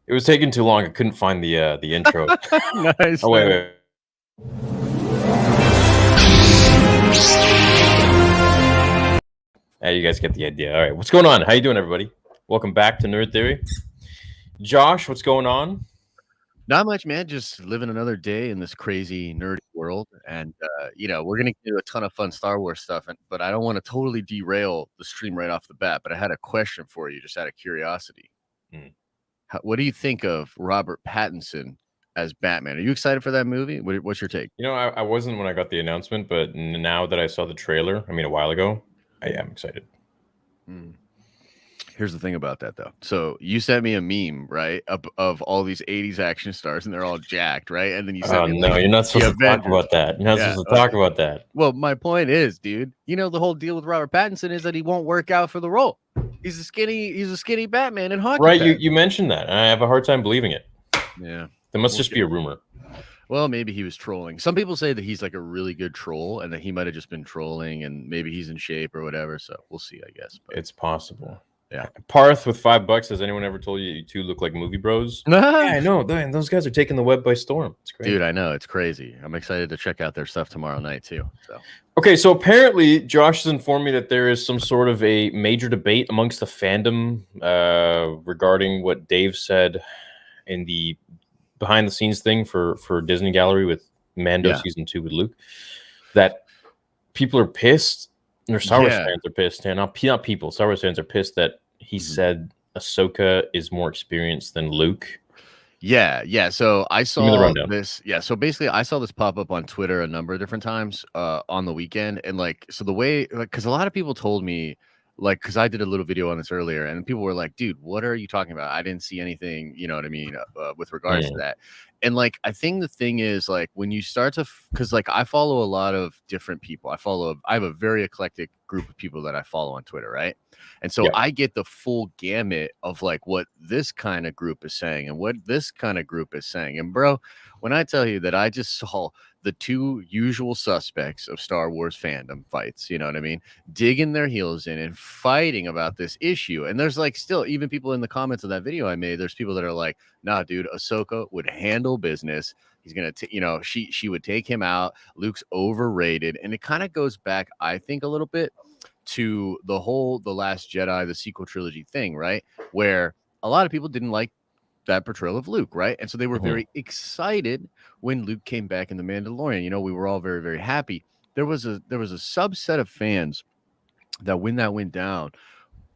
It was taking too long. I couldn't find the intro. Nice. Oh, wait, nice. wait. You guys get the idea. All right, what's going on? How you doing, everybody? Welcome back to Nerd Theory. Josh, what's going on? Not much, man. Just living another day in this crazy nerdy world, and we're gonna do a ton of fun Star Wars stuff. But I don't want to totally derail the stream right off the bat. But I had a question for you, just out of curiosity. What do you think of Robert Pattinson as Batman? Are you excited for that movie? What's your take? You know, I wasn't when I got the announcement, but now that I saw the trailer, I mean, a while ago, I am excited. Here's the thing about that, though. So you sent me a meme, right, of all these 80s action stars, and they're all jacked, right? And then you sent me, no, you're not supposed to talk about that. You're not supposed to talk about that. Well, my point is, dude, the whole deal with Robert Pattinson is that he won't work out for the role. He's a skinny Batman in hockey. Right, you mentioned that, and I have a hard time believing it. Yeah. There must just be a rumor. Well, maybe he was trolling. Some people say that he's like a really good troll and that he might have just been trolling, and maybe he's in shape or whatever. So we'll see, I guess. But it's possible. Yeah. Parth with $5. Has anyone ever told you two look like movie bros? Yeah, I know. Those guys are taking the web by storm. It's great. Dude, I know. It's crazy. I'm excited to check out their stuff tomorrow night too. So okay, so apparently Josh has informed me that there is some sort of a major debate amongst the fandom regarding what Dave said in the behind the scenes thing for Disney Gallery with Mando season 2 with Luke, that people are pissed. Or Star Wars fans are pissed, and not people. Star Wars fans are pissed that he said Ahsoka is more experienced than Luke. Yeah. So I saw this. Yeah. So basically, I saw this pop up on Twitter a number of different times on the weekend, and so the way, because a lot of people told me, because I did a little video on this earlier, and people were like, "Dude, what are you talking about? I didn't see anything." You know what I mean? With regards to that. And I think the thing is, when you start to, because I follow a lot of different people. I have a very eclectic group of people that I follow on Twitter, right? And so I get the full gamut of what this kind of group is saying and what this kind of group is saying. And bro, when I tell you that I just saw the two usual suspects of Star Wars fandom fights, you know what I mean, digging their heels in and fighting about this issue. And there's still even people in the comments of that video I made, there's people that are like, nah, dude, Ahsoka would handle business. He's going to, she would take him out. Luke's overrated. And it kind of goes back, I think, a little bit to The Last Jedi, the sequel trilogy thing, right? Where a lot of people didn't like that portrayal of Luke, right? And so they were very excited when Luke came back in The Mandalorian. We were all very, very happy. There was a subset of fans that when that went down,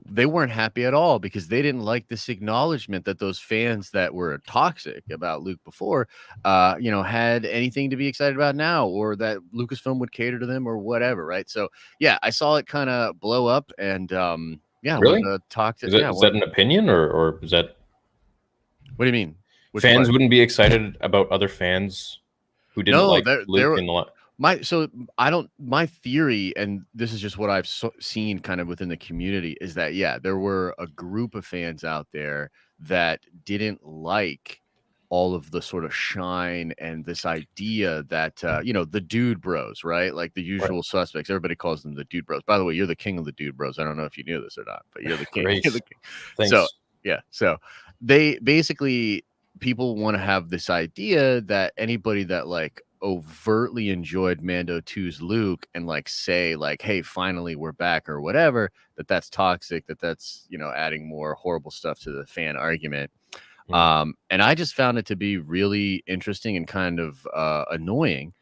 they weren't happy at all because they didn't like this acknowledgement that those fans that were toxic about Luke before, had anything to be excited about now, or that Lucasfilm would cater to them or whatever, right? So yeah, I saw it kind of blow up, and really toxic. Is that an opinion, or is that? What do you mean? Fans wouldn't be excited about other fans who didn't like Luke in the lot. My theory, and this is just what I've seen kind of within the community, is that there were a group of fans out there that didn't like all of the sort of shine and this idea that the dude bros, right? Like the usual suspects. Everybody calls them the dude bros. By the way, you're the king of the dude bros. I don't know if you knew this or not, but you're the king. You're the king. Thanks. So they basically, people want to have this idea that anybody that overtly enjoyed Mando 2's Luke and say hey, finally we're back or whatever, that's toxic, that's adding more horrible stuff to the fan argument. And I just found it to be really interesting and kind of annoying,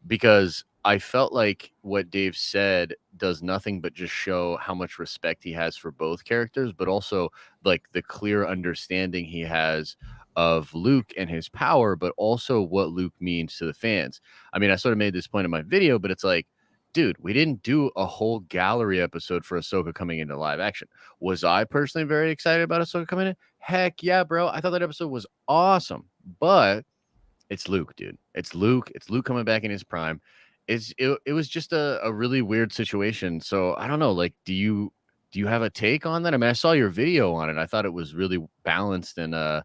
because I felt like what Dave said does nothing but just show how much respect he has for both characters, but also the clear understanding he has of Luke and his power, but also what Luke means to the fans. I mean, I sort of made this point in my video, but it's dude, we didn't do a whole gallery episode for Ahsoka coming into live action. Was I personally very excited about Ahsoka coming in? Heck yeah, bro. I thought that episode was awesome, but it's Luke, dude. It's Luke. It's Luke coming back in his prime. It was just a really weird situation. So I don't know, do you have a take on that? I mean, I saw your video on it. I thought it was really balanced and a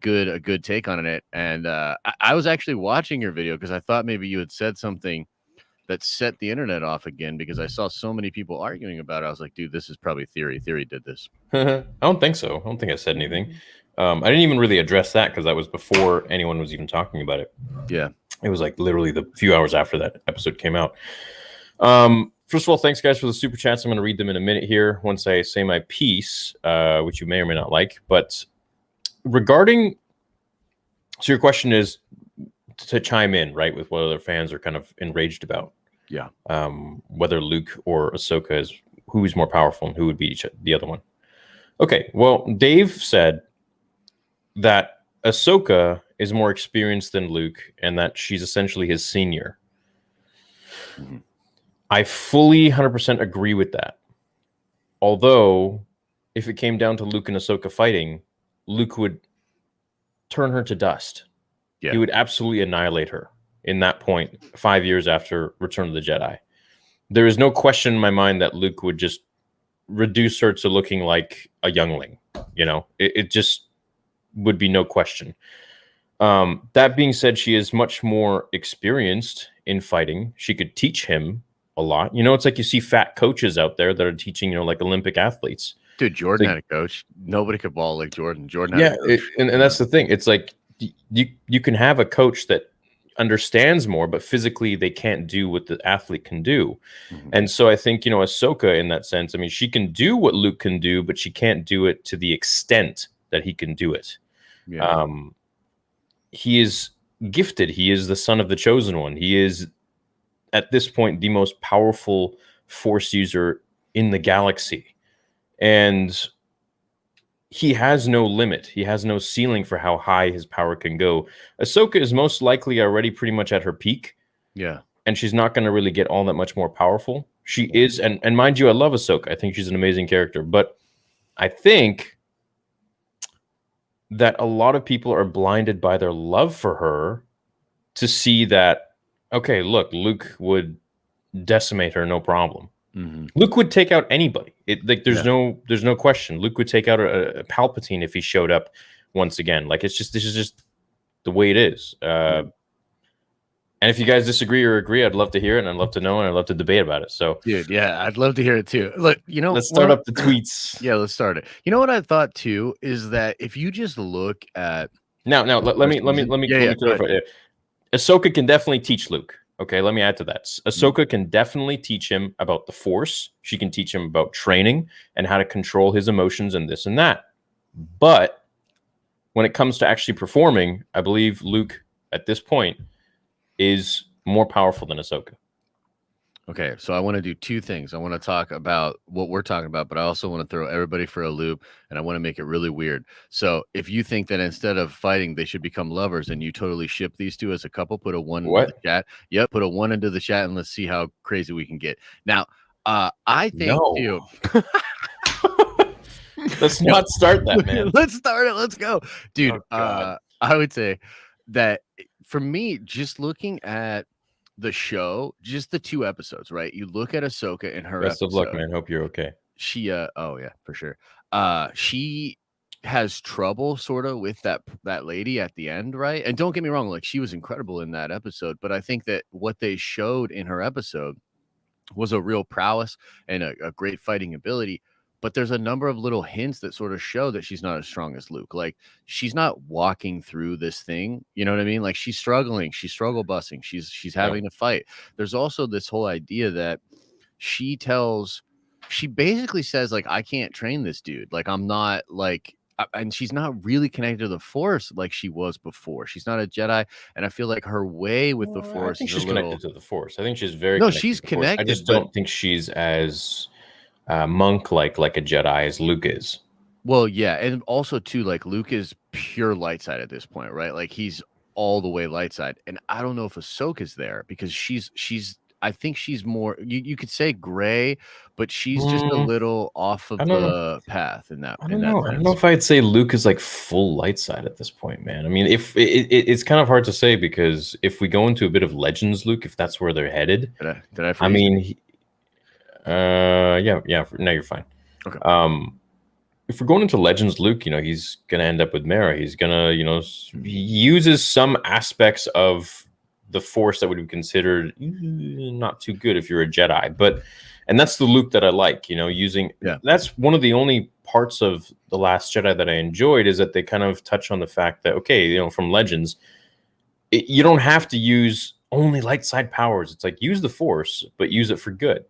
good take on it. And I was actually watching your video because I thought maybe you had said something that set the internet off again, because I saw so many people arguing about it. I was like, dude, this is probably Theory. Theory did this. I don't think so. I don't think I said anything. I didn't even really address that because that was before anyone was even talking about it. Yeah. It was like literally the few hours after that episode came out. First of all, thanks guys for the super chats. I'm going to read them in a minute here once I say my piece, which you may or may not like. But regarding, so your question is to chime in, right, with what other fans are kind of enraged about. Yeah. Whether Luke or Ahsoka is who's more powerful and who would beat the other one. Okay, well, Dave said that Ahsoka is more experienced than Luke and that she's essentially his senior. Mm-hmm. I fully 100% agree with that. Although, if it came down to Luke and Ahsoka fighting, Luke would turn her to dust. Yeah. He would absolutely annihilate her in that point 5 years after Return of the Jedi. There is no question in my mind that Luke would just reduce her to looking like a youngling. You know, it just would be no question. That being said, she is much more experienced in fighting. She could teach him a lot. You know, it's like you see fat coaches out there that are teaching, you know, like Olympic athletes. Dude, Jordan had a coach. Nobody could ball like Jordan. Jordan had a coach. And that's the thing. It's like you can have a coach that understands more, but physically they can't do what the athlete can do. Mm-hmm. And so I think, you know, Ahsoka in that sense, I mean, she can do what Luke can do, but she can't do it to the extent that he can do it. Yeah. He is gifted. He is the son of the chosen one. He is, at this point, the most powerful Force user in the galaxy. And he has no limit. He has no ceiling for how high his power can go. Ahsoka is most likely already pretty much at her peak. Yeah. And she's not going to really get all that much more powerful. She is, and mind you, I love Ahsoka. I think she's an amazing character. But I think that a lot of people are blinded by their love for her to see that, okay, look, Luke would decimate her, no problem. Mm-hmm. Luke would take out anybody. There's no question. Luke would take out a Palpatine if he showed up once again. Like, this is just the way it is. And if you guys disagree or agree, I'd love to hear it, and I'd love to know, and I'd love to debate about it. So, dude, yeah, I'd love to hear it too. Look, you know, let's start up the tweets. Yeah, let's start it. You know what I thought too is that if you just look at now, let me clarify. Ahsoka can definitely teach Luke. Okay, let me add to that. Ahsoka can definitely teach him about the Force. She can teach him about training and how to control his emotions and this and that. But when it comes to actually performing, I believe Luke at this point is more powerful than Ahsoka. Okay, so I want to do two things. I want to talk about what we're talking about, but I also want to throw everybody for a loop, and I want to make it really weird. So if you think that instead of fighting, they should become lovers, and you totally ship these two as a couple, put a 1 into the chat. Yep, put a 1 into the chat, and let's see how crazy we can get. Now, I think too. Let's not start that, man. Let's start it. Let's go, dude. I would say that for me, just looking at the show, just the 2 episodes, right? You look at Ahsoka in her Best of luck, man. Hope you're okay. She oh yeah, for sure. She has trouble sort of with that lady at the end, right? And don't get me wrong, like, she was incredible in that episode, but I think that what they showed in her episode was a real prowess and a great fighting ability. But there's a number of little hints that sort of show that she's not as strong as Luke. Like, she's not walking through this thing. You know what I mean? Like, she's struggling. She's struggle busting. She's having to fight. There's also this whole idea that she basically says, like, I can't train this dude. Like, I'm not like, and she's not really connected to the Force like she was before. She's not a Jedi. And I feel like her way with the Force is she's connected to the Force. I think she's very connected. No, she's connected. I just don't think she's as monk like a Jedi as Luke is. Well, yeah, and also too, like, Luke is pure light side at this point, right? Like, he's all the way light side, and I don't know if Ahsoka's there because she's I think she's more, you could say gray, but she's just a little off of the path in that. I don't know if I'd say Luke is like full light side at this point, man. I mean, if it's kind of hard to say because if we go into a bit of Legends Luke, if that's where they're headed, did I? I mean. Yeah. No, you're fine. Okay. If we're going into Legends Luke, you know, he's gonna end up with Mara. He's gonna, you know, he uses some aspects of the Force that would be considered not too good if you're a Jedi. And that's the Luke that I like, using. Yeah. That's one of the only parts of The Last Jedi that I enjoyed, is that they kind of touch on the fact that, okay, from Legends, you don't have to use only light side powers. It's like, use the Force, but use it for good.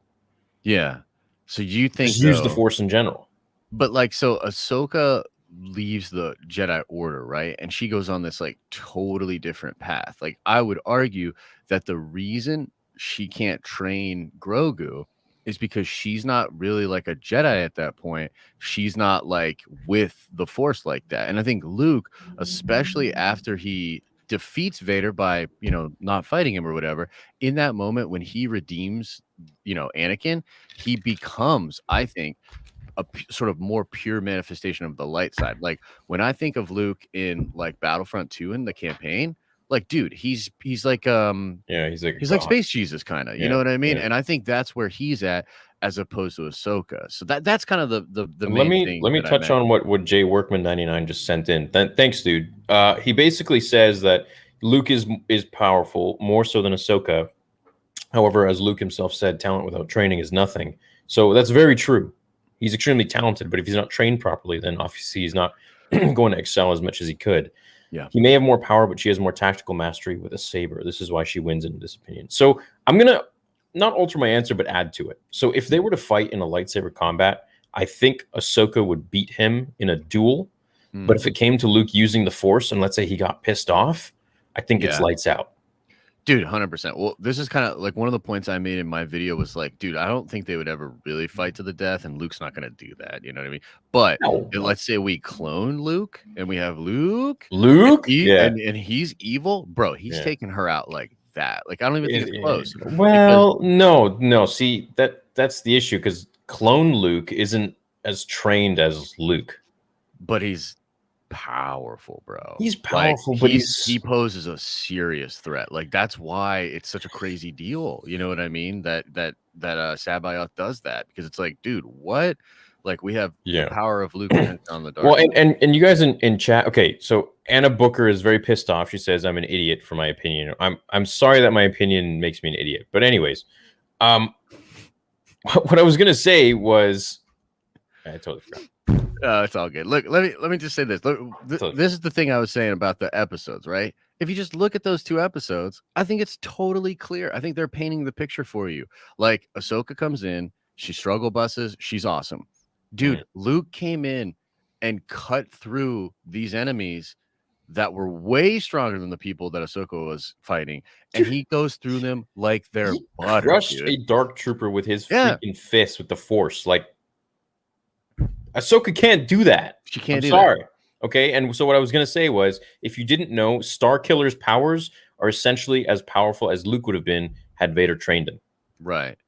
Yeah. So you think just use the Force in general. But like, so Ahsoka leaves the Jedi Order, right? And she goes on this like totally different path. Like, I would argue that the reason she can't train Grogu is because she's not really like a Jedi at that point. She's not like with the Force like that. And I think Luke, especially after he defeats Vader by, not fighting him or whatever, in that moment when he redeems, Anakin, he becomes, I think, a sort of more pure manifestation of the light side. Like, when I think of Luke in like Battlefront 2 in the campaign, like, dude, he's like he's like Space Jesus kind of, you know what I mean? Yeah. And I think that's where he's at, as opposed to Ahsoka. So that's kind of the let main thing. Let me touch on what Jay Workman 99 just sent in. Thanks, dude. He basically says that Luke is powerful, more so than Ahsoka. However, as Luke himself said, talent without training is nothing. So that's very true. He's extremely talented, but if he's not trained properly, then obviously he's not going to excel as much as he could. Yeah. He may have more power, but she has more tactical mastery with a saber. This is why she wins, in this opinion. So I'm going to not alter my answer, but add to it. So if they were to fight in a lightsaber combat, I think Ahsoka would beat him in a duel. But if it came to Luke using the Force, and let's say he got pissed off, I think it's lights out. Dude, 100%. Well, this is kind of like one of the points I made in my video was like, dude, I don't think they would ever really fight to the death, and Luke's not going to do that. You know what I mean? But let's say we clone Luke and we have Luke, and he's evil, bro. He's taking her out like that. Like, I don't even think it's close. Well, no. See, that's the issue, because clone Luke isn't as trained as Luke, but he's powerful, bro. He's powerful, like, but he poses a serious threat. Like, that's why it's such a crazy deal. You know what I mean? That Sabayoth does that, because it's like, dude, what? Like, we have the power of Luke on the dark. Well, and you guys in chat. Okay, so Anna Booker is very pissed off. She says I'm an idiot for my opinion. I'm sorry that my opinion makes me an idiot. But anyways, what I was gonna say was, I totally forgot. It's all good. Look, let me just say this. Look, this is the thing I was saying about the episodes, right? If you just look at those two episodes, I think it's totally clear. I think they're painting the picture for you. Like, Ahsoka comes in, she struggle buses, she's awesome. Dude, Luke came in and cut through these enemies that were way stronger than the people that Ahsoka was fighting, and he goes through them like they're butter. Crushed a dark trooper with his freaking fist with the Force. Like, Ahsoka can't do that. She can't. I'm sorry. Okay, and so what I was gonna say was, if you didn't know, Starkiller's powers are essentially as powerful as Luke would have been had Vader trained him. Right.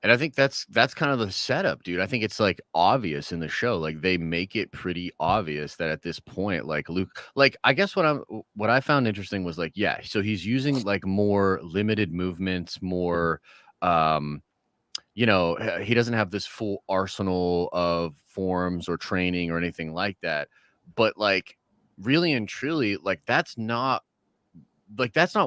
And I think that's kind of the setup, dude. I think it's like obvious in the show. Like, they make it pretty obvious that at this point, like, Luke, like, I guess what I found interesting was like, so he's using like more limited movements, more he doesn't have this full arsenal of forms or training or anything like that. But like, really and truly, like, that's not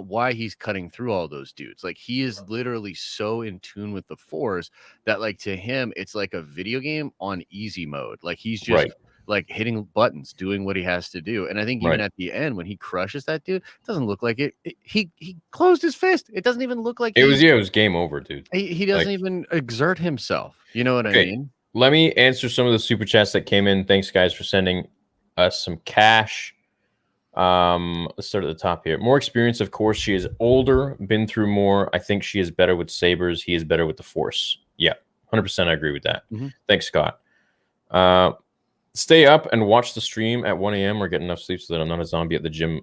why he's cutting through all those dudes. Like, he is literally so in tune with the Force that, like, to him, it's like a video game on easy mode. Like, he's just like hitting buttons, doing what he has to do. And I think even at the end, when he crushes that dude, it doesn't look like it. He closed his fist. It doesn't even look like it was game over, dude. He doesn't even exert himself. You know what I mean? Let me answer some of the super chats that came in. Thanks, guys, for sending us some cash. Let's start at the top here. More experience, of course. She is older, been through more. I think she is better with sabers. He is better with the Force. Yeah, 100%. I agree with that. Thanks, Scott. Stay up and watch the stream at 1 a.m. or get enough sleep so that I'm not a zombie at the gym.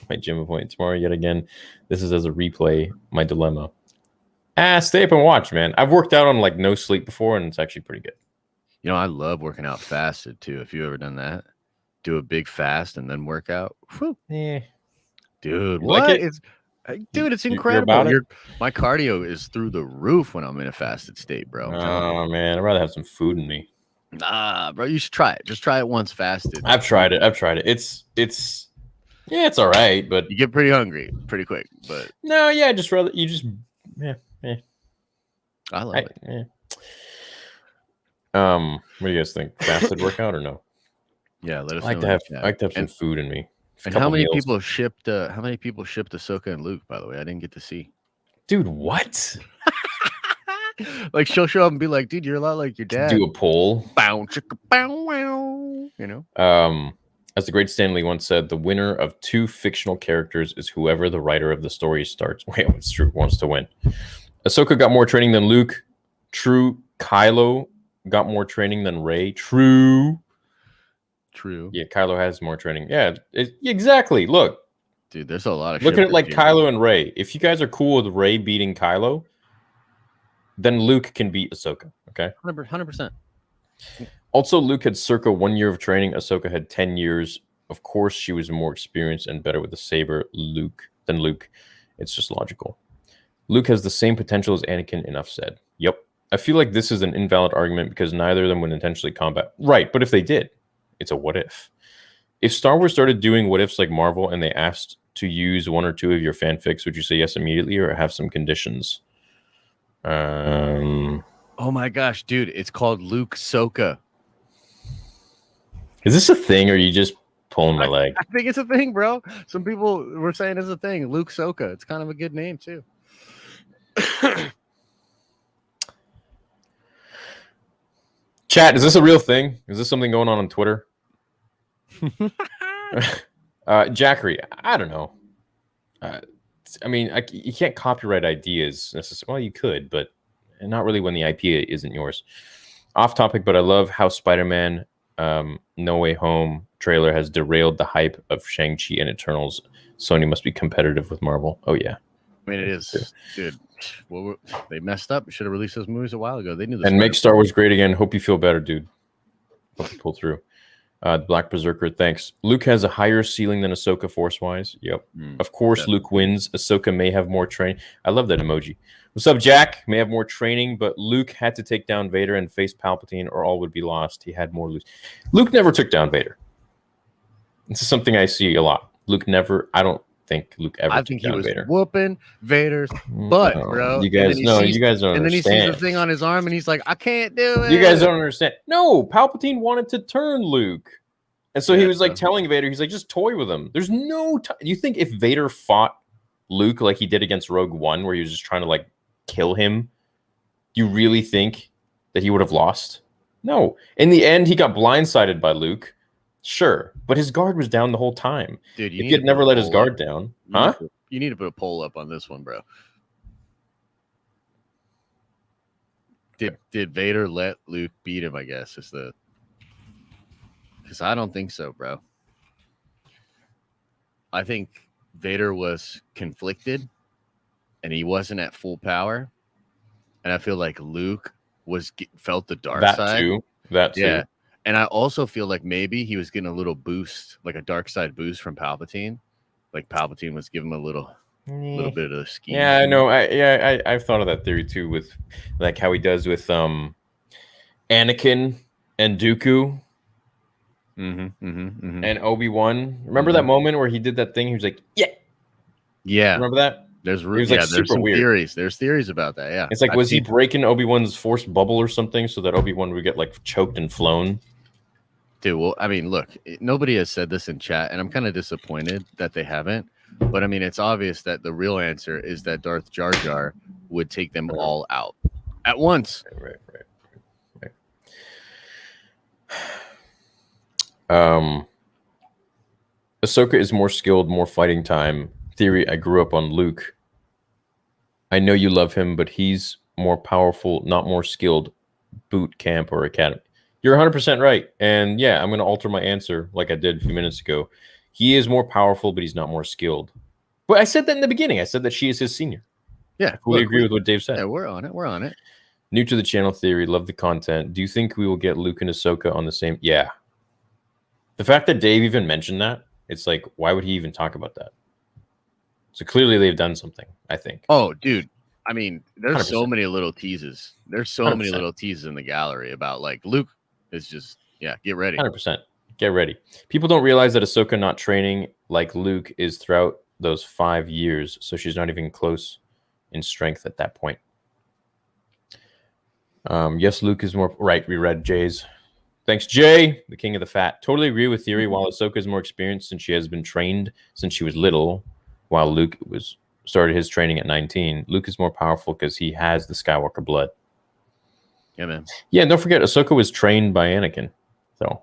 My gym appointment tomorrow yet again. This is as a replay. My dilemma. Stay up and watch, man. I've worked out on like no sleep before, and it's actually pretty good. You know, I love working out fasted too. Have you ever done that? Do a big fast and then work out. Yeah. Dude, what? Like it's incredible. My cardio is through the roof when I'm in a fasted state, bro. Oh man, I'd rather have some food in me. Nah, bro, you should try it. Just try it once fasted. I've tried it. It's Yeah, it's all right, but you get pretty hungry pretty quick. But no, yeah, just rather you just yeah. I love it. Yeah. What do you guys think? Fasted workout or no? Yeah, let us I like know. I like to have some food in me. And how many people shipped? How many people shipped Ahsoka and Luke? By the way, I didn't get to see. Dude, what? Like she'll show up and be like, "Dude, you're a lot like your dad." Do a poll. Bow, chicka, bow, wow. You know. As the great Stanley once said, the winner of 2 fictional characters is whoever the writer of the story starts. Wait, it's true. Wants to win. Ahsoka got more training than Luke. True. Kylo got more training than Rey. True. Yeah, Kylo has more training. Yeah, exactly. Look, dude, there's a lot of. Look at it like Kylo and Rey. If you guys are cool with Rey beating Kylo, then Luke can beat Ahsoka. Okay, 100%. Also, Luke had circa 1 year of training. Ahsoka had 10 years. Of course, she was more experienced and better with the saber than Luke. It's just logical. Luke has the same potential as Anakin, enough said. Yep. I feel like this is an invalid argument because neither of them would intentionally combat. Right, but if they did, it's a what if. If Star Wars started doing what ifs like Marvel and they asked to use 1 or 2 of your fanfics, would you say yes immediately or have some conditions? Oh my gosh, dude, it's called Luke Soka. Is this a thing or are you just pulling my leg? I think it's a thing, bro. Some people were saying it's a thing. Luke Soka. It's kind of a good name too. Chat, is this a real thing? Is this something going on Twitter? Jackery, I don't know. I mean, you can't copyright ideas necessarily. Well, you could, but not really when the IP isn't yours. Off topic, but I love how Spider-Man No Way Home trailer has derailed the hype of Shang-Chi and Eternals. Sony must be competitive with Marvel. Oh, yeah. I mean, it is, dude. Well, they messed up. Should have released those movies a while ago. They knew this. And make Star Wars great again. Hope you feel better, dude. Hope you pull through. Black Berserker, thanks. Luke has a higher ceiling than Ahsoka force-wise. Yep. Of course, Luke wins. Ahsoka may have more training. I love that emoji. What's up, Jack? May have more training, but Luke had to take down Vader and face Palpatine or all would be lost. He had more lose. Luke never took down Vader. This is something I see a lot. Luke never, I don't think Luke ever I took think down he was Vader. Whooping Vader's butt, bro. You guys know. You guys don't and understand. And then he sees the thing on his arm and he's like, I can't do it. You guys don't understand. No, Palpatine wanted to turn Luke. And so he was like telling Vader, he's like, just toy with him. There's no time. You think if Vader fought Luke like he did against Rogue One, where he was just trying to like kill him, you really think that he would have lost? No. In the end, he got blindsided by Luke. Sure. But his guard was down the whole time. Dude, if he had never let his guard down. Huh? You need to put a poll up on this one, bro. Did Vader let Luke beat him, I guess, is the... Because I don't think so, bro. I think Vader was conflicted and he wasn't at full power. And I feel like Luke felt the dark side. That too. Yeah. And I also feel like maybe he was getting a little boost, like a dark side boost from Palpatine. Like Palpatine was giving him a little bit of the scheme. Yeah, I know. I've thought of that theory too, with like how he does with Anakin and Dooku. And Obi-Wan. Remember that moment where he did that thing? He was like, yeah. Remember that? There's some weird theories. There's theories about that. Yeah. It's like, was he breaking Obi-Wan's force bubble or something so that Obi-Wan would get like choked and flown? Dude, well, I mean, look, nobody has said this in chat, and I'm kind of disappointed that they haven't. But I mean, it's obvious that the real answer is that Darth Jar Jar would take them all out at once. Right. Ahsoka is more skilled, more fighting time. Theory, I grew up on Luke. I know you love him, but he's more powerful, not more skilled. Boot camp or academy. You're 100% right. And yeah, I'm going to alter my answer like I did a few minutes ago. He is more powerful, but he's not more skilled. But I said that in the beginning. I said that she is his senior. Yeah. I fully agree with what Dave said. Yeah, we're on it. New to the channel theory. Love the content. Do you think we will get Luke and Ahsoka on the same? Yeah. The fact that Dave even mentioned that, it's like, why would he even talk about that? So clearly they've done something, I think. Oh, dude. I mean, there's 100%. so many little teases. There's so 100%. many little teases in the gallery about like Luke is just, get ready. 100%. Get ready. People don't realize that Ahsoka not training like Luke is throughout those 5 years, so she's not even close in strength at that point. Yes, Luke is more right. We read Jay's. Thanks, Jay, the king of the fat. Totally agree with theory. While Ahsoka is more experienced since she has been trained since she was little, while Luke started his training at 19, Luke is more powerful because he has the Skywalker blood. Yeah, man. Yeah, and don't forget, Ahsoka was trained by Anakin. So,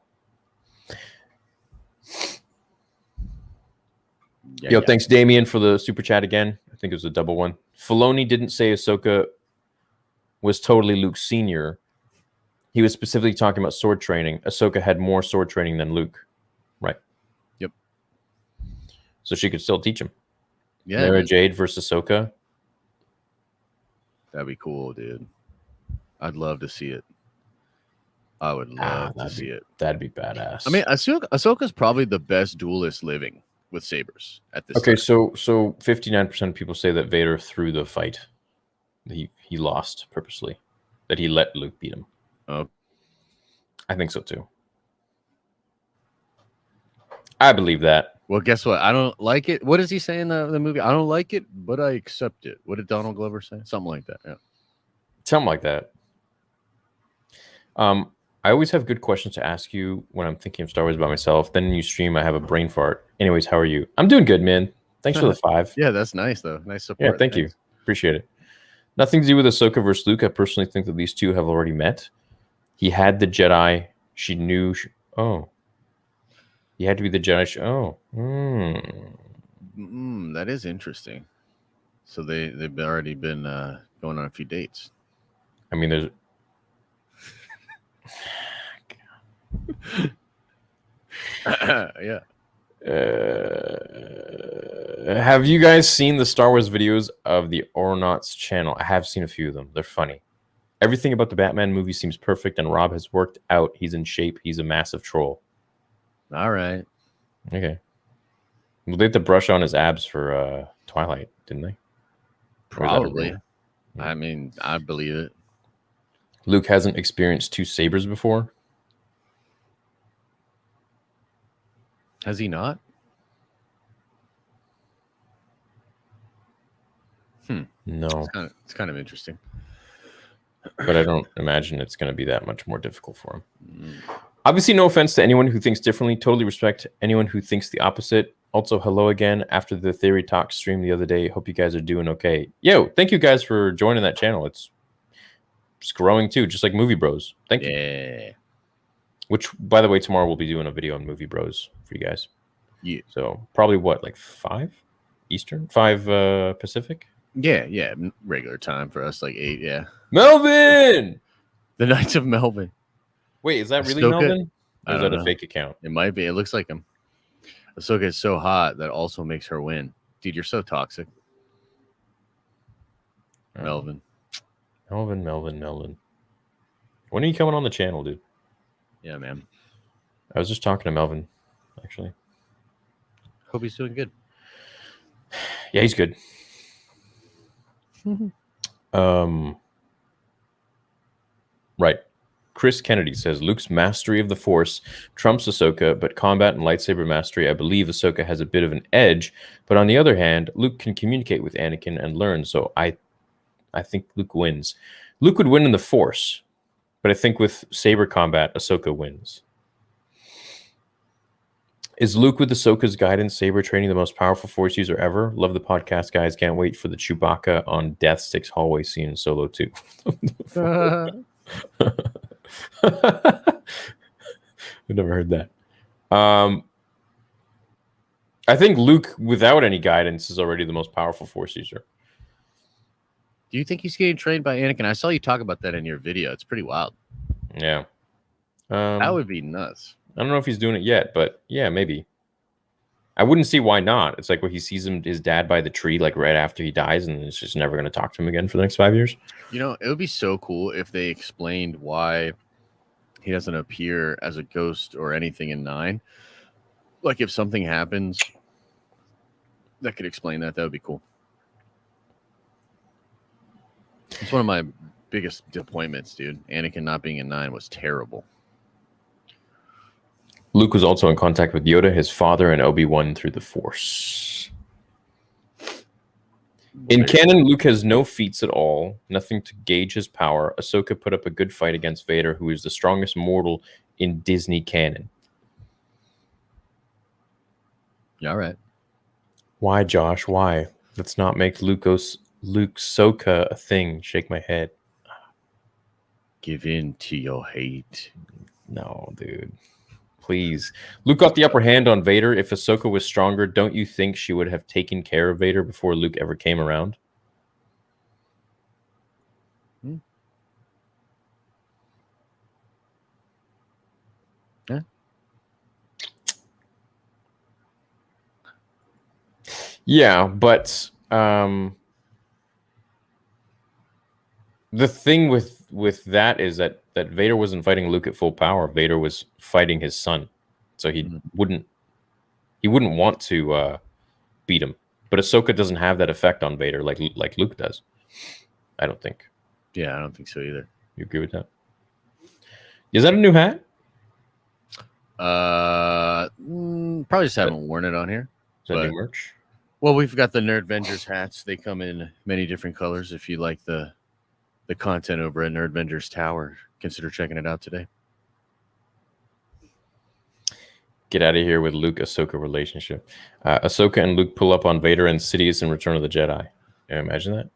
thanks, Damien, for the super chat again. I think it was a double one. Filoni didn't say Ahsoka was totally Luke Sr. He was specifically talking about sword training. Ahsoka had more sword training than Luke. Right. Yep. So she could still teach him. Yeah. Mara Jade versus Ahsoka. That'd be cool, dude. I'd love to see it. I would love to see it. That'd be badass. I mean, Ahsoka's probably the best duelist living with sabers at this time. So 59% of people say that Vader threw the fight. He lost purposely. That he let Luke beat him. Oh. I think so too. I believe that. Well, guess what? I don't like it. What does he say in the movie? I don't like it, but I accept it. What did Donald Glover say? Something like that. Yeah. Something like that. I always have good questions to ask you when I'm thinking of Star Wars by myself. Then you stream, I have a brain fart. Anyways, how are you? I'm doing good, man. Thanks for the 5. Yeah, that's nice though. Nice support. Yeah, thank you. Appreciate it. Nothing to do with Ahsoka versus Luke. I personally think that these two have already met. He had the Jedi. She knew. He had to be the Jedi. That is interesting. So they've already been going on a few dates. I mean, there's. Yeah. Have you guys seen the Star Wars videos of the Aeronauts channel? I have seen a few of them. They're funny. Everything about the Batman movie seems perfect, and Rob has worked out. He's in shape. He's a massive troll. All right. Okay. Well, they had to brush on his abs for Twilight, didn't they? Probably. I mean, I believe it. Luke hasn't experienced 2 sabers before. Has he not? No. It's kind of interesting. But I don't imagine it's going to be that much more difficult for him. Obviously, no offense to anyone who thinks differently. Totally respect anyone who thinks the opposite. Also, hello again after the Theory Talk stream the other day. Hope you guys are doing okay. Yo, thank you guys for joining that channel. It's growing too, just like Movie Bros. Thank you. Yeah. Which, by the way, tomorrow we'll be doing a video on Movie Bros for you guys. Yeah. So probably what, like 5 Eastern, 5 Pacific? Yeah. Regular time for us, like 8. Yeah. Melvin! The Knights of Melvin. Wait, is that really Ahsoka? Melvin? Or is that know. a fake account? It might be. It looks like him. Ahsoka is so hot that also makes her win. Dude, you're so toxic. Melvin. Melvin. When are you coming on the channel, dude? Yeah, man. I was just talking to Melvin, actually. Hope he's doing good. Yeah, he's good. Right. Chris Kennedy says Luke's mastery of the Force trumps Ahsoka, but combat and lightsaber mastery, I believe Ahsoka has a bit of an edge. But on the other hand, Luke can communicate with Anakin and learn. So I think Luke wins. Luke would win in the Force, but I think with saber combat, Ahsoka wins. Is Luke with Ahsoka's guidance saber training the most powerful Force user ever? Love the podcast, guys. Can't wait for the Chewbacca on Death Sticks hallway scene in Solo 2. I've never heard that. I think Luke, without any guidance, is already the most powerful Force user. Do you think he's getting trained by Anakin? I saw you talk about that in your video. It's pretty wild. Yeah. That would be nuts. I don't know if he's doing it yet, but yeah, maybe. I wouldn't see why not. It's like when he sees his dad by the tree, like right after he dies, and it's just never going to talk to him again for the next 5 years. You know, it would be so cool if they explained why he doesn't appear as a ghost or anything in 9. Like if something happens that could explain that, that would be cool. It's one of my biggest disappointments, dude. Anakin not being in 9 was terrible. Luke was also in contact with Yoda, his father, and Obi-Wan through the Force. In canon, Luke has no feats at all, nothing to gauge his power. Ahsoka put up a good fight against Vader, who is the strongest mortal in Disney canon. All right. Why, Josh? Why? Let's not make Luke Ahsoka a thing. Shake my head. Give in to your hate. No, dude. Please. Luke got the upper hand on Vader. If Ahsoka was stronger, don't you think she would have taken care of Vader before Luke ever came around? Yeah. Yeah, but the thing with that is that Vader wasn't fighting Luke at full power. Vader was fighting his son, so he wouldn't want to beat him. But Ahsoka doesn't have that effect on Vader like Luke does. I don't think. Yeah, I don't think so either. You agree with that? Is that a new hat? Probably just haven't worn it on here. Is that new merch? Well, we've got the Nerd Vengers hats. They come in many different colors. If you like the content over at Nerd Vengers Tower, consider checking it out today. Get out of here with Luke-Ahsoka relationship. Ahsoka and Luke pull up on Vader and Sidious in Return of the Jedi. Can you imagine that?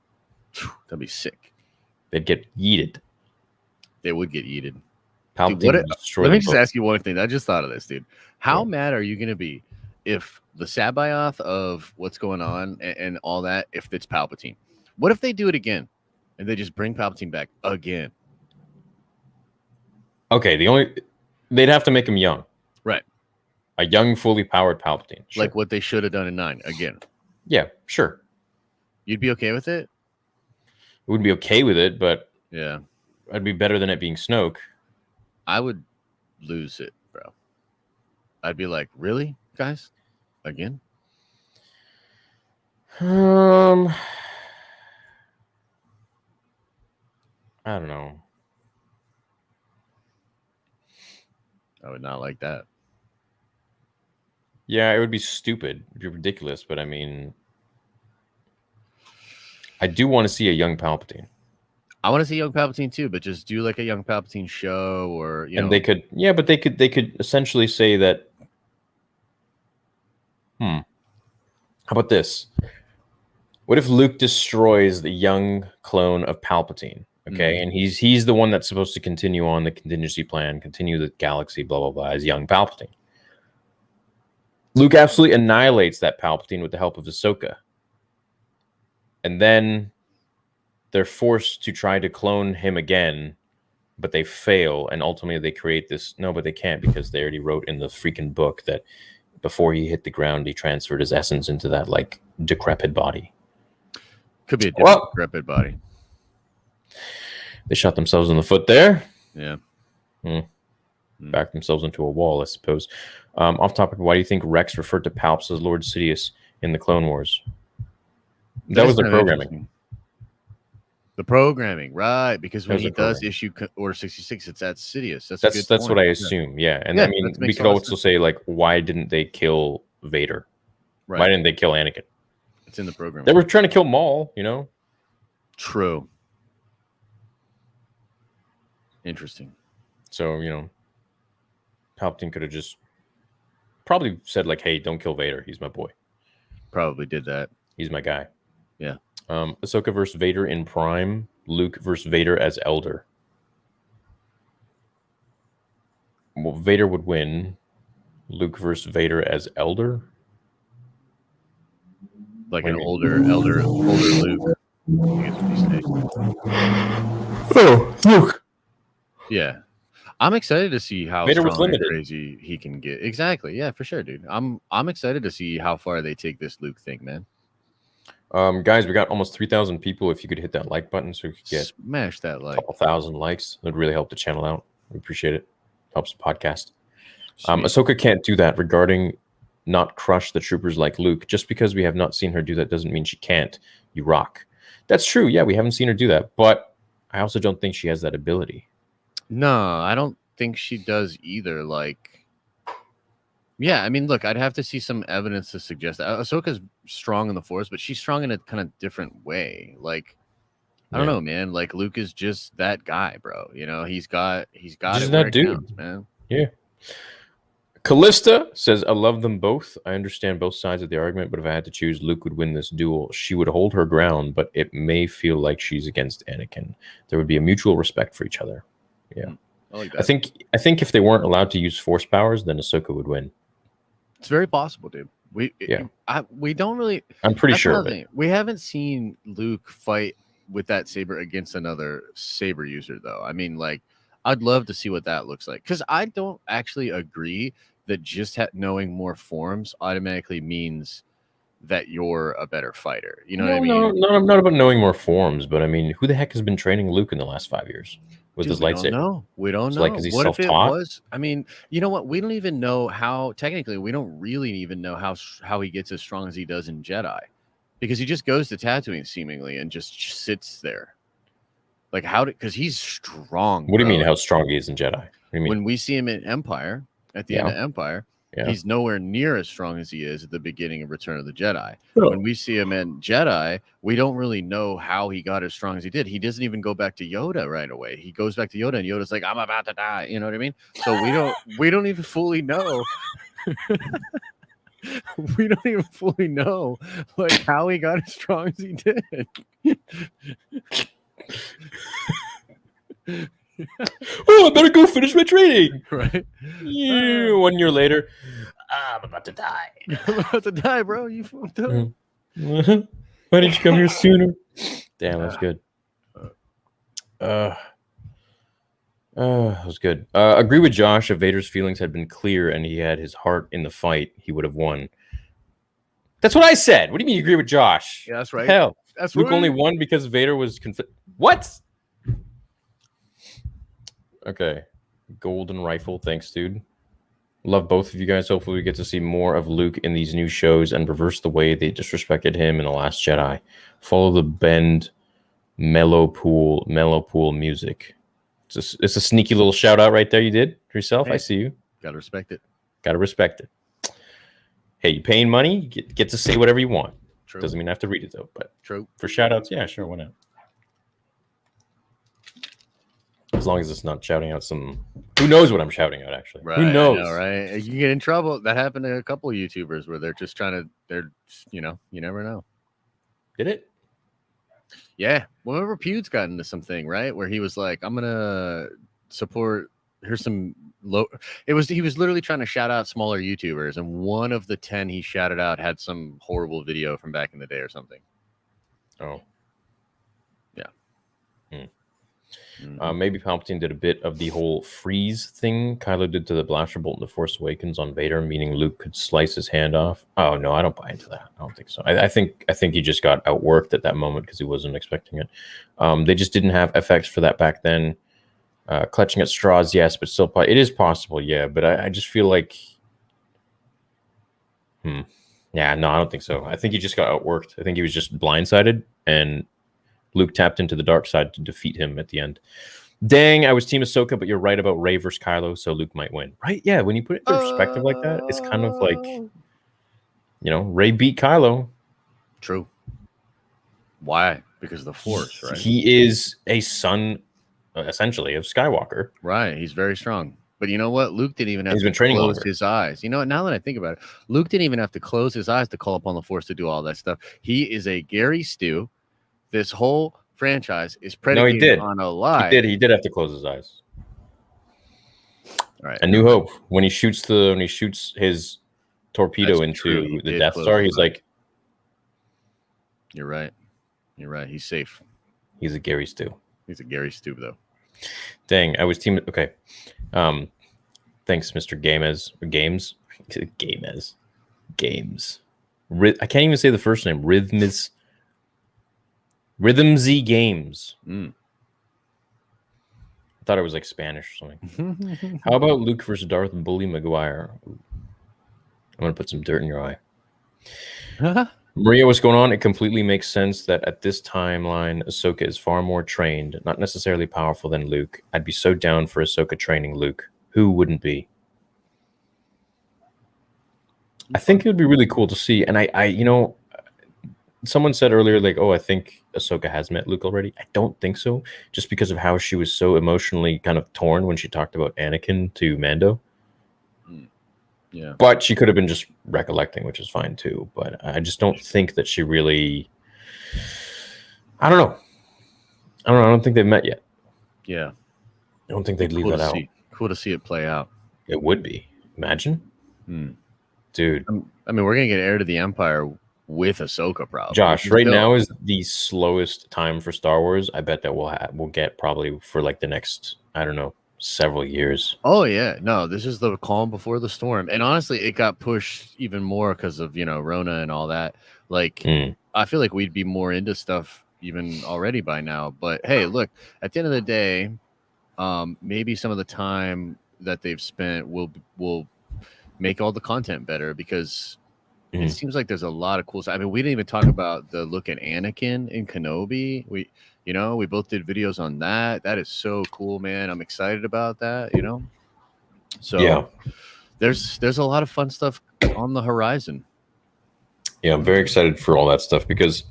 That'd be sick. They'd get yeeted. They would get yeeted. Dude, let me just ask you one thing. I just thought of this, dude. How mad are you going to be if the Sabayoth of what's going on and all that, if it's Palpatine? What if they do it again and they just bring Palpatine back again? Okay, they'd have to make him young. Right. A young, fully powered Palpatine. Sure. Like what they should have done in 9 again. Yeah, sure. You'd be okay with it? I wouldn't be okay with it, but yeah, I'd be better than it being Snoke. I would lose it, bro. I'd be like, really, guys? Again? I don't know. I would not like that. Yeah, it would be stupid. It'd be ridiculous, but I mean, I do want to see a young Palpatine. I want to see young Palpatine too, but just do like a young Palpatine show, or you know. They could, yeah, but they could essentially say that. How about this? What if Luke destroys the young clone of Palpatine? Okay, and he's the one that's supposed to continue on the contingency plan, continue the galaxy, blah blah blah, as young Palpatine. Luke absolutely annihilates that Palpatine with the help of Ahsoka, and then they're forced to try to clone him again, but they fail, and ultimately they create this. No, but they can't because they already wrote in the freaking book that before he hit the ground, he transferred his essence into that like decrepit body. Could be a different decrepit body. They shot themselves in the foot there. Yeah. Backed themselves into a wall, I suppose. Off topic, why do you think Rex referred to Palps as Lord Sidious in the Clone Wars? That was the programming. The programming, right? Because when he does issue Order 66, it's at Sidious. That's what I assume. Yeah, and I mean, we could also say like, why didn't they kill Vader? Right. Why didn't they kill Anakin? It's in the program. They were trying to kill Maul, you know. True. Interesting. So you know, Palpatine could have just probably said like, "Hey, don't kill Vader. He's my boy." Probably did that. He's my guy. Yeah. Ahsoka versus Vader in Prime. Luke versus Vader as Elder. Well, Vader would win. Luke versus Vader as Elder. Like an older Luke. Oh, Luke. Yeah. I'm excited to see how Vader was limited. Crazy he can get. Exactly. Yeah, for sure, dude. I'm excited to see how far they take this Luke thing, man. Guys, we got almost 3,000 people. If you could hit that like button so we could get smash that like. A couple thousand likes, it would really help the channel out. We appreciate it. Helps the podcast. Ahsoka can't do that regarding not crush the troopers like Luke. Just because we have not seen her do that doesn't mean she can't. You rock. That's true. Yeah, we haven't seen her do that, but I also don't think she has that ability. No, I don't think she does either. Like, Yeah, I mean, look, I'd have to see some evidence to suggest that Ahsoka's strong in the Force, but she's strong in a kind of different way. Like, I don't know, man. Like Luke is just that guy, bro. You know, he's got Just it where that it dude, counts, man. Yeah. Callista says, I love them both. I understand both sides of the argument, but if I had to choose, Luke would win this duel. She would hold her ground, but it may feel like she's against Anakin. There would be a mutual respect for each other. Yeah. I like that. I think if they weren't allowed to use Force powers, then Ahsoka would win. It's very possible, dude. We don't really. I'm pretty sure of it. We haven't seen Luke fight with that saber against another saber user, though. I mean, like, I'd love to see what that looks like, because I don't actually agree that just knowing more forms automatically means that you're a better fighter. You know what I mean? No, not about knowing more forms, but I mean, who the heck has been training Luke in the last 5 years with his lightsaber? We don't know. Like, is he what self-taught? If it was? I mean, you know what? We don't even know how. Technically, we don't really even know how he gets as strong as he does in Jedi, because he just goes to Tatooine seemingly and just sits there. Like, because he's strong. What do you mean? How strong he is in Jedi? What do you mean? When we see him in Empire, at the end of Empire, he's nowhere near as strong as he is at the beginning of Return of the Jedi. Oh. When we see him in Jedi, we don't really know how he got as strong as he did. He doesn't even go back to Yoda right away. He goes back to Yoda, and Yoda's like, "I'm about to die." You know what I mean? So we don't even fully know. We don't even fully know like how he got as strong as he did. Oh, I better go finish my training. Right. 1 year later, I'm about to die. I'm about to die, bro. You fucked up. Why didn't you come here sooner? Damn, that's good. That was good. Agree with Josh. If Vader's feelings had been clear and he had his heart in the fight, he would have won. That's what I said. What do you mean you agree with Josh? Yeah, that's right. Hell, that's Luke only won because Vader was What? Okay. Golden Rifle. Thanks, dude. Love both of you guys. Hopefully we get to see more of Luke in these new shows and reverse the way they disrespected him in The Last Jedi. Follow the bend mellow pool music. It's a sneaky little shout out right there you did yourself. Hey, I see you. Gotta respect it. Gotta respect it. Hey, you paying money? You get to say whatever you want. True. Doesn't mean I have to read it though, but true. For shout outs, yeah, sure, why not? As long as it's not shouting out some... Who knows what I'm shouting out, actually? Right, who knows? I know, right? You get in trouble. That happened to a couple of YouTubers where they're just trying to... you never know. Did it? Yeah. Well, remember Pewds got into something, right? Where he was like, I'm going to support... Here's some low... He was literally trying to shout out smaller YouTubers, and one of the 10 he shouted out had some horrible video from back in the day or something. Oh. Yeah. Maybe Palpatine did a bit of the whole freeze thing Kylo did to the blaster bolt in The Force Awakens on Vader, meaning Luke could slice his hand off. Oh no, I don't buy into that. I don't think so. I think he just got outworked at that moment because he wasn't expecting it. They just didn't have FX for that back then. Clutching at straws, yes, but still, it is possible, yeah. But I just feel like, yeah, no, I don't think so. I think he just got outworked. I think he was just blindsided, and Luke tapped into the dark side to defeat him at the end. Dang, I was Team Ahsoka, but you're right about Rey versus Kylo, so Luke might win. Right? Yeah, when you put it into perspective like that, it's kind of like, Rey beat Kylo. True. Why? Because of the Force, right? He is a son, essentially, of Skywalker. Right. He's very strong. But you know what? Luke didn't even have to close his eyes. You know what? Now that I think about it, Luke didn't even have to close his eyes to call upon the Force to do all that stuff. He is a Gary Stu. This whole franchise is predicated on a lie. He did have to close his eyes. All right. A New Hope. When he shoots his torpedo into the Death Star, he's like, "You're right. You're right. He's safe." He's a Gary Stu. He's a Gary Stu, though. Dang, I was Team. Okay. Thanks, Mr. Games. I can't even say the first name. Rhythmsy Games. I thought it was like Spanish or something. How about Luke versus Darth Bully Maguire? I'm gonna put some dirt in your eye. Maria, what's going on? It completely makes sense that at this timeline, Ahsoka is far more trained, not necessarily powerful than Luke. I'd be so down for Ahsoka training Luke. Who wouldn't be? I think it would be really cool to see. And someone said earlier, like, oh, I think Ahsoka has met Luke already. I don't think so, just because of how she was so emotionally kind of torn when she talked about Anakin to Mando. Yeah. But she could have been just recollecting, which is fine too. But I just don't think that she really. I don't know. I don't think they've met yet. Yeah. I don't think they'd leave that out. Cool to see it play out. It would be. Imagine. Dude. I mean, we're going to get Heir to the Empire with Ahsoka, probably. Josh, right now is the slowest time for Star Wars. I bet that we'll get probably for like the next, I don't know, several years. Oh, yeah. No, this is the calm before the storm. And honestly, it got pushed even more because of, Rona and all that. Like, I feel like we'd be more into stuff even already by now. But hey, look, at the end of the day, maybe some of the time that they've spent will make all the content better, because it seems like there's a lot of cool stuff. I mean, we didn't even talk about the look at Anakin in Kenobi. We both did videos on that. That is so cool, man. I'm excited about that, So yeah, there's a lot of fun stuff on the horizon. Yeah, I'm very excited for all that stuff because,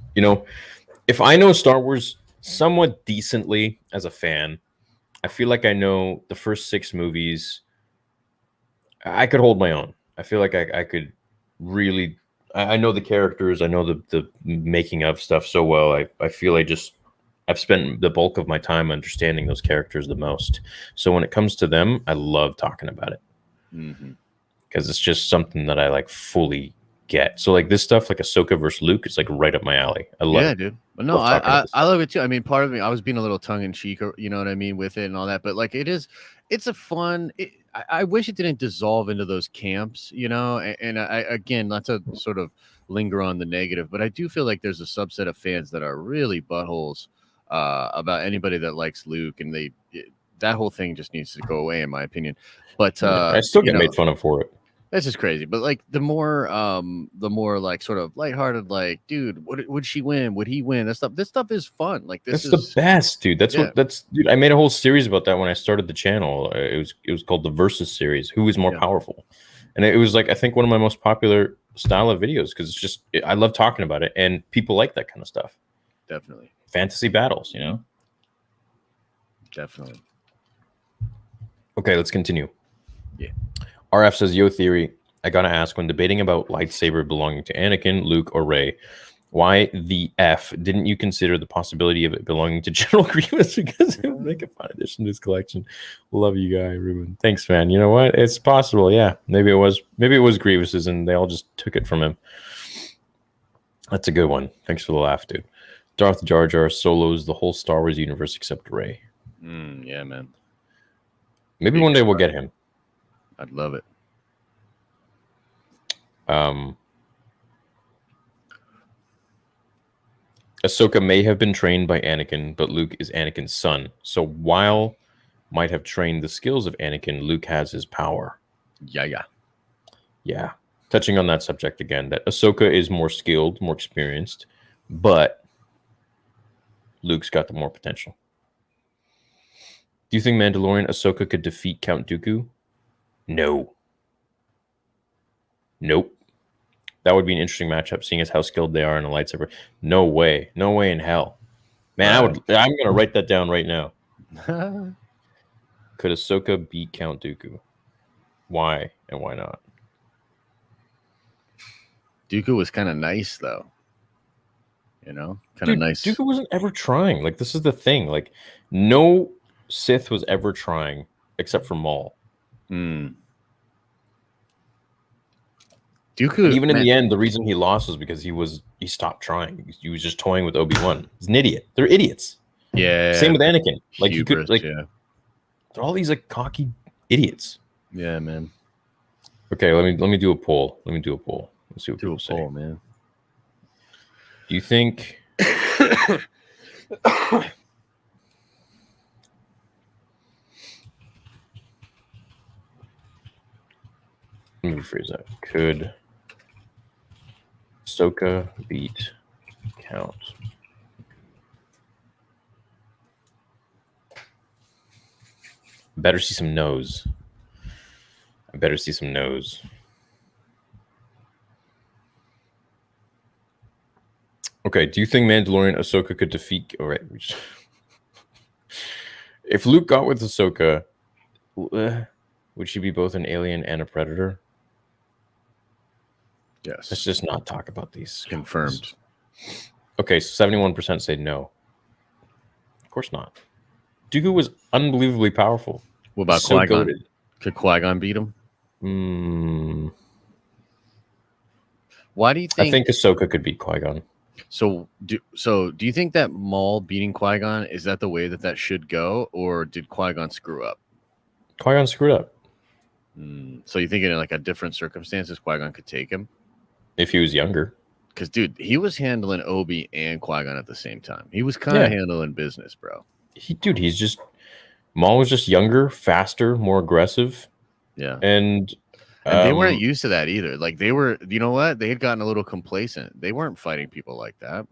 if I know Star Wars somewhat decently as a fan, I feel like I know the first 6 movies. I could hold my own. I feel like I could really. I know the characters. I know the making of stuff so well. I feel I've spent the bulk of my time understanding those characters the most. So when it comes to them, I love talking about it because it's just something that I like fully get. So like this stuff, like Ahsoka versus Luke, it's like right up my alley. I love it. Dude. But no, I love it too. I mean, part of me, I was being a little tongue in cheek, you know what I mean, with it and all that. But like, it's a fun. I wish it didn't dissolve into those camps, And I, again, not to sort of linger on the negative, but I do feel like there's a subset of fans that are really buttholes about anybody that likes Luke, and that whole thing just needs to go away, in my opinion. But I still get made fun of for it. That's just crazy. But like the more like sort of lighthearted, like, dude, would she win? Would he win? This stuff is fun. Like this is the best, dude. Dude, I made a whole series about that when I started the channel. It was called the Versus series. Who is more powerful? And it was like, I think one of my most popular style of videos because it's just, I love talking about it and people like that kind of stuff. Definitely. Fantasy battles, Definitely. Okay, let's continue. Yeah. RF says, yo, Theory, I gotta ask, when debating about lightsaber belonging to Anakin, Luke, or Rey, why the F didn't you consider the possibility of it belonging to General Grievous? Because it would make a fun addition to his collection. Love you, guy, Ruben. Thanks, man. You know what? It's possible, yeah. Maybe it was Grievous's and they all just took it from him. That's a good one. Thanks for the laugh, dude. Darth Jar Jar solos the whole Star Wars universe except Rey. Yeah, man. Maybe one day we'll get him. I'd love it. Ahsoka may have been trained by Anakin, but Luke is Anakin's son. So while might have trained the skills of Anakin, Luke has his power. Yeah. Touching on that subject again, that Ahsoka is more skilled, more experienced, but Luke's got the more potential. Do you think Mandalorian Ahsoka could defeat Count Dooku? No. Nope. That would be an interesting matchup, seeing as how skilled they are in a lightsaber. No way. No way in hell. Man, I'm going to write that down right now. Could Ahsoka beat Count Dooku? Why and why not? Dooku was kind of nice, though. Kind of nice. Dooku wasn't ever trying. Like, this is the thing. Like, no Sith was ever trying except for Maul. Dooku, even in the end, the reason he lost was because he stopped trying. He was just toying with Obi-Wan. He's an idiot. They're idiots. Yeah. Same with Anakin. Like hubris, they're all these like cocky idiots. Yeah, man. Okay, let me do a poll. Let's see what people say. Man. Do you think? Let me rephrase that. Could Ahsoka beat Count? Better see some no's. I better see some no's. Okay, do you think Mandalorian Ahsoka could defeat? All right. If Luke got with Ahsoka, would she be both an alien and a predator? Yes. Let's just not talk about these. Confirmed. Okay, so 71% say no. Of course not. Dooku was unbelievably powerful. What about So Qui-Gon? goated. Could Qui-Gon beat him? Why do you think? I think Ahsoka could beat Qui-Gon. So do you think that Maul beating Qui-Gon, is that the way that should go, or did Qui-Gon screw up? Qui-Gon screwed up. So you think in like a different circumstances, Qui-Gon could take him? If he was younger. Because, dude, he was handling Obi and Qui-Gon at the same time. He was kind of handling business, bro. Maul was just younger, faster, more aggressive. Yeah. And they weren't used to that either. Like they were, you know what? They had gotten a little complacent. They weren't fighting people like that.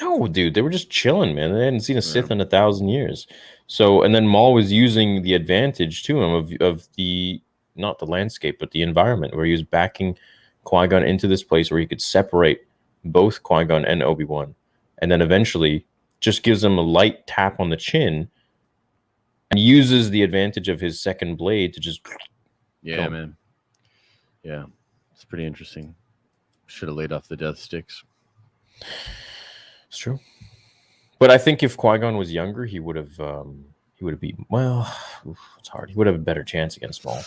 No, dude, they were just chilling, man. They hadn't seen a Sith in 1,000 years. So, and then Maul was using the advantage to him of the, not the landscape, but the environment, where he was backing Qui-Gon into this place where he could separate both Qui-Gon and Obi-Wan. And then eventually just gives him a light tap on the chin and uses the advantage of his second blade to just... Yeah, man. Yeah, it's pretty interesting. Should have laid off the death sticks. It's true. But I think if Qui-Gon was younger, he would have beaten... Well, it's hard. He would have a better chance against Maul.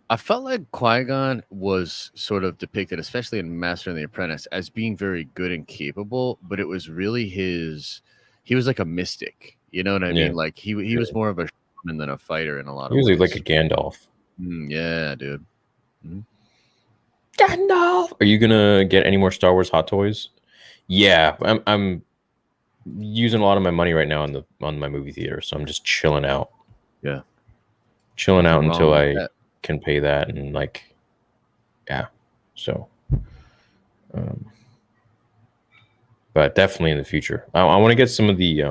I felt like Qui-Gon was sort of depicted, especially in Master and the Apprentice, as being very good and capable, but it was really he was like a mystic. You know what I mean? Like he was more of a shaman than a fighter in a lot of ways. He was like a Gandalf. Yeah, dude. Gandalf! Are you gonna get any more Star Wars hot toys? Yeah, I'm using a lot of my money right now on my movie theater, so I'm just chilling out. Yeah. Chilling out until I can pay that, and like, yeah. So but definitely in the future. I want to get some of the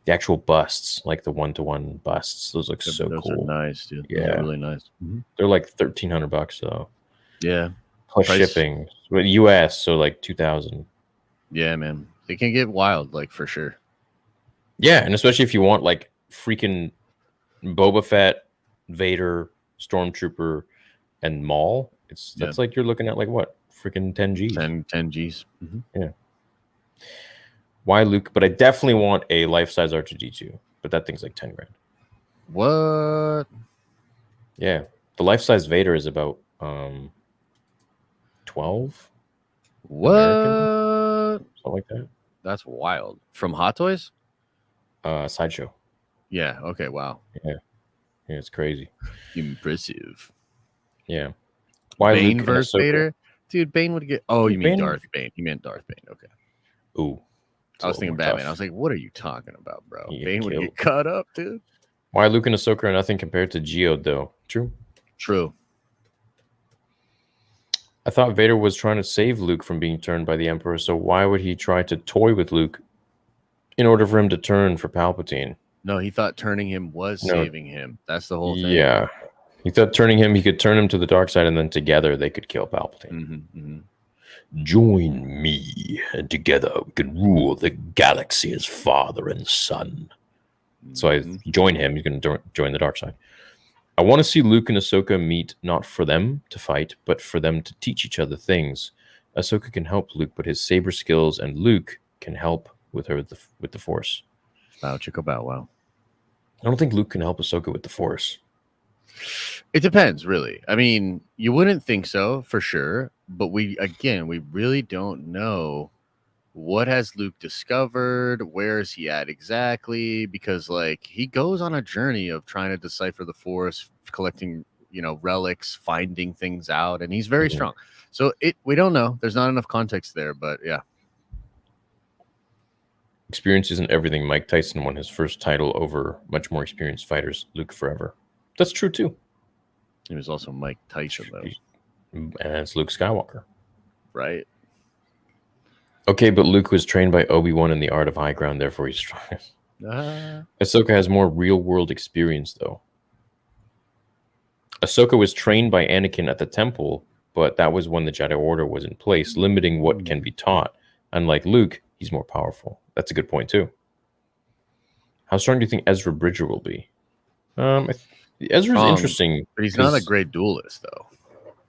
actual busts, like the 1-to-1 busts. Those look so those cool. Are nice, dude. Yeah, those are really nice. They're like $1,300 though. Yeah, plus shipping. But US, so like 2,000. Yeah, man, they can get wild, like for sure. Yeah, and especially if you want like freaking Boba Fett, Vader, Stormtrooper, and Maul. That's like you're looking at like what, freaking 10 G's. 10 G's. Yeah. Why Luke? But I definitely want a life-size R2-D2. But that thing's like 10 grand. What? Yeah, the life-size Vader is about 12. What? American, something like that. That's wild. From Hot Toys? Sideshow. Yeah. Okay. Wow. Yeah, it's crazy. Impressive. Yeah. Why Bane versus Vader? Dude, Bane would get... Oh, you mean Darth Bane. You meant Darth Bane. Okay. Ooh. I was thinking Batman. Tough. I was like, what are you talking about, bro? Bane would get cut up, dude. Why Luke and Ahsoka are nothing compared to Geode, though? True. I thought Vader was trying to save Luke from being turned by the Emperor, so why would he try to toy with Luke in order for him to turn for Palpatine? No, he thought turning him was saving him. That's the whole thing. Yeah. He thought turning him, he could turn him to the dark side, and then together they could kill Palpatine. Join me, and together we can rule the galaxy as father and son. So I join him. He's going to join the dark side. I want to see Luke and Ahsoka meet, not for them to fight, but for them to teach each other things. Ahsoka can help Luke, but his saber skills, and Luke can help with her with the Force. Wow, chicka bow wow. I don't think Luke can help Ahsoka with the Force. It depends, really. I mean, you wouldn't think so for sure, but we really don't know what has Luke discovered, where is he at exactly, because like he goes on a journey of trying to decipher the Force, collecting, relics, finding things out, and he's very strong. So we don't know. There's not enough context there, but yeah. Experience isn't everything. Mike Tyson won his first title over much more experienced fighters. Luke forever. That's true too. He was also Mike Tyson though. And it's Luke Skywalker. Right. Okay, but Luke was trained by Obi-Wan in the art of high ground, therefore he's strongest. Ahsoka has more real-world experience, though. Ahsoka was trained by Anakin at the temple, but that was when the Jedi Order was in place, limiting what can be taught. Unlike Luke, he's more powerful. That's a good point too. How strong do you think Ezra Bridger will be? Ezra's interesting, but he's not a great duelist, though.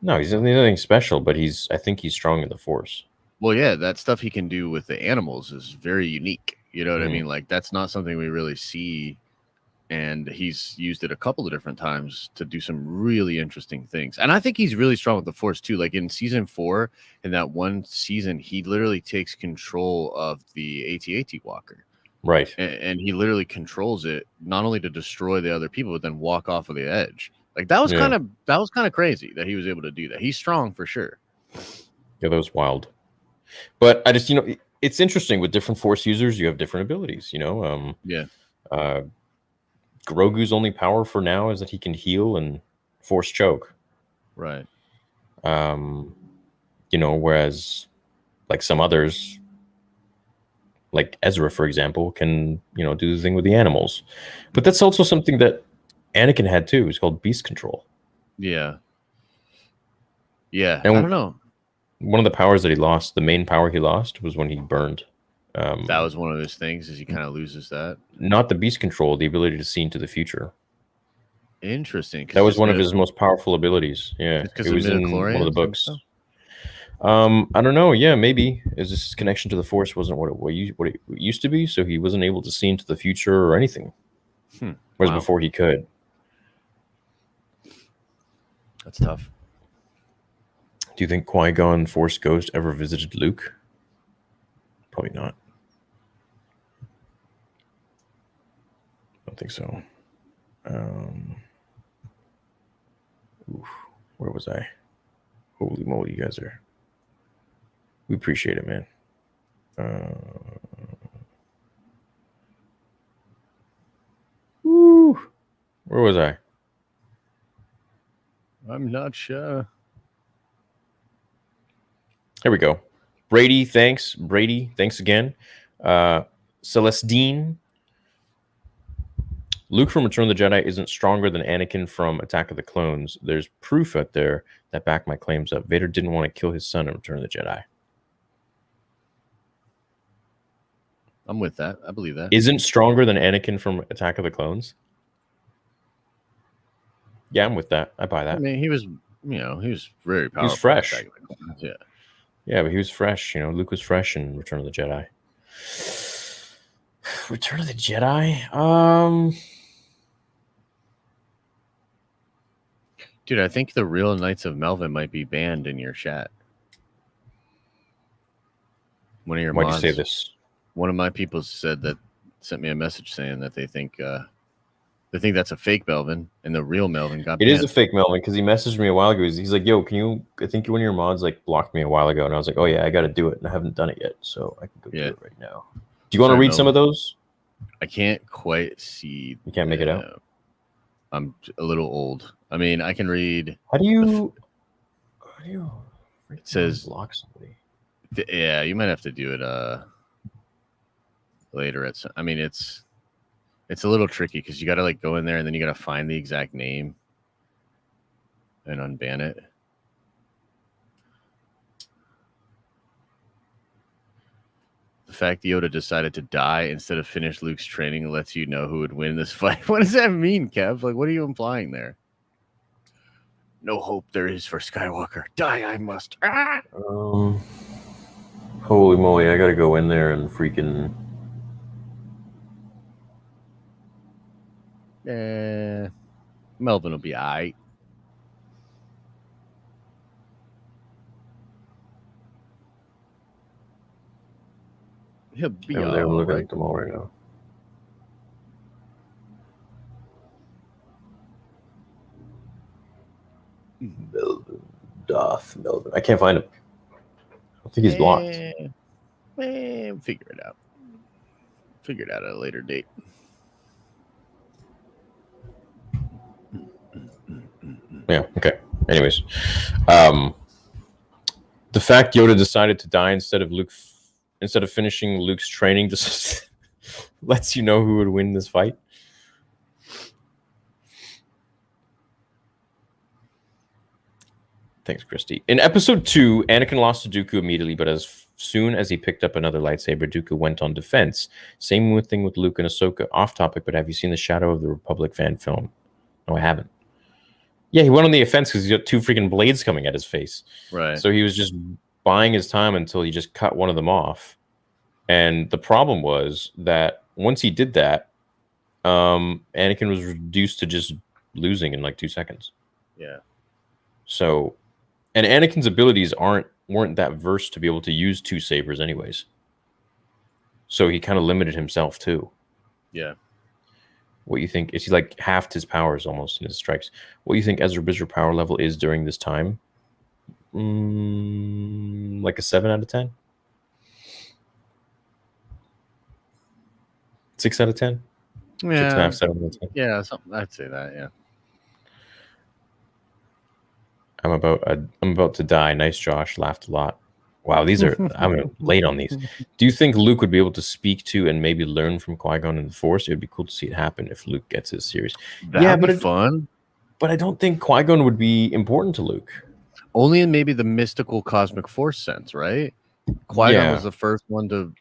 No, he's nothing special, but I think he's strong in the Force. Well, yeah, that stuff he can do with the animals is very unique. You know what I mean? Like, that's not something we really see. And he's used it a couple of different times to do some really interesting things. And I think he's really strong with the Force, too. Like, in season 4, in that one season, he literally takes control of the AT-AT walker. Right. And he literally controls it, not only to destroy the other people, but then walk off of the edge. Like, that was kind of crazy that he was able to do that. He's strong for sure. Yeah, that was wild. But I just, it's interesting with different Force users, you have different abilities, Grogu's only power for now is that he can heal and Force choke. Right. Whereas like some others, like Ezra, for example, can, do the thing with the animals. But that's also something that Anakin had too. It's called beast control. Yeah. Yeah. And I don't know. One of the powers that he lost, the main power he lost, was when he burned. That was one of his things, is he kind of loses that. Not the beast control, the ability to see into the future. Interesting. That was one of his most powerful abilities. Yeah, it was in one of the books. I don't know. Yeah, maybe is this connection to the Force wasn't what it used to be, so he wasn't able to see into the future or anything. Whereas before he could. That's tough. Do you think Qui-Gon Force Ghost ever visited Luke? Probably not. I don't think so. Where was I? Holy moly, you guys are... We appreciate it, man. Where was I? I'm not sure. Here we go. Brady, thanks. Brady, thanks again. Celestine. Luke from Return of the Jedi isn't stronger than Anakin from Attack of the Clones. There's proof out there that back my claims up. Vader didn't want to kill his son in Return of the Jedi. I'm with that. I believe that. Isn't stronger than Anakin from Attack of the Clones? Yeah, I'm with that. I buy that. I mean, he was very powerful. He was fresh. Yeah. Yeah, but he was fresh. Luke was fresh in Return of the Jedi. Return of the Jedi? Dude, I think the real Knights of Melvin might be banned in your chat. One of your Why'd mods, you say this? One of my people sent me a message saying that they think that's a fake Melvin and the real Melvin got banned. It is a fake Melvin because he messaged me a while ago. He's like, yo, I think one of your mods blocked me a while ago. And I was like, oh yeah, I got to do it. And I haven't done it yet. So I can go do it right now. Do you want to read some of those? I can't quite see. You can't make it out? I'm a little old. I mean, I can read. How do you it says block somebody? Yeah, you might have to do it later. It's a little tricky because you got to go in there and then you got to find the exact name and unban it. The fact Yoda decided to die instead of finish Luke's training lets you know who would win this fight. What does that mean, Kev? What are you implying there? No hope there is for Skywalker. Die I must. Ah! Holy moly, I gotta go in there and freaking... Melvin will be all right. He'll be all right. I'm looking at them all right now. Melvin. I can't find him. I think he's blocked. Figure it out. Figure it out at a later date. Yeah, okay. Anyways. The fact Yoda decided to die instead of finishing Luke's training just lets you know who would win this fight. Thanks, Christy. In episode 2, Anakin lost to Dooku immediately, but has soon as he picked up another lightsaber, Dooku went on defense. Same thing with Luke and Ahsoka. Off topic, but have you seen the Shadow of the Republic fan film? No, I haven't. Yeah, he went on the offense because he got 2 freaking blades coming at his face. Right. So he was just buying his time until he just cut one of them off. And the problem was that once he did that, Anakin was reduced to just losing in like 2 seconds. Yeah. So, and Anakin's abilities weren't that versed to be able to use 2 sabers anyways. So he kind of limited himself too. Yeah. What you think? Is he like halved his powers almost in his strikes? What do you think Ezra Bridger power level is during this time? Like a 7 out of 10? 6 out of 10? Yeah. 6.5, 7 out of 10? Yeah, something. I'd say that. Yeah. I'm about to die. Nice, Josh. Laughed a lot. Wow, these are I'm late on these. Do you think Luke would be able to speak to and maybe learn from Qui-Gon in the Force? It would be cool to see it happen if Luke gets his series. That'd be fun. But I don't think Qui-Gon would be important to Luke. Only in maybe the mystical cosmic force sense, right? Qui-Gon was the first one to,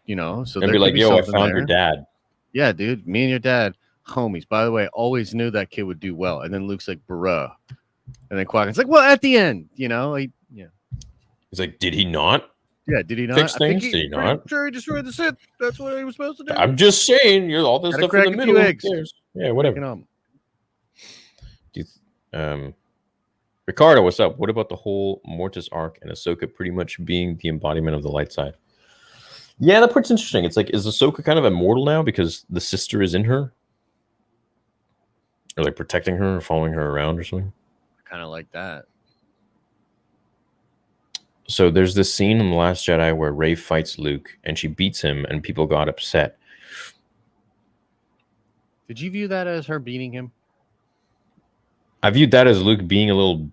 so they'd be like, yo, I found your dad. Yeah, dude, me and your dad, homies. By the way, always knew that kid would do well. And then Luke's like, bruh. And then Qui-Gon's like, well, at the end, He's like, did he not? Yeah, did he not fix things? Did he not? Sure, he destroyed the Sith. That's what he was supposed to do. I'm just saying, you're all this stuff in the middle. Yeah, whatever. Ricardo, what's up? What about the whole Mortis arc and Ahsoka pretty much being the embodiment of the light side? Yeah, that part's interesting. It's like, is Ahsoka kind of immortal now because the sister is in her? Or like protecting her or following her around or something? Kind of like that. So there's this scene in The Last Jedi where Rey fights Luke and she beats him and people got upset. Did you view that as her beating him? I viewed that as Luke being a little...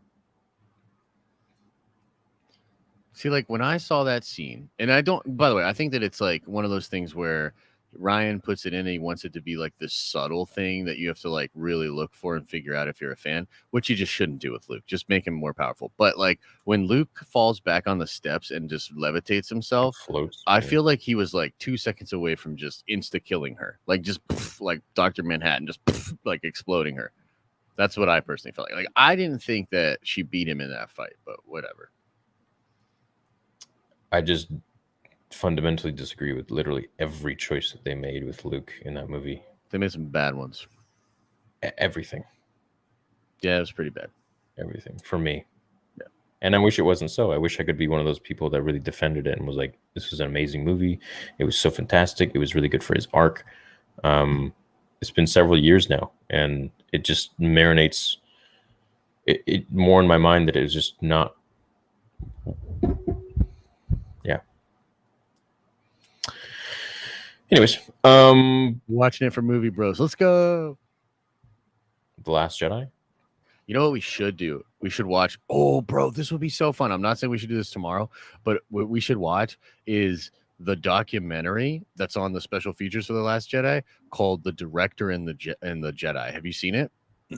See, like when I saw that scene, and I don't, by the way, I think that it's like one of those things where Ryan puts it in and he wants it to be like this subtle thing that you have to like really look for and figure out if you're a fan, which you just shouldn't do with Luke. Just make him more powerful. But like when Luke falls back on the steps and just levitates himself, floats, I feel like he was like 2 seconds away from just insta killing her, like just like Dr. Manhattan, just like exploding her. That's what I personally felt like. Like I didn't think that she beat him in that fight, but whatever. I just fundamentally disagree with literally every choice that they made with Luke in that movie. They made some bad ones. Everything. Yeah, it was pretty bad. Everything for me. Yeah. And I wish it wasn't so. I wish I could be one of those people that really defended it and was like, this was an amazing movie. It was so fantastic. It was really good for his arc. It's been several years now, and it just marinates it more in my mind that it was just not. Yeah. Anyways, watching it for Movie Bros. Let's go. The Last Jedi. You know what we should do? We should watch. Oh, bro, this would be so fun. I'm not saying we should do this tomorrow, but what we should watch is the documentary that's on the special features for The Last Jedi called "The Director and the Jedi." Have you seen it?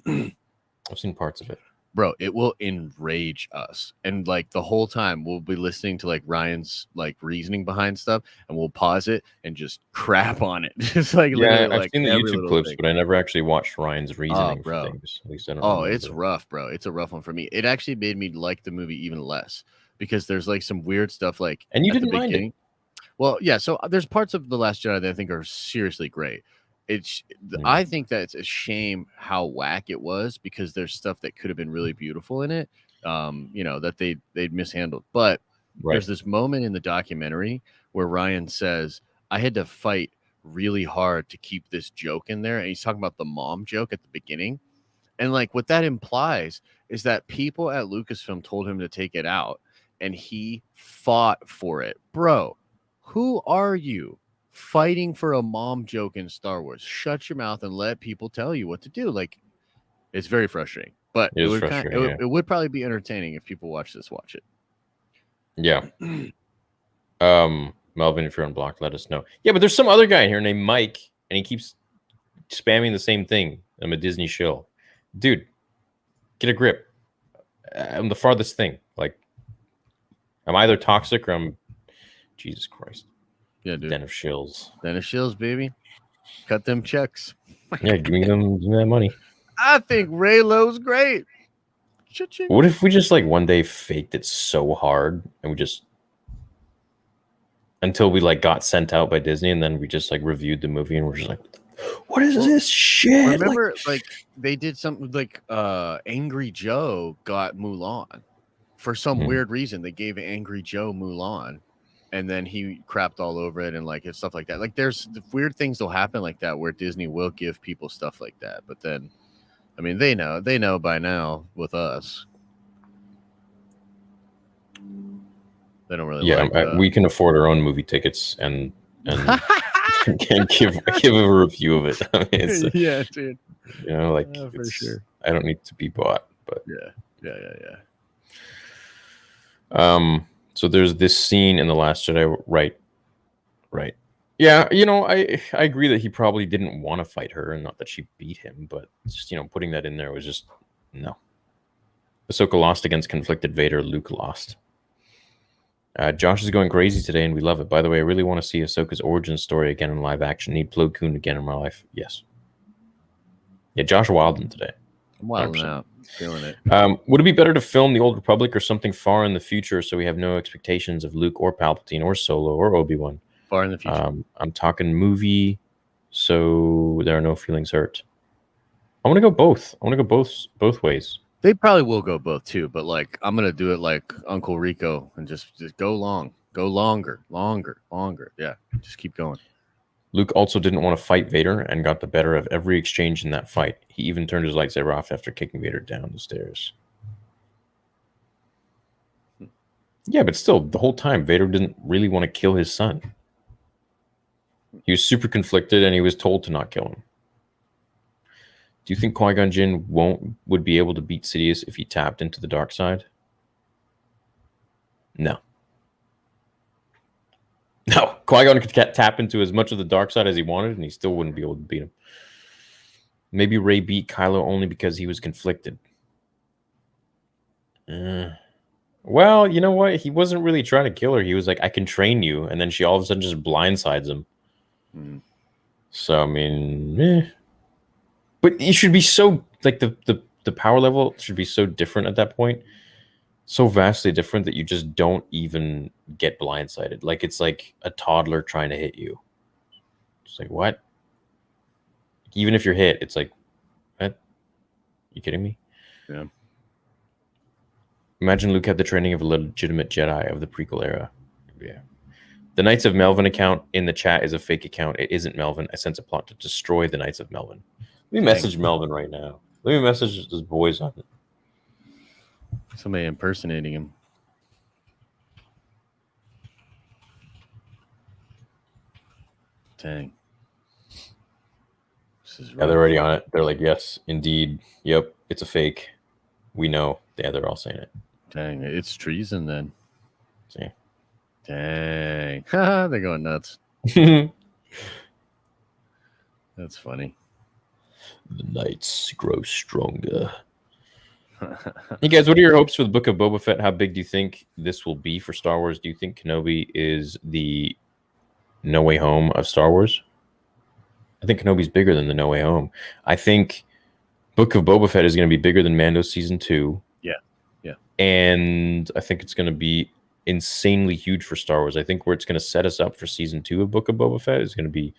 I've seen parts of it. Bro, it will enrage us. And like the whole time we'll be listening to like Ryan's like reasoning behind stuff, and we'll pause it and just crap on it. Just like, yeah, I've like seen the YouTube clips, but I never actually watched Ryan's reasoning for things. At least I don't know. It's rough, bro. It's a rough one for me. It actually made me like the movie even less because there's like some weird stuff like, and you didn't mind it. Well, yeah, so there's parts of The Last Jedi that I think are seriously great. I think that it's a shame how whack it was because there's stuff that could have been really beautiful in it, that they'd mishandled. But there's this moment in the documentary where Ryan says, I had to fight really hard to keep this joke in there. And he's talking about the mom joke at the beginning. And like what that implies is that people at Lucasfilm told him to take it out and he fought for it. Bro, who are you? Fighting for a mom joke in Star Wars. Shut your mouth and let people tell you what to do. Like, it's very frustrating, but it would probably be entertaining if people watch it. Yeah. Melvin, if you're unblocked, let us know. Yeah, but there's some other guy in here named Mike, and he keeps spamming the same thing. I'm a Disney shill. Dude, get a grip. I'm the farthest thing. Like, I'm either toxic or I'm Jesus Christ. Yeah, dude. Den of Shills. Den of Shills, baby. Cut them checks. Yeah, give me that money. I think Raylo's great. Cha-ching. What if we just like one day faked it so hard and we just until we like got sent out by Disney and then we just like reviewed the movie and we're just like, what is this shit? Remember, like they did something like Angry Joe got Mulan for some weird reason. They gave Angry Joe Mulan, and then he crapped all over it and like and stuff like that. Like there's weird things will happen like that where Disney will give people stuff like that. But then, I mean, they know by now with us. They don't really. Yeah, we can afford our own movie tickets and can give a review of it. I mean, yeah, dude. You know, like for sure. I don't need to be bought, but yeah. So there's this scene in The Last Jedi, right? Yeah, you know, I agree that he probably didn't want to fight her, and not that she beat him, but just putting that in there was just no. Ahsoka lost against conflicted Vader. Luke lost. Josh is going crazy today, and we love it. By the way, I really want to see Ahsoka's origin story again in live action. Need Plo Koon again in my life. Yes. Yeah, Josh Wilden today. I'm wilding out. Feeling it. Would it be better to film The Old Republic or something far in the future so we have no expectations of Luke or Palpatine or Solo or Obi-Wan? Far in the future. I'm talking movie, so there are no feelings hurt. I want to go both. I want to go both ways. They probably will go both too, but like I'm gonna do it like Uncle Rico and just go longer. Yeah, just keep going. Luke also didn't want to fight Vader and got the better of every exchange in that fight. He even turned his lightsaber off after kicking Vader down the stairs. Yeah, but still, the whole time Vader didn't really want to kill his son. He was super conflicted, and he was told to not kill him. Do you think Qui-Gon Jinn would be able to beat Sidious if he tapped into the dark side? No. No, Qui-Gon could tap into as much of the dark side as he wanted, and he still wouldn't be able to beat him. Maybe Rey beat Kylo only because he was conflicted. Well, you know what? He wasn't really trying to kill her. He was like, I can train you. And then she all of a sudden just blindsides him. So, I mean, But it should be so, like, the power level should be so different at that point. So vastly different that you just don't even get blindsided. Like, it's like a toddler trying to hit you. It's like, what? Even if you're hit, it's like, what? You kidding me? Yeah. Imagine Luke had the training of a legitimate Jedi of the prequel era. Yeah. The Knights of Melvin account in the chat is a fake account. It isn't Melvin. I sense a plot to destroy the Knights of Melvin. Let me message Melvin right now. Let me message his boys on it. Somebody impersonating him. Dang. Yeah, they're already on it. They're like, yes, indeed. Yep, it's a fake. We know. Yeah, they're all saying it. Dang, it's treason then. See? Dang. They're going nuts. That's funny. The knights grow stronger. Hey guys, what are your hopes for the Book of Boba Fett? How big do you think this will be for Star Wars? Do you think Kenobi is the No Way Home of Star Wars? I think Kenobi's bigger than the No Way Home. I think Book of Boba Fett is going to be bigger than Mando Season 2. Yeah. And I think it's going to be insanely huge for Star Wars. I think where it's going to set us up for Season 2 of Book of Boba Fett is going to be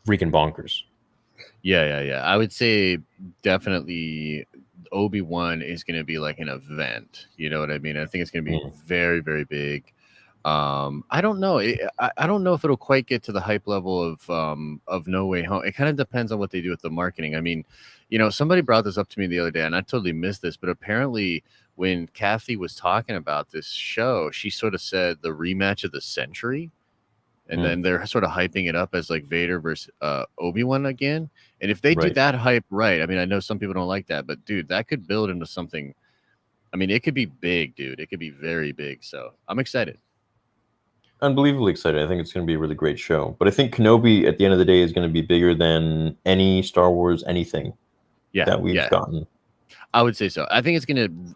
freaking bonkers. Yeah. I would say definitely Obi-Wan is going to be like an event. You know what I mean? I think it's going to be very, very big. I don't know. I don't know if it'll quite get to the hype level of No Way Home. It kind of depends on what they do with the marketing. I mean, you know, somebody brought this up to me the other day, and I totally missed this, but apparently when Kathy was talking about this show, she sort of said the rematch of the century. And then they're sort of hyping it up as like Vader versus Obi-Wan again. And if they do that hype right, I mean, I know some people don't like that, but dude, that could build into something. I mean, it could be big, dude. It could be very big. So I'm excited. Unbelievably excited. I think it's going to be a really great show. But I think Kenobi, at the end of the day, is going to be bigger than any Star Wars anything that we've gotten. I would say so. I think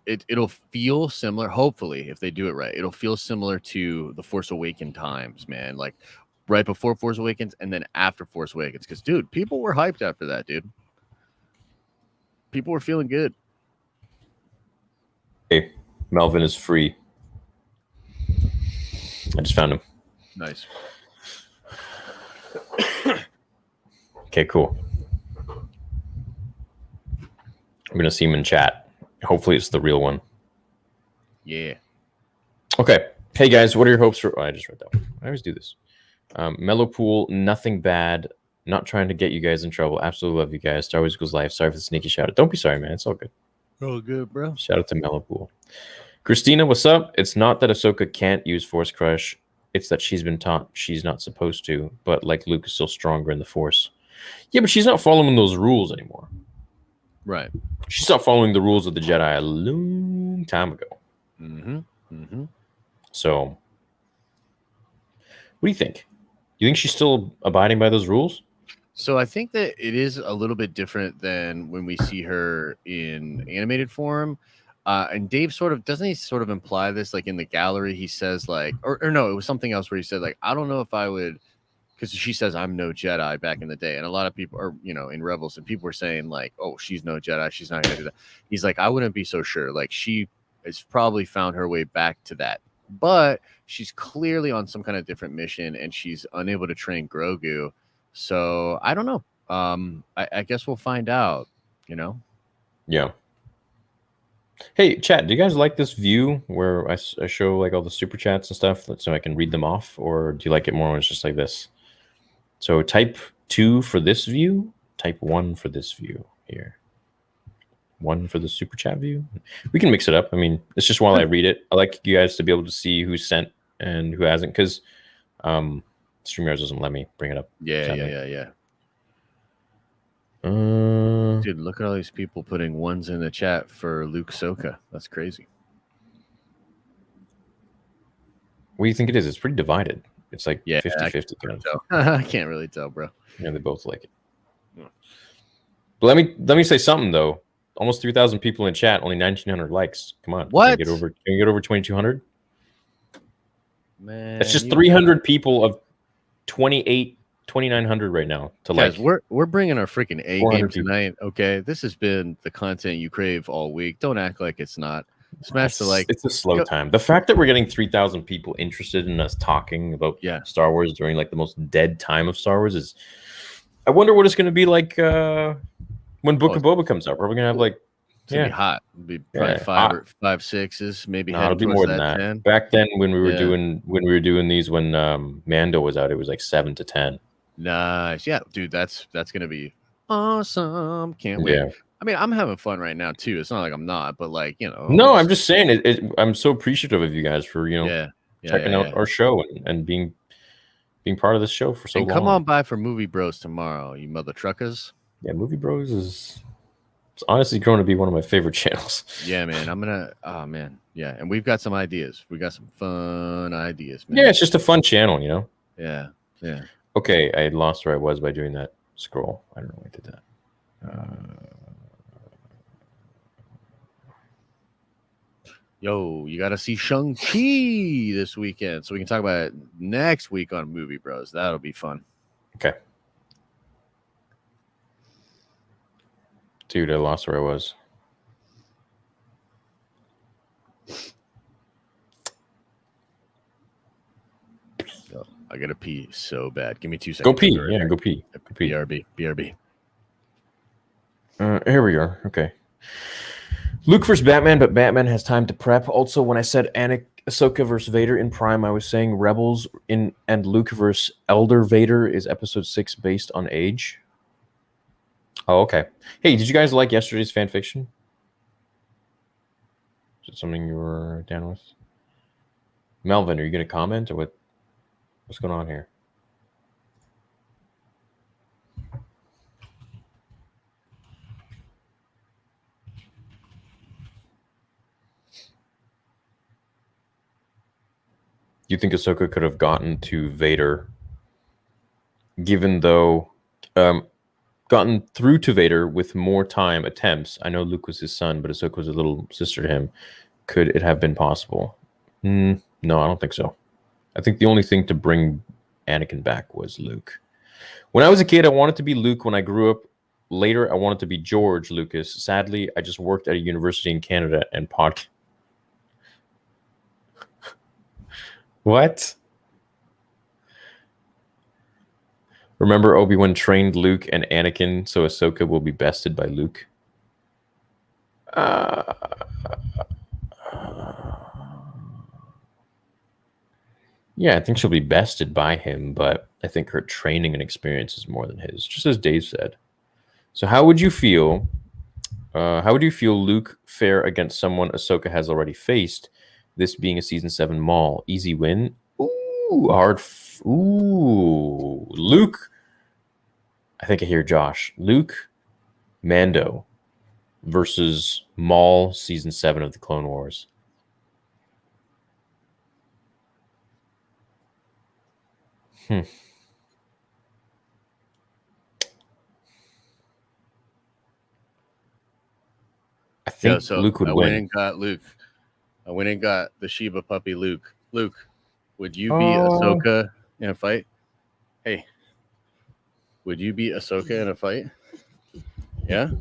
it'll feel similar. Hopefully, if they do it right, it'll feel similar to the Force Awakens times, man. Like right before Force Awakens and then after Force Awakens. Because, dude, people were hyped after that, dude. People were feeling good. Hey, Melvin is free. I just found him. Nice. Okay, cool. I'm gonna see him in chat. Hopefully, it's the real one. Yeah. Okay. Hey guys, what are your hopes for? Oh, I just read that one. I always do this. Mellow Pool, nothing bad. Not trying to get you guys in trouble. Absolutely love you guys. Star Wars Equals Life. Sorry for the sneaky shout out. Don't be sorry, man. It's all good. Oh, good, bro. Shout out to Mellow Pool. Christina, what's up? It's not that Ahsoka can't use Force Crush. It's that she's been taught she's not supposed to. But like Luke is still stronger in the Force. Yeah, but she's not following those rules anymore. Right. She stopped following the rules of the Jedi a long time ago. Mm-hmm. Mm-hmm. So, what do you think? Do you think she's still abiding by those rules? So I think that it is a little bit different than when we see her in animated form. And Dave doesn't he sort of imply this, like in the gallery, he says like, or no, it was something else where he said like, I don't know if I would, because she says I'm no Jedi back in the day. And a lot of people are, in Rebels, and people were saying like, oh, she's no Jedi. She's not going to do that. He's like, I wouldn't be so sure. Like she has probably found her way back to that. But she's clearly on some kind of different mission and she's unable to train Grogu. So I don't know. I guess we'll find out, Yeah. Hey, chat, do you guys like this view where I show like all the super chats and stuff so I can read them off? Or do you like it more when it's just like this? So type 2 for this view, type 1 for this view here. 1 for the super chat view. We can mix it up. I mean, it's just while I read it. I like you guys to be able to see who's sent and who hasn't, because StreamYard doesn't let me bring it up. Yeah. Dude, look at all these people putting ones in the chat for Luke Soka. That's crazy. What do you think it is? It's pretty divided. It's like 50-50. I can't really tell, bro. Yeah, they both like it. Yeah. But let me say something though. Almost 3,000 people in chat, only 1,900 likes. Come on. What? Can you get over 2,200? Man, it's just 300 people of 2,900 right now to guys, like. We're bringing our freaking A game tonight. Okay, this has been the content you crave all week. Don't act like it's not. Smash the like. It's a slow time. The fact that we're getting 3,000 people interested in us talking about Star Wars during like the most dead time of Star Wars is. I wonder what it's going to be like when Book of Boba comes out. We're going to have like. It's gonna be hot. It'll be probably 5 or 6s, maybe. No, it'll be more than that. 10. Back then, when we were doing these, when Mando was out, it was like 7 to 10. Nice, yeah, dude. That's gonna be awesome. Can't wait. Yeah. I mean, I'm having fun right now too. It's not like I'm not, but like No, I'm just saying I'm so appreciative of you guys for checking out our show and being part of this show for so long. Come on by for Movie Bros tomorrow, you mother truckers. Yeah, Movie Bros is. It's honestly going to be one of my favorite channels. Yeah, man. Oh, man. Yeah. And we've got some ideas. We got some fun ideas, man. Yeah, it's just a fun channel, Yeah. Yeah. Okay. I lost where I was by doing that scroll. I don't know why I did that. Yo, you got to see Shang-Chi this weekend. So we can talk about it next week on Movie Bros. That'll be fun. Okay. Dude, I lost where I was. I gotta pee so bad. Give me 2 seconds. Go pee. Yeah, go pee. BRB. Here we are. Okay. Luke versus Batman, but Batman has time to prep. Also, when I said Ahsoka versus Vader in Prime, I was saying Rebels and Luke versus Elder Vader is episode 6 based on age. Oh, okay. Hey, did you guys like yesterday's fan fiction? Is it something you were down with? Melvin, are you going to comment or what's going on here? You think Ahsoka could have gotten to Vader, given though gotten through to Vader with more time attempts. I know Luke was his son, but Ahsoka was a little sister to him. Could it have been possible? No, I don't think so. I think the only thing to bring Anakin back was Luke. When I was a kid, I wanted to be Luke. When I grew up later, I wanted to be George Lucas. Sadly, I just worked at a university in Canada and podcast. What? Remember Obi-Wan trained Luke and Anakin, so Ahsoka will be bested by Luke? Yeah, I think she'll be bested by him, but I think her training and experience is more than his, just as Dave said. So how would you feel? How would you feel Luke fare against someone Ahsoka has already faced? This being a season 7 Maul, easy win. Ooh, hard. Ooh, Luke. I think I hear Josh. Luke, Mando versus Maul, season 7 of the Clone Wars. I think Luke would win. I went and got Luke. I went and got the Shiba puppy Luke. Luke, would you be Ahsoka in a fight? Hey, would you beat Ahsoka in a fight? Yeah? What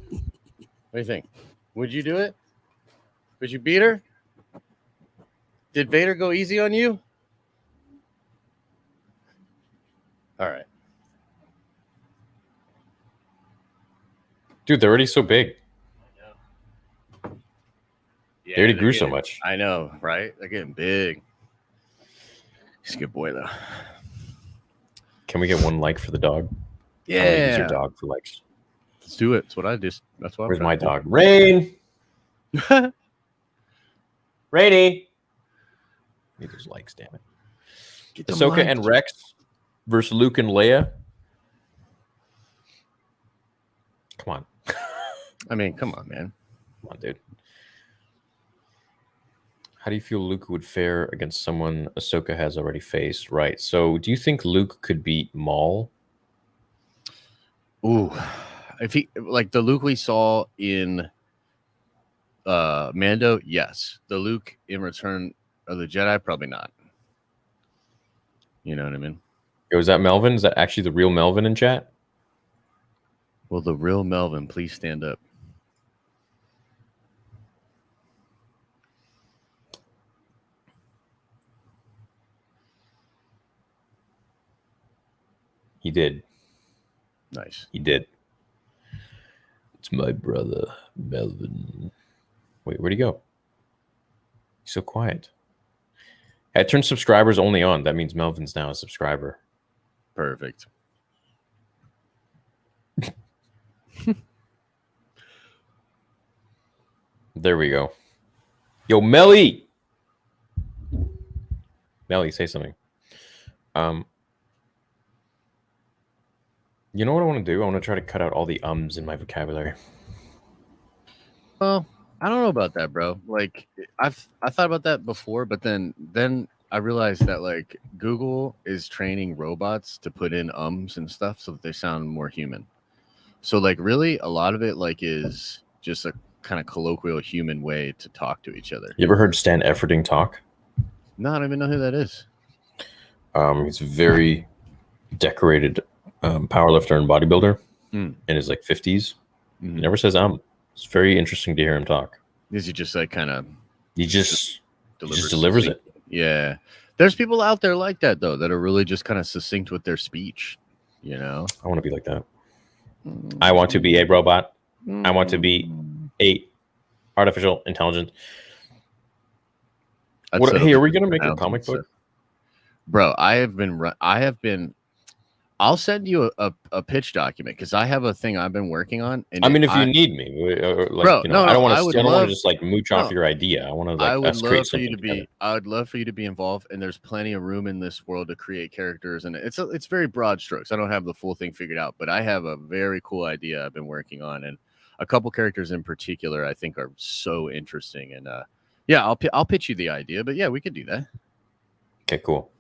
do you think? Would you do it? Would you beat her? Did Vader go easy on you? All right. Dude, they're already so big. Yeah, they already grew so much. I know, right? They're getting big. He's a good boy, though. Can we get one like for the dog? Yeah. Use your dog for likes. Let's do it. That's what I just. That's what. Where's my dog? Rain. Rainy. Need those likes, damn it. Ahsoka and Rex versus Luke and Leia. Come on. I mean, come on, man. Come on, dude. How do you feel Luke would fare against someone Ahsoka has already faced? Right. So, do you think Luke could beat Maul? Ooh, if he like the Luke we saw in Mando, yes. The Luke in Return of the Jedi, probably not. You know what I mean? Was that Melvin? Is that actually the real Melvin in chat? Well, the real Melvin, please stand up. He did. Nice. He did. It's my brother, Melvin. Wait, where'd he go? He's so quiet. I turned subscribers only on. That means Melvin's now a subscriber. Perfect. There we go. Yo, Melly! Melly, say something. You know what I want to do? I want to try to cut out all the ums in my vocabulary. Well, I don't know about that, bro. Like, I thought about that before, but then I realized that like Google is training robots to put in ums and stuff so that they sound more human. So like, really, a lot of it like is just a kind of colloquial human way to talk to each other. You ever heard Stan Efferding talk? No, I don't even know who that is. He's a very decorated powerlifter and bodybuilder in his like 50s. He never says It's very interesting to hear him talk. Is he just like kind of? He just delivers it. Yeah, there's people out there like that though that are really just kind of succinct with their speech. You know, I want to be like that. I want to be a robot. I want to be a artificial intelligence. Hey, are we gonna make a comic book? Bro, I have been. I'll send you a pitch document because I have a thing I've been working on. And I mean, if you need me, like, bro, you know, I don't want to just like mooch off your idea. I want to like I would love for you to together. be. I would love for you to be involved. And there's plenty of room in this world to create characters, and it's very broad strokes. I don't have the full thing figured out, but I have a very cool idea I've been working on, and a couple characters in particular I think are so interesting. And yeah, I'll pitch you the idea. But yeah, we could do that. Okay, cool.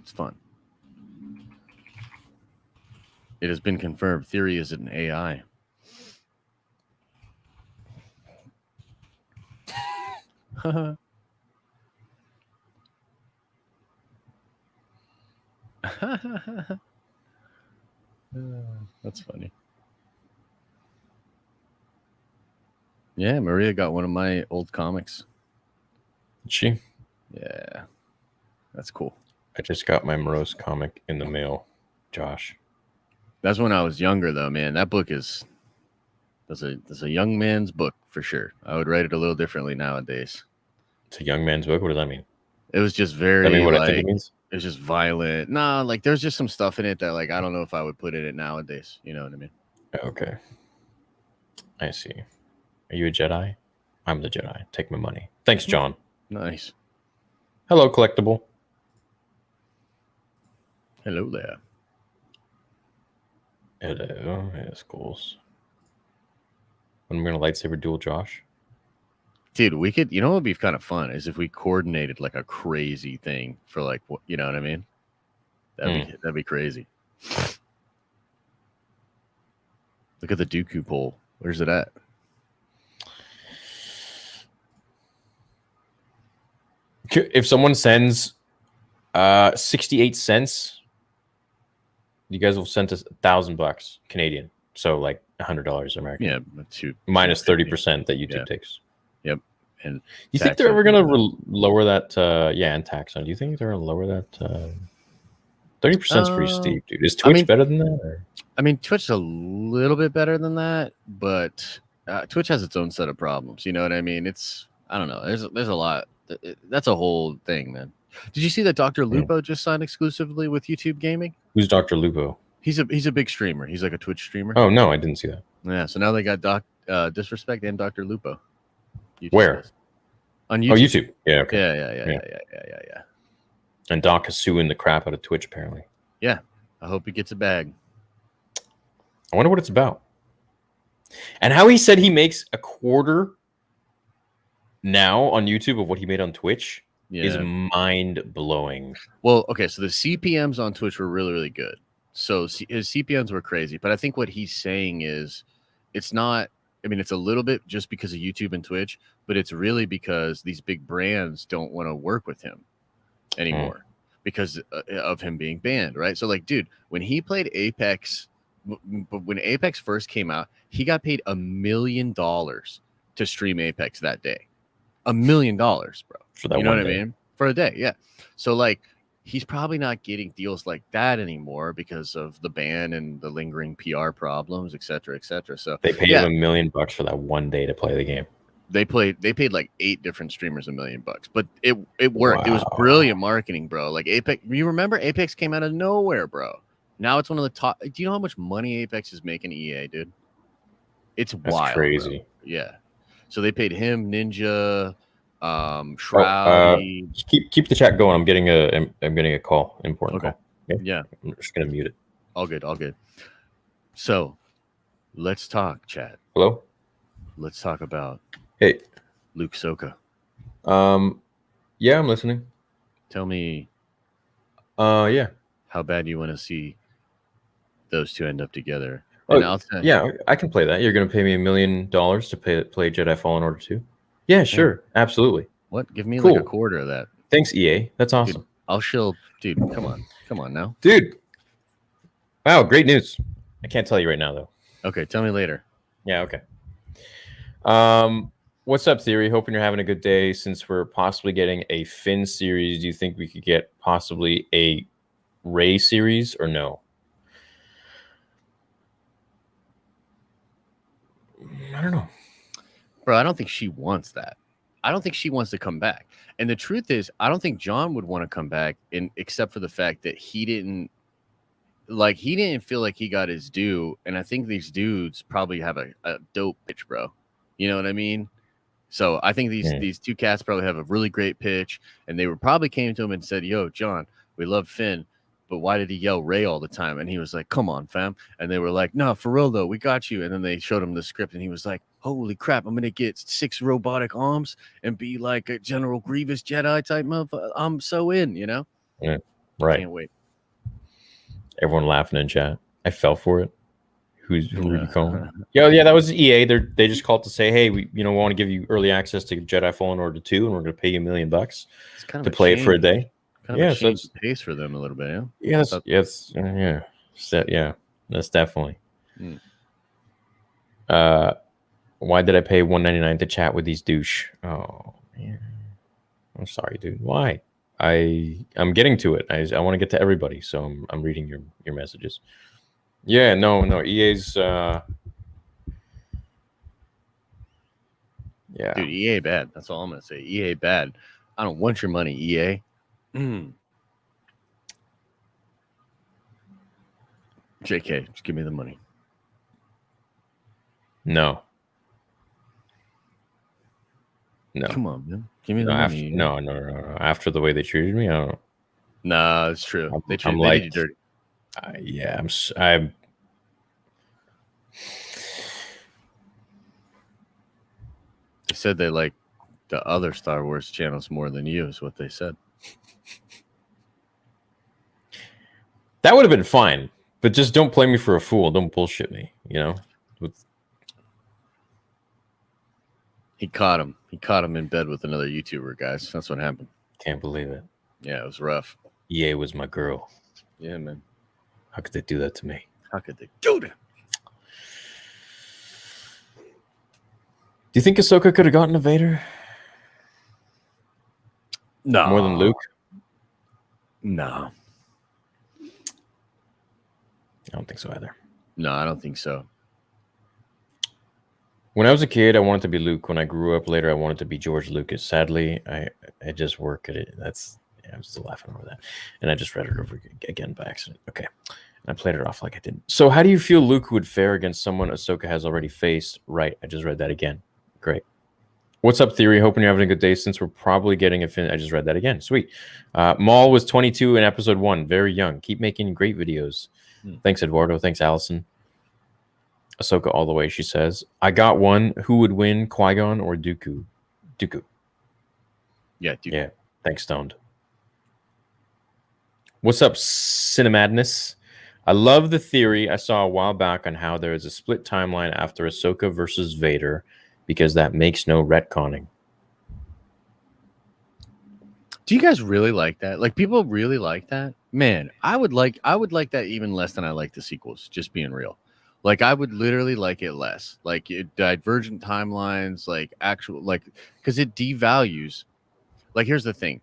It's fun. It has been confirmed. Theory is an AI. That's funny. Yeah, Maria got one of my old comics. Did she? Yeah, that's cool. I just got my Morose comic in the mail, Josh. That's when I was younger, though, man. That book that's a young man's book for sure. I would write it a little differently nowadays. It's a young man's book. What does that mean? It was just very. I mean, what like, I think it means. It's just violent. Nah, like there's just some stuff in it that like I don't know if I would put in it nowadays. You know what I mean? Okay. I see. Are you a Jedi? I'm the Jedi. Take my money. Thanks, John. Nice. Hello, collectible. Hello there. Hello. Yeah, schools. When we're gonna lightsaber duel, Josh? Dude, we could. You know what would be kind of fun is if we coordinated like a crazy thing for like you know what I mean? That'd be crazy. Look at the Dooku poll. Where's it at? If someone sends 68 cents, you guys will send us $1,000 Canadian. So like $100 American. Yeah, minus 30% that YouTube takes. Yep. And you think they're ever gonna lower that? And tax on. Do you think they're gonna lower that? 30% is pretty steep, dude. Is Twitch better than that? Or? I mean, Twitch is a little bit better than that, but Twitch has its own set of problems. You know what I mean? I don't know. There's a lot. That's a whole thing, man. Did you see that Dr. Lupo just signed exclusively with YouTube Gaming? Who's Dr. Lupo? He's a big streamer. He's like a Twitch streamer. Oh no, I didn't see that. Yeah, so now they got Disrespect and Dr. Lupo. YouTube Where? Says. On YouTube. Oh, YouTube. Yeah. Okay. Yeah. And Doc is suing the crap out of Twitch, apparently. Yeah. I hope he gets a bag. I wonder what it's about. And how he said he makes a quarter now on YouTube of what he made on Twitch is mind-blowing. Well, okay, so the CPMs on Twitch were really, really good. So his CPMs were crazy. But I think what he's saying is it's not, I mean, it's a little bit just because of YouTube and Twitch, but it's really because these big brands don't want to work with him anymore because of him being banned, right? So like, dude, when he played Apex, when Apex first came out, he got paid $1 million to stream Apex that day. $1 million, bro. For that, you know what I mean? For a day, yeah. So like, he's probably not getting deals like that anymore because of the ban and the lingering PR problems, et cetera, et cetera. So they paid him $1 million for that one day to play the game. They paid like 8 different streamers $1 million, but it worked. Wow. It was brilliant marketing, bro. Like Apex, you remember Apex came out of nowhere, bro. Now it's one of the top. Do you know how much money Apex is making EA, dude? It's wild. Crazy. Bro. Yeah. So they paid him, Ninja, Shroud. Keep the chat going. I'm getting a call. Important call. Okay? Yeah. I'm just gonna mute it. All good. So let's talk, chat. Hello. Let's talk about Luke Soka. Yeah, I'm listening. Tell me. Yeah. How bad you want to see those two end up together? Yeah, I can play that. You're going to pay me $1 million to play Jedi Fallen Order 2? Yeah, sure. Absolutely. What? Give me like a quarter of that. Thanks, EA. That's awesome. Dude, I'll shill. Dude, come on now. Dude. Wow, great news. I can't tell you right now, though. Okay, tell me later. Yeah, okay. What's up, Theory? Hoping you're having a good day. Since we're possibly getting a Finn series, do you think we could get possibly a Rey series or no? I don't know. Bro, I don't think she wants that. I don't think she wants to come back. And the truth is, I don't think John would want to come back except for the fact that he didn't feel like he got his due. And I think these dudes probably have a dope pitch, bro. You know what I mean? So I think these two cats probably have a really great pitch. And they probably came to him and said, yo, John, we love Finn, but why did he yell Rey all the time? And he was like, come on, fam. And they were like, no, for real, though. We got you. And then they showed him the script and he was like, holy crap, I'm going to get 6 robotic arms and be like a General Grievous Jedi type motherfucker. I'm so in, you know? Yeah. Right. Can't wait. Everyone laughing in chat. I fell for it. Who are you calling? Yeah, that was EA. They just called to say, hey, we want to give you early access to Jedi Fallen Order 2, and we're going to pay you $1 million to play it for a day. Kind of a change of pace for them a little bit. Yeah. Yes. Yeah. That's definitely. Why did I pay $1.99 to chat with these douche? Oh man, I'm sorry, dude. Why? I'm getting to it. I want to get to everybody, so I'm reading your messages. Yeah, no. EA's yeah. Dude, EA bad. That's all I'm gonna say. EA bad. I don't want your money, EA. JK, just give me the money. No. Come on, man. Give me the money. No. After the way they treated me, I don't know. Nah, it's true. They treated you dirty. Yeah, I'm. They said they like the other Star Wars channels more than you, is what they said. That would have been fine, but just don't play me for a fool. Don't bullshit me, He caught him. He caught him in bed with another YouTuber, guys. That's what happened. Can't believe it. Yeah, it was rough. EA was my girl. Yeah, man. How could they do that to me? How could they do that? Do you think Ahsoka could have gotten a Vader? No. More than Luke? No. I don't think so either. No, I don't think so. When I was a kid, I wanted to be Luke. When I grew up later, I wanted to be George Lucas. Sadly, I just work at it. I'm still laughing over that. And I just read it over again by accident. Okay. And I played it off like I didn't. So how do you feel Luke would fare against someone Ahsoka has already faced? Right. I just read that again. Great. What's up, Theory? Hoping you're having a good day since we're probably getting a fin. I just read that again. Sweet. Maul was 22 in episode 1. Very young. Keep making great videos. Thanks, Eduardo. Thanks, Allison. Ahsoka all the way, she says. I got one. Who would win, Qui-Gon or Dooku? Dooku. Yeah, Dooku. Yeah. Thanks, Stoned. What's up, Cinemadness? I love the theory I saw a while back on how there is a split timeline after Ahsoka versus Vader because that makes no retconning. Do you guys really like that? Like, people really like that? Man, I would like that even less than I like the sequels, just being real. Like, I would literally like it less. Like, divergent timelines, like actual, like, because it devalues. Like, here's the thing.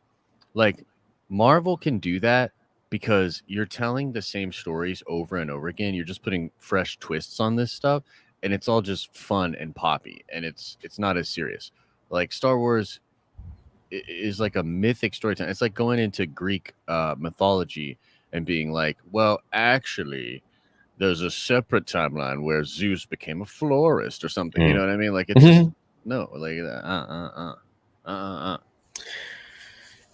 Like, Marvel can do that because you're telling the same stories over and over again. You're just putting fresh twists on this stuff, and it's all just fun and poppy, and it's not as serious. Like, Star Wars is like a mythic storytelling. It's like going into Greek mythology and being like, well, actually, there's a separate timeline where Zeus became a florist or something. You know what I mean? Like, it's just, no, like,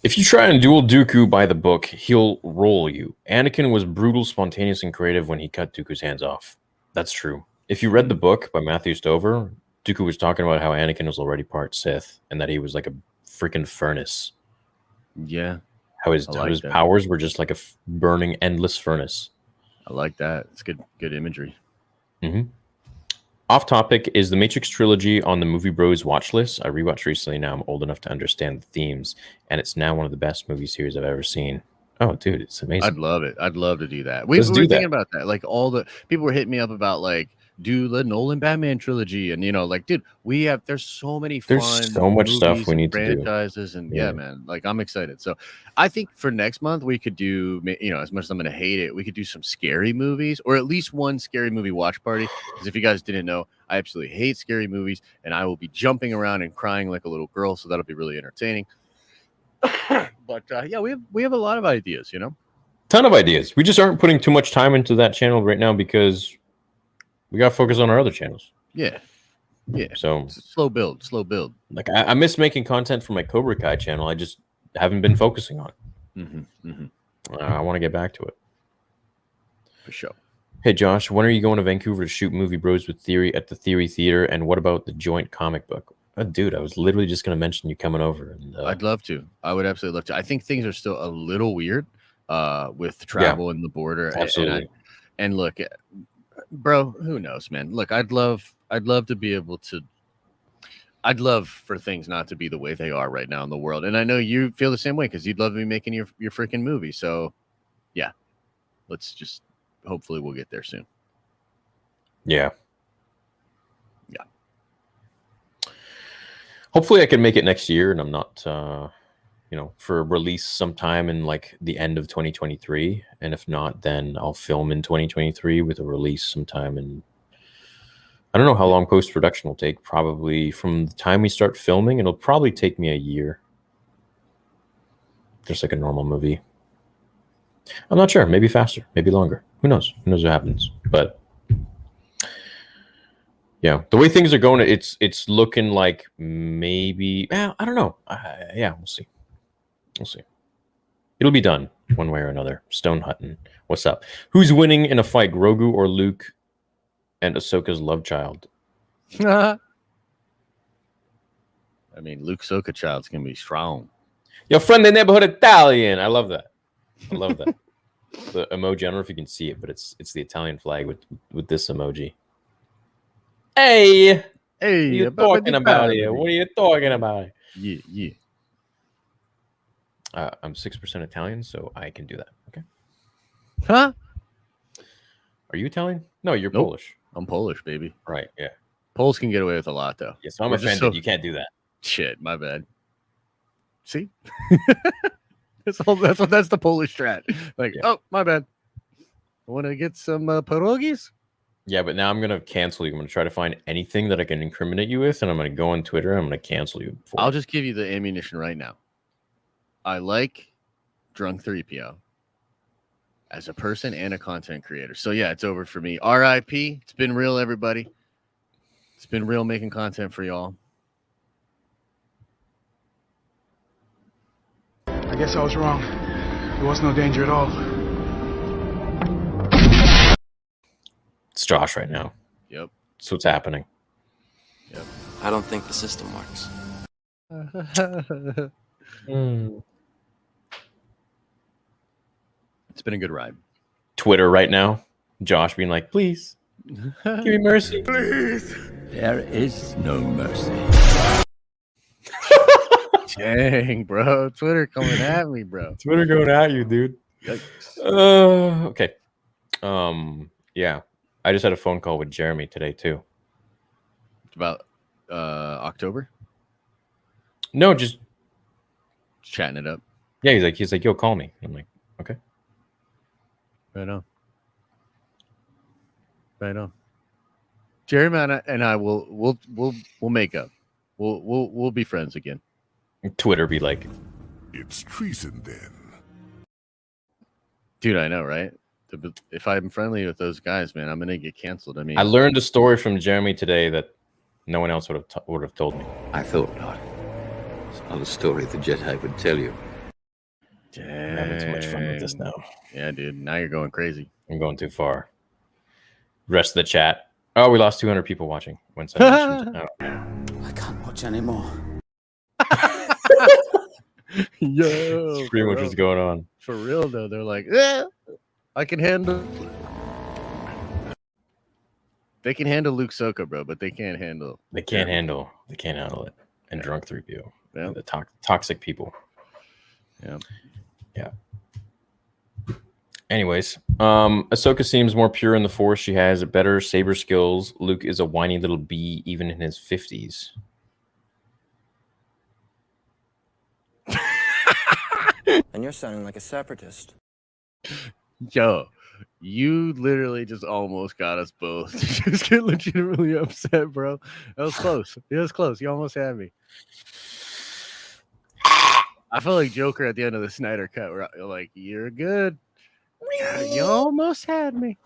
If you try and duel Dooku by the book, he'll roll you. Anakin was brutal, spontaneous, and creative when he cut Dooku's hands off. That's true. If you read the book by Matthew Stover, Dooku was talking about how Anakin was already part Sith and that he was like a freaking furnace. Yeah. How his powers were just like a burning, endless furnace. I like that. It's good imagery. Off topic, is the Matrix trilogy on the Movie Bros watch list? I rewatched recently. Now I'm old enough to understand the themes, and it's now one of the best movie series I've ever seen. Oh, dude, it's amazing. I'd love it. I'd love to do that. We were thinking about that. Like, all the people were hitting me up about, like, do the Nolan Batman trilogy, and like, dude, there's so many fun, there's so much stuff we need to do, franchises, and yeah, man, like, I'm excited. So I think for next month we could do, as much as I'm gonna hate it, we could do some scary movies, or at least one scary movie watch party. Because if you guys didn't know, I absolutely hate scary movies, and I will be jumping around and crying like a little girl, so that'll be really entertaining. But yeah, we have a lot of ideas, ton of ideas. We just aren't putting too much time into that channel right now because we got to focus on our other channels. Yeah. So slow build. Like, I miss making content for my Cobra Kai channel. I just haven't been focusing on it. I want to get back to it. For sure. Hey, Josh, when are you going to Vancouver to shoot Movie Bros with Theory at the Theory Theater? And what about the joint comic book? Dude, I was literally just going to mention you coming over. And, I'd love to. I would absolutely love to. I think things are still a little weird with travel and the border. Absolutely. And look, bro, who knows, man? Look, I'd love to be able to. I'd love for things not to be the way they are right now in the world, and I know you feel the same way because you'd love me making your freaking movie. So, yeah, let's just hopefully we'll get there soon. Yeah. Hopefully I can make it next year, and I'm not, for release sometime in like the end of 2023. And if not, then I'll film in 2023 with a release sometime in. I don't know how long post-production will take. Probably from the time we start filming, it'll probably take me a year. Just like a normal movie. I'm not sure. Maybe faster. Maybe longer. Who knows? Who knows what happens? But yeah, the way things are going, it's looking like maybe. I don't know. Yeah, we'll see. We'll see. It'll be done one way or another. Stone Hutton, what's up? Who's winning in a fight, Grogu or Luke and Ahsoka's love child? I mean, Luke Ahsoka child's gonna be strong. Your friendly neighborhood Italian. I love that. I love that. The emoji. I don't know if you can see it, but it's the Italian flag with this emoji. Hey, what are you talking about here? What are you talking about? Yeah. I'm 6% Italian, so I can do that. Okay. Huh? Are you Italian? No, you're Nope. Polish. I'm Polish, baby. Right. Yeah. Poles can get away with a lot, though. Yeah. So I'm offended. You can't do that. Shit, my bad. See, that's the Polish strat. Like, oh, my bad. Want to get some pierogies? Yeah, but now I'm gonna cancel you. I'm gonna try to find anything that I can incriminate you with, and I'm gonna go on Twitter. And I'm gonna cancel you. I'll just give you the ammunition right now. I like Drunk 3PO as a person and a content creator. So yeah, it's over for me. R.I.P. It's been real, everybody. It's been real making content for y'all. I guess I was wrong. There was no danger at all. It's Josh right now. Yep. That's what's happening. Yep. I don't think the system works. It's been a good ride. Twitter right now. Josh being like, please, give me mercy. Please. There is no mercy. Dang, bro. Twitter coming at me, bro. Twitter going at you, dude. Okay. Yeah. I just had a phone call with Jeremy today too. About October? No, just chatting it up. Yeah, he's like, yo, call me. I'm like, okay. Right on. Jeremy and I will make up. We'll be friends again. Twitter be like, it's treason then. Dude, I know, right? If I'm friendly with those guys, man, I'm gonna get canceled. I mean, I learned a story from Jeremy today that no one else would have told me. I thought not. It's not a story the Jedi would tell you. Dang. I'm having too much fun with this now. Yeah, dude. Now you're going crazy. I'm going too far. Rest of the chat. Oh, we lost 200 people watching. Once I mentioned. I can't watch anymore. Yo, that's pretty much what's going on. For real though, they're like, I can handle. They can handle Luke Ahsoka, bro, but they can't handle. They can't handle it. And Drunk 3PO. Yeah. The toxic people. Yeah. Anyways, Ahsoka seems more pure in the Force. She has better saber skills. Luke is a whiny little bee, even in his 50s. And you're sounding like a separatist. Yo, you literally just almost got us both. Just get legitimately upset, bro. That was close. It was close. You almost had me. I feel like Joker at the end of the Snyder Cut. Where like, you're good. You almost had me.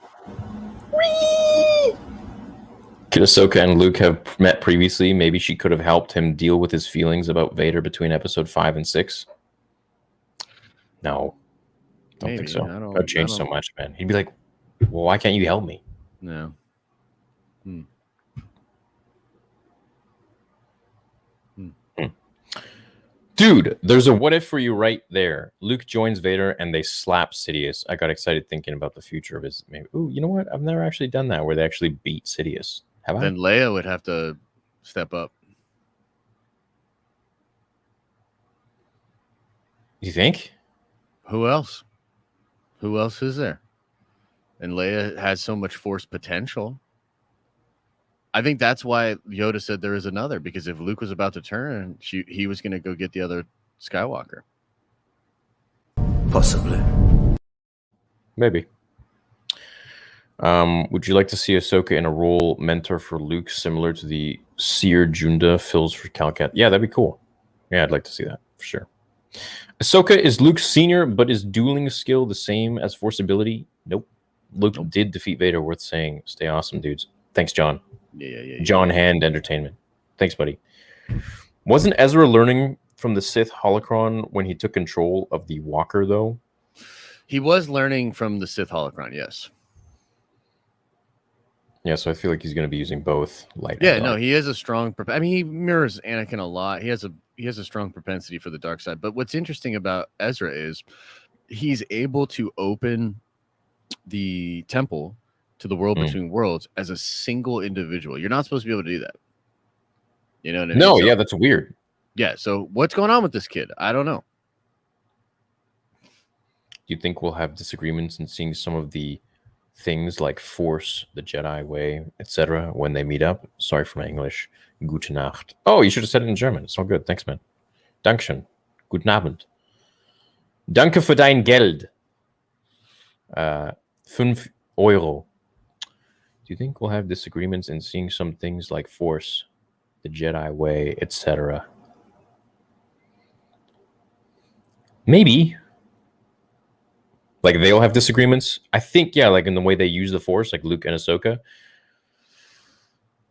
Could Ahsoka and Luke have met previously? Maybe she could have helped him deal with his feelings about Vader between episode 5 and 6. No, don't think so. That would change so much, man. He'd be like, well, why can't you help me? No. Dude, there's a what if for you right there. Luke joins Vader and they slap Sidious. I got excited thinking about the future of his. Maybe. Ooh, you know what? I've never actually done that where they actually beat Sidious. Have I? Then Leia would have to step up. You think? Who else? Who else is there? And Leia has so much Force potential. I think that's why Yoda said there is another, because if Luke was about to turn, he was going to go get the other Skywalker. Possibly. Maybe. Would you like to see Ahsoka in a role mentor for Luke, similar to the Seer Junda fills for Cal Kestis? Yeah, that'd be cool. Yeah, I'd like to see that for sure. Ahsoka is Luke's senior, but is dueling skill the same as Force ability? Nope. Luke did defeat Vader. Worth saying. Stay awesome, dudes. Thanks, John. Yeah. John Hand Entertainment. Thanks, buddy. Wasn't Ezra learning from the Sith holocron when he took control of the Walker, though? He was learning from the Sith holocron, yes. Yeah, so I feel like he's going to be using both light. Yeah, no, he has a strong. I mean, he mirrors Anakin a lot. He has a strong propensity for the dark side. But what's interesting about Ezra is he's able to open the temple to the world between worlds as a single individual. You're not supposed to be able to do that. You know what I mean? No, So, yeah, that's weird. yeah. So what's going on with this kid? I don't know. Do you think we'll have disagreements in seeing some of the things like Force, the Jedi way, etc. when they meet up? Sorry for my English. Gute Nacht. Oh, you should have said it in German. It's all good. Thanks, man. Dankeschön. Guten Abend. Danke für dein Geld. 5 Euro. Do you think we'll have disagreements in seeing some things like Force, the Jedi way, etc.? Maybe. Like they'll have disagreements. I think, yeah, like in the way they use the Force, like Luke and Ahsoka.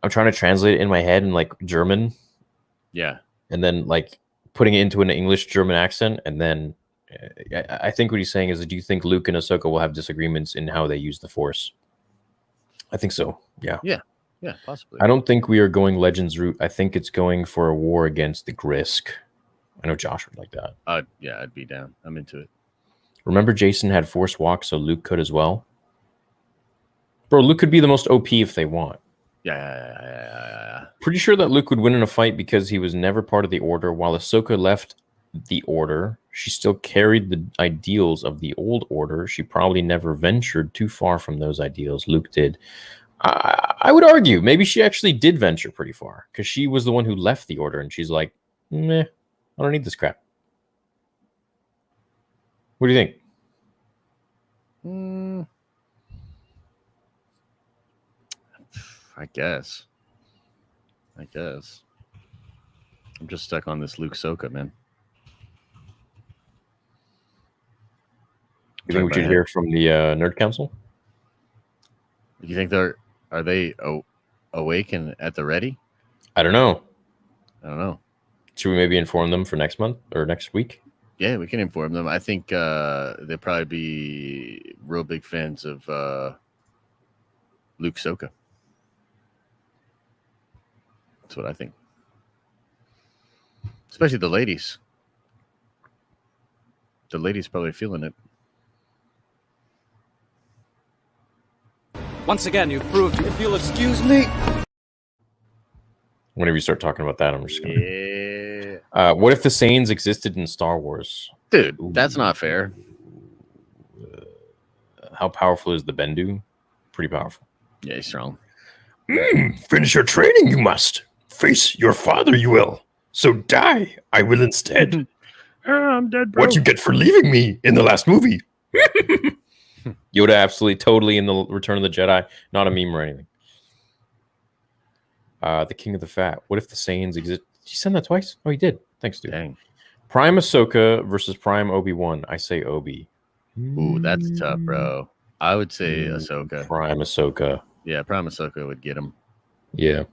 I'm trying to translate it in my head in like German. Yeah. And then like putting it into an English German accent. And then I think what he's saying is, do you think Luke and Ahsoka will have disagreements in how they use the Force? I think so. Yeah. Yeah, possibly. I don't think we are going Legends route. I think it's going for a war against the Grisk. I know Josh would like that. Yeah, I'd be down. I'm into it. Remember Jason had Force walk, so Luke could as well? Bro, Luke could be the most OP if they want. Yeah. Pretty sure that Luke would win in a fight because he was never part of the Order. While Ahsoka left the Order, she still carried the ideals of the old Order. She probably never ventured too far from those ideals. Luke did. I would argue maybe she actually did venture pretty far because she was the one who left the Order, and she's like, meh, I don't need this crap. What do you think? I guess. I'm just stuck on this Luke Ahsoka, man. You think we should hear from the Nerd Council? You think are they awake and at the ready? I don't know. Should we maybe inform them for next month or next week? Yeah, we can inform them. I think they'll probably be real big fans of Luke Ahsoka. That's what I think. Especially the ladies. The ladies probably feeling it. Once again, you've proved. If you'll excuse me. Whenever you start talking about that, I'm just gonna. Yeah. What if the Saiyans existed in Star Wars? Dude, that's not fair. How powerful is the Bendu? Pretty powerful. Yeah, he's strong. Finish your training, you must. Face your father, you will. So die, I will instead. I'm dead, bro. What you get for leaving me in the last movie? Yoda absolutely, totally in the Return of the Jedi. Not a meme or anything. The King of the Fat. What if the Saiyans exist? Did you send that twice? Oh, he did. Thanks, dude. Dang. Prime Ahsoka versus Prime Obi-Wan. I say Obi. Ooh, that's tough, bro. I would say Ahsoka. Prime Ahsoka. Yeah, Prime Ahsoka would get him. Yeah.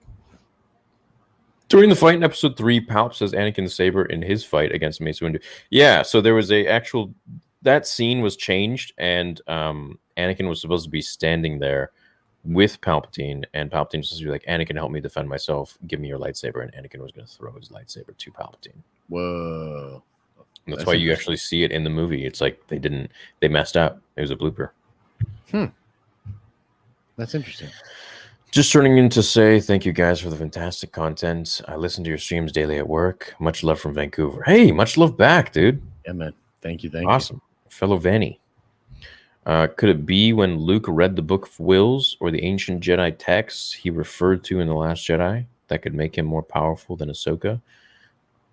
During the fight in episode 3, Palp says Anakin Saber in his fight against Mace Windu. Yeah, so there was a actual... That scene was changed, and Anakin was supposed to be standing there with Palpatine, and Palpatine was supposed to be like, Anakin, help me defend myself. Give me your lightsaber. And Anakin was going to throw his lightsaber to Palpatine. Whoa. And that's That's why you interesting. actually see it in the movie. It's like they messed up. It was a blooper. That's interesting. Just turning in to say thank you guys for the fantastic content. I listen to your streams daily at work. Much love from Vancouver. Hey, much love back, dude. Yeah, man. Thank you. Thank Awesome. Fellow Vanny. Could it be when Luke read the Book of Wills or the ancient Jedi texts he referred to in The Last Jedi that could make him more powerful than Ahsoka?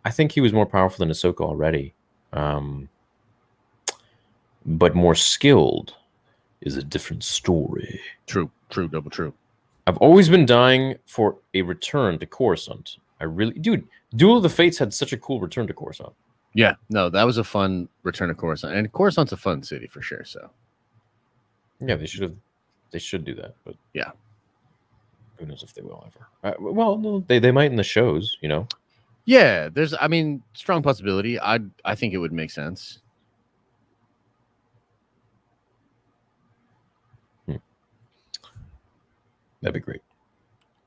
I think he was more powerful than Ahsoka already. But more skilled is a different story. you. True, double true. I've always been dying for a return to Coruscant. Dude, Duel of the Fates had such a cool return to Coruscant. Yeah, no, that was a fun return to Coruscant. And Coruscant's a fun city for sure. So Yeah, they should do that, but yeah. Who knows if they will ever? Well, no, they might in the shows, you know. Yeah, there's strong possibility. I think it would make sense. That'd be great.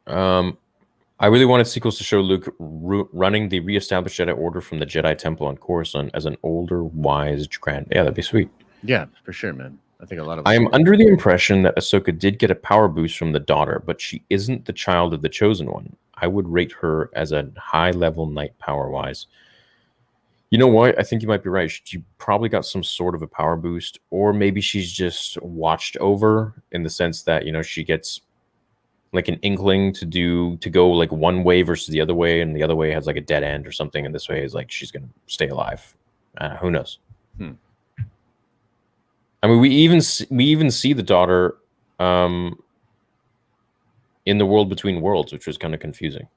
I really wanted sequels to show Luke running the reestablished Jedi Order from the Jedi Temple on Coruscant as an older, wise grand. Yeah, that'd be sweet. Yeah, for sure, man. I think a lot of. I am under the impression that Ahsoka did get a power boost from the daughter, but she isn't the child of the Chosen One. I would rate her as a high-level knight power-wise. You know what? I think you might be right. She probably got some sort of a power boost, or maybe she's just watched over in the sense that, you know, she gets like an inkling to go like one way versus the other way, and the other way has like a dead end or something, and this way is like she's gonna stay alive. Who knows? I mean, we even see the daughter in the World Between Worlds, which was kind of confusing.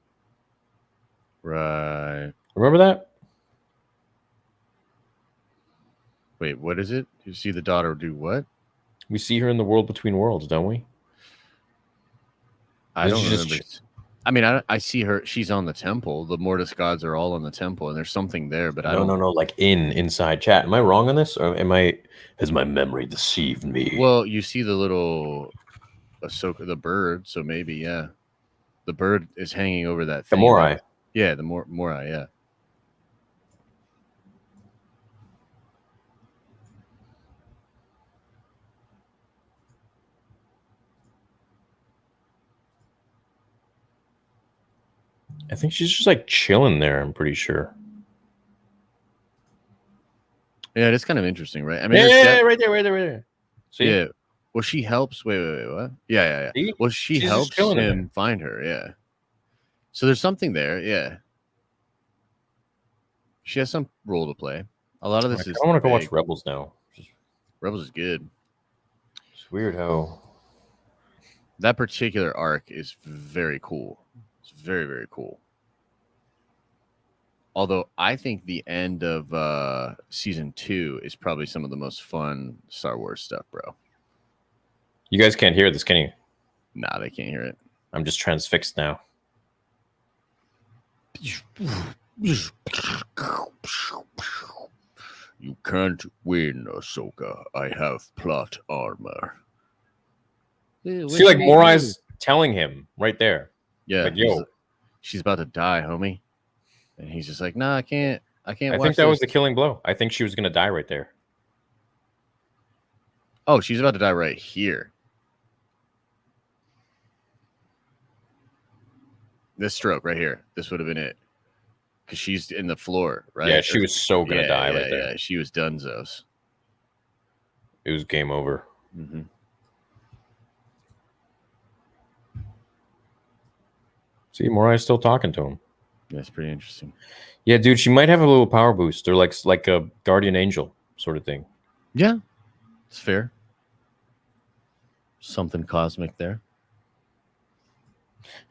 Right. Remember that? Wait, what is it? You see the daughter do what? We see her in the World Between Worlds, don't we? I don't She's remember. I mean, I see her. She's on the temple. The Mortis gods are all on the temple, and there's something there. But I don't. No. Like inside chat. Am I wrong on this, or has my memory deceived me? Well, you see the little Ahsoka, the bird. So maybe, yeah, the bird is hanging over that the thing. Morai. Yeah, the Morai. Yeah. I think she's just like chilling there. I'm pretty sure. Yeah, it's kind of interesting, right? I mean, Yeah, right there. See? Yeah. Well, she helps. Wait, what? Yeah. See? Well, she She's just helps chilling in him find her. Yeah. So there's something there. Yeah. She has some role to play. A lot of this is. I want to go watch vague. Rebels now. Rebels is good. It's weird how That particular arc is very cool. It's very, very cool. Although I think the end of season 2 is probably some of the most fun Star Wars stuff, bro. you guys can't hear this, can you? Nah, they can't hear it. I'm just transfixed now. You can't win, Ahsoka. I have plot armor. See, like Morai's telling him right there. Yeah, Like, yo. she's about to die, homie. And he's just like, nah, I can't. I I think that was the killing blow. I think she was gonna die right there. Oh, she's about to die right here. This stroke right here. This would have been it. Because she's in the floor, right? Yeah, she was so gonna die right there. Yeah, she was dunzos. It was game over. Mm-hmm. See, Morai's still talking to him. That's pretty interesting. Yeah, dude, she might have a little power boost, or like a guardian angel sort of thing. Yeah, it's fair. Something cosmic there.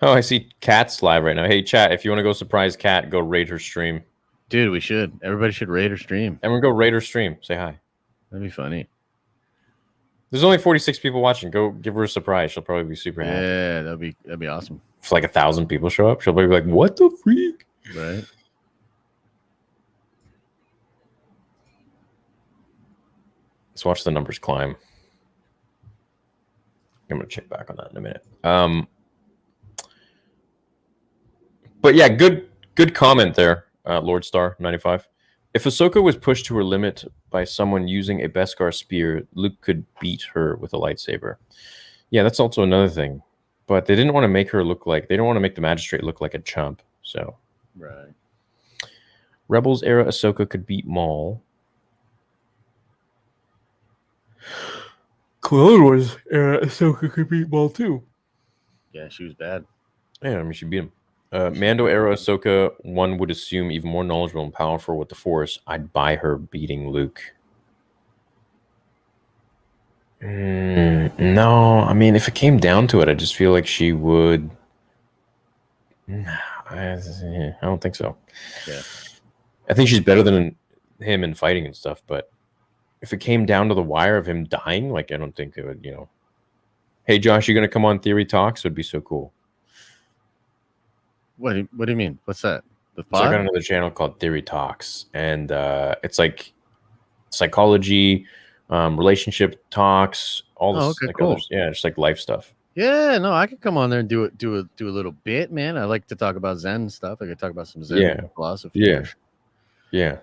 Oh, I see Kat's live right now. Hey, chat, if you want to go surprise Kat, go raid her stream. Dude, we should. Everybody should raid her stream. Everyone go raid her stream. Say hi. That'd be funny. There's only 46 people watching. Go give her a surprise. She'll probably be super happy. Yeah, that'd be awesome. If like 1,000 people show up, she'll probably be like, "What the freak?" Right. Let's watch the numbers climb. I'm gonna check back on that in a minute. But yeah, good comment there. Lord Star 95. If Ahsoka was pushed to her limit by someone using a Beskar spear, Luke could beat her with a lightsaber. Yeah, that's also another thing. But they didn't want to make her look like... They don't want to make the Magistrate look like a chump, so... Right. Rebels era Ahsoka could beat Maul. Clone Wars era Ahsoka could beat Maul too. Yeah, she was bad. Yeah, I mean, she beat him. Mando era Ahsoka, one would assume even more knowledgeable and powerful with the Force. I'd buy her beating Luke. No, I mean, if it came down to it, I just feel like she would... I don't think so. Yeah. I think she's better than him in fighting and stuff, but if it came down to the wire of him dying, like, I don't think it would, Hey, Josh, you going to come on Theory Talks? It would be so cool. What do you mean? What's that? The So I pod? got another channel called Theory Talks, and it's like psychology, relationship talks, all this. Oh, okay, like cool. others, yeah, just like life stuff. Yeah, no, I could come on there and do a little bit, man. I like to talk about Zen stuff. I could talk about some Zen philosophy. Yeah. Yeah.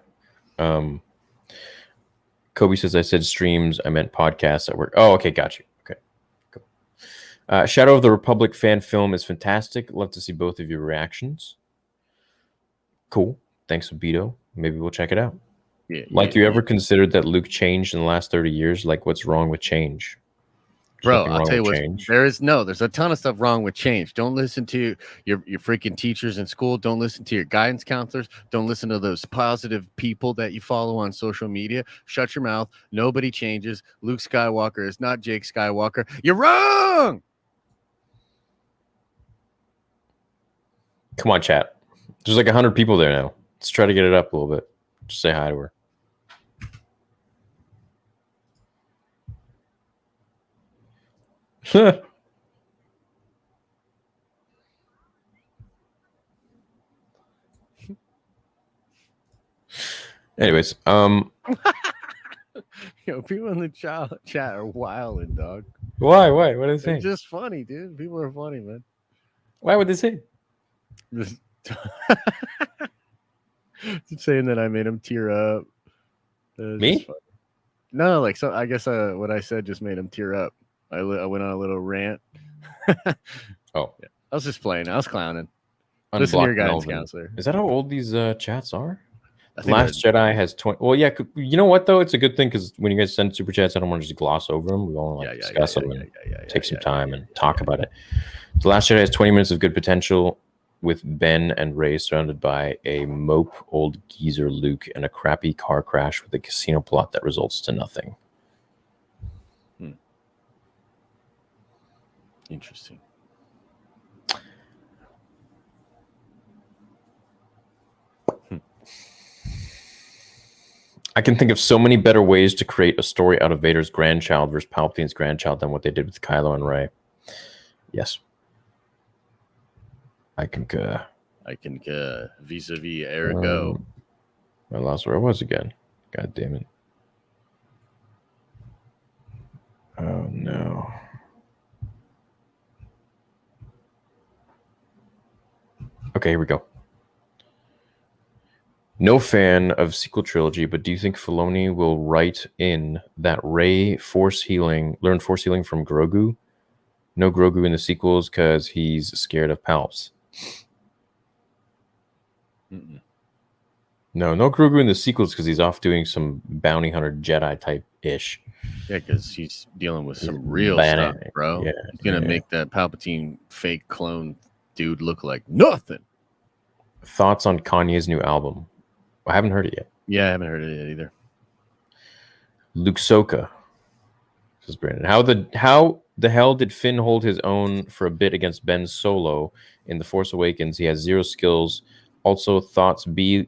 Kobe says I said streams. I meant podcasts at work. Oh, okay. Got you. Okay. Cool. Shadow of the Republic fan film is fantastic. Love to see both of your reactions. Cool. Thanks, Beto. Maybe we'll check it out. Yeah. You ever considered that Luke changed in the last 30 years? Like, what's wrong with change? Bro, I'll tell you what, there's a ton of stuff wrong with change. Don't listen to your freaking teachers in school. Don't listen to your guidance counselors. Don't listen to those positive people that you follow on social media. Shut your mouth. Nobody changes. Luke Skywalker is not Jake Skywalker. You're wrong. Come on, chat. There's like 100 people there now. Let's try to get it up a little bit. Just say hi to her. Anyways, Yo, people in the chat are wilding, dog. why? What are they saying? It's just funny, dude. People are funny, man. Why would they say? Just saying that I made him tear up. Me? No, like, so I guess what I said just made him tear up. I went on a little rant. Oh, yeah. I was just playing. I was clowning. Listen to your guidance counselor. Is that how old these chats are? I think Last Jedi has 20. Well, yeah. You know what though? It's a good thing because when you guys send super chats, I don't want to just gloss over them. We want to discuss them and take some time and talk about it. The Last Jedi has 20 minutes of good potential, with Ben and Rey surrounded by a mope old geezer Luke and a crappy car crash with a casino plot that results to nothing. Interesting. I can think of so many better ways to create a story out of Vader's grandchild versus Palpatine's grandchild than what they did with Kylo and Rey. Yes. I concur. Vis-a-vis ergo. I lost where I was again. God damn it. Oh, no. Okay, here we go. No fan of sequel trilogy, but do you think Filoni will write in that Rey learned force healing from Grogu? No Grogu in the sequels because he's scared of Palps. No Grogu in the sequels because he's off doing some bounty hunter Jedi type ish. Yeah, because he's dealing with some real stuff, bro. Yeah, he's gonna make that Palpatine fake clone dude look like nothing. Thoughts on Kanye's new album? I haven't heard it yet. Yeah, I haven't heard it yet either. Luke Soka, says Brandon. How the hell did Finn hold his own for a bit against Ben Solo in The Force Awakens? He has zero skills. Also, thoughts B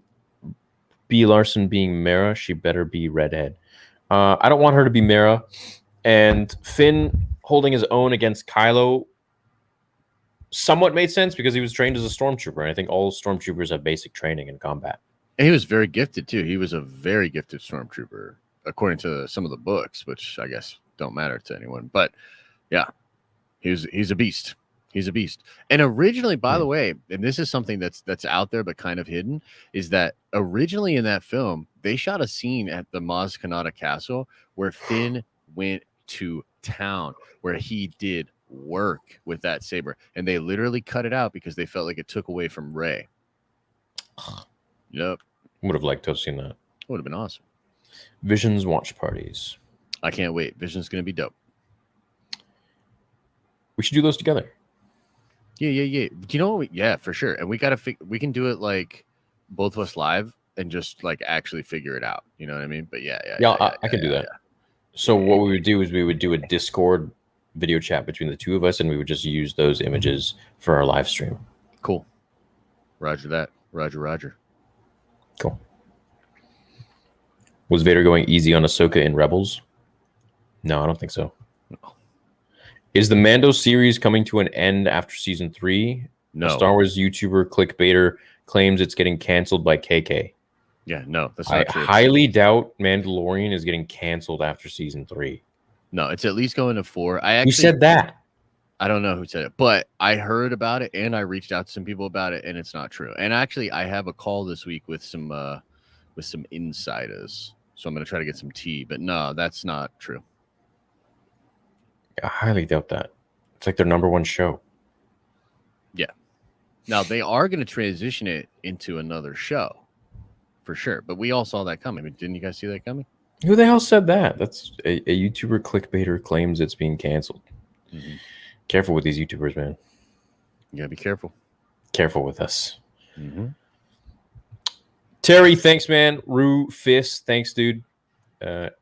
Larson being Mara, she better be redhead. I don't want her to be Mara. And Finn holding his own against Kylo somewhat made sense because he was trained as a stormtrooper. And I think all stormtroopers have basic training in combat. And he was very gifted too. He was a very gifted stormtrooper, according to some of the books, which I guess don't matter to anyone. But yeah, he's a beast. He's a beast. And originally, by the way, and this is something that's out there but kind of hidden, is that originally in that film, they shot a scene at the Maz Kanata Castle where Finn went to town, where he did work with that saber, and they literally cut it out because they felt like it took away from Rey. Yep. Would have liked to have seen that. Would have been awesome. Visions watch parties. I can't wait. Vision's gonna be dope. We should do those together. Yeah. Do you know what? Yeah, for sure. And we gotta we can do it like both of us live and just like actually figure it out. You know what I mean? But yeah. I can do that. So what we would do is we would do a Discord video chat between the two of us, and we would just use those images for our live stream. Cool. Roger that. Roger. Cool. Was Vader going easy on Ahsoka in Rebels? No, I don't think so. No. Is the Mando series coming to an end after season 3? No. A Star Wars YouTuber Clickbaiter claims it's getting canceled by KK. Yeah, no, that's not true. I highly doubt Mandalorian is getting canceled after season 3. No, it's at least going to 4. Who said that? I don't know who said it, but I heard about it and I reached out to some people about it, and it's not true. And actually, I have a call this week with some insiders, so I'm going to try to get some tea. But no, that's not true. I highly doubt that. It's like their number one show. Yeah. Now they are going to transition it into another show, for sure. But we all saw that coming. Didn't you guys see that coming? Who the hell said that? That's a YouTuber Clickbaiter claims it's being canceled. Mm-hmm. Careful with these YouTubers, man. You gotta be careful. Careful with us. Mm-hmm. Terry, thanks, man. Rue, Fist, thanks, dude.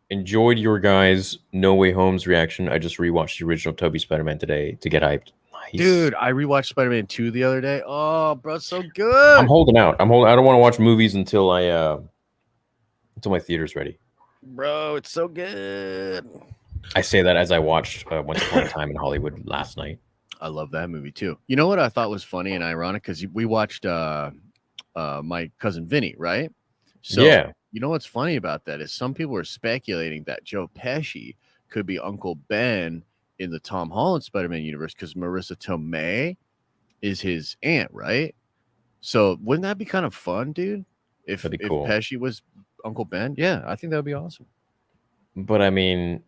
Enjoyed your guys' No Way Home's reaction. I just rewatched the original Tobey Spider-Man today to get hyped. Nice. Dude, I rewatched Spider-Man 2 the other day. Oh, bro, it's so good. I'm holding out. I don't want to watch movies until my theater's ready. Bro, it's so good. I say that as I watched Once Upon a Time in Hollywood last night. I love that movie too. You know what I thought was funny and ironic, because we watched my cousin Vinny, right? So yeah. You know what's funny about that is some people are speculating that Joe Pesci could be Uncle Ben in the Tom Holland Spider-Man universe, because Marissa Tomei is his aunt, right? So wouldn't that be kind of fun, dude? If cool. Pesci was Uncle Ben, yeah, I think that would be awesome. But I mean,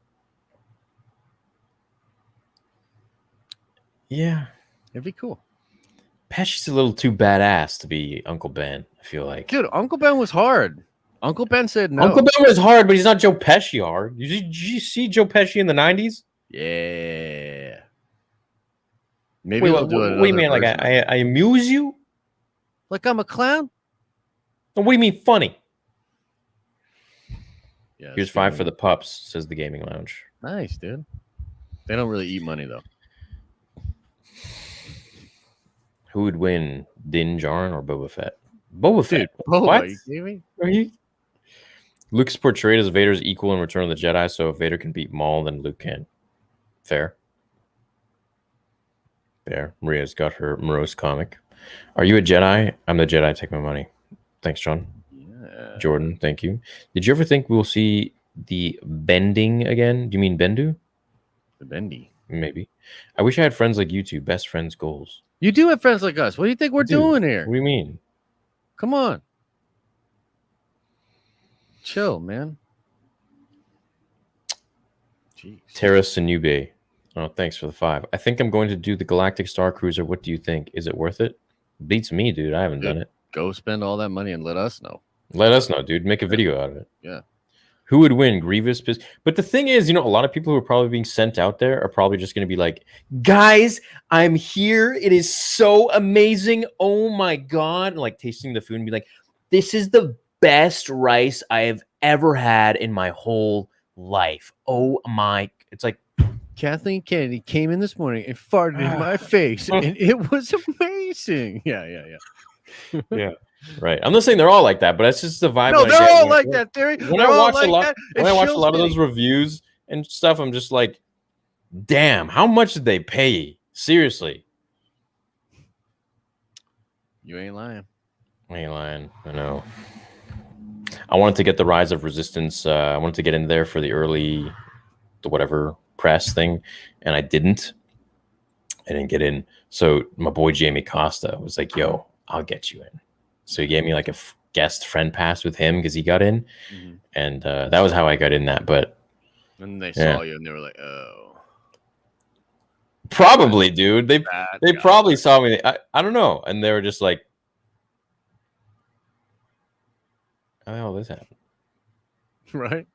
yeah, it'd be cool. Pesci's a little too badass to be Uncle Ben, I feel like. Dude, Uncle Ben was hard. Uncle Ben said no. Uncle Ben was hard, but he's not Joe Pesci hard. Did you see Joe Pesci in the 90s? Yeah. Maybe what do you mean? Like I amuse you? Like I'm a clown? What do you mean funny? Yeah. Here's 5 for the pups, says the Gaming Lounge. Nice, dude. They don't really eat money though. Who would win, Din Djarin or Boba Fett? Boba Fett. Boba, what? Are you kidding me? Are you? Luke's portrayed as Vader's equal in Return of the Jedi, so if Vader can beat Maul, then Luke can. Fair. There. Maria's got her morose comic. Are you a Jedi? I'm the Jedi. Take my money. Thanks, John. Yeah. Jordan, thank you. Did you ever think we'll see the bending again? Do you mean Bendu? The bendy. Maybe. I wish I had friends like you two. Best friends goals. You do have friends like us. What do you think we're doing here? What do you mean? Come on. Chill, man. Jeez. Terra Sinube. Oh, thanks for the 5. I think I'm going to do the Galactic Star Cruiser. What do you think? Is it worth it? Beats me, dude. I haven't done it. Go spend all that money and let us know. Let us know, dude. Make a video out of it. Yeah. Who would win? Grievous? But the thing is, a lot of people who are probably being sent out there are probably just going to be like, guys, I'm here. It is so amazing. Oh my God. And like tasting the food and be like, this is the best rice I have ever had in my whole life. Oh my. It's like, Kathleen Kennedy came in this morning and farted in my face, and it was amazing. Yeah. Yeah. Right. I'm not saying they're all like that, but that's just the vibe. No, they're all like that, Theory. When I watch a lot of those reviews and stuff, I'm just like, damn, how much did they pay? Seriously. You ain't lying. I ain't lying. I know. I wanted to get the Rise of Resistance. I wanted to get in there for the whatever press thing, and I didn't. I didn't get in. So my boy Jamie Costa was like, "Yo, I'll get you in." So he gave me like a guest friend pass with him because he got in, and that was how I got in that. But and they saw you and they were like, "Oh, probably, dude." They probably saw me. I don't know, and they were just like, "How the hell this happened?" Right?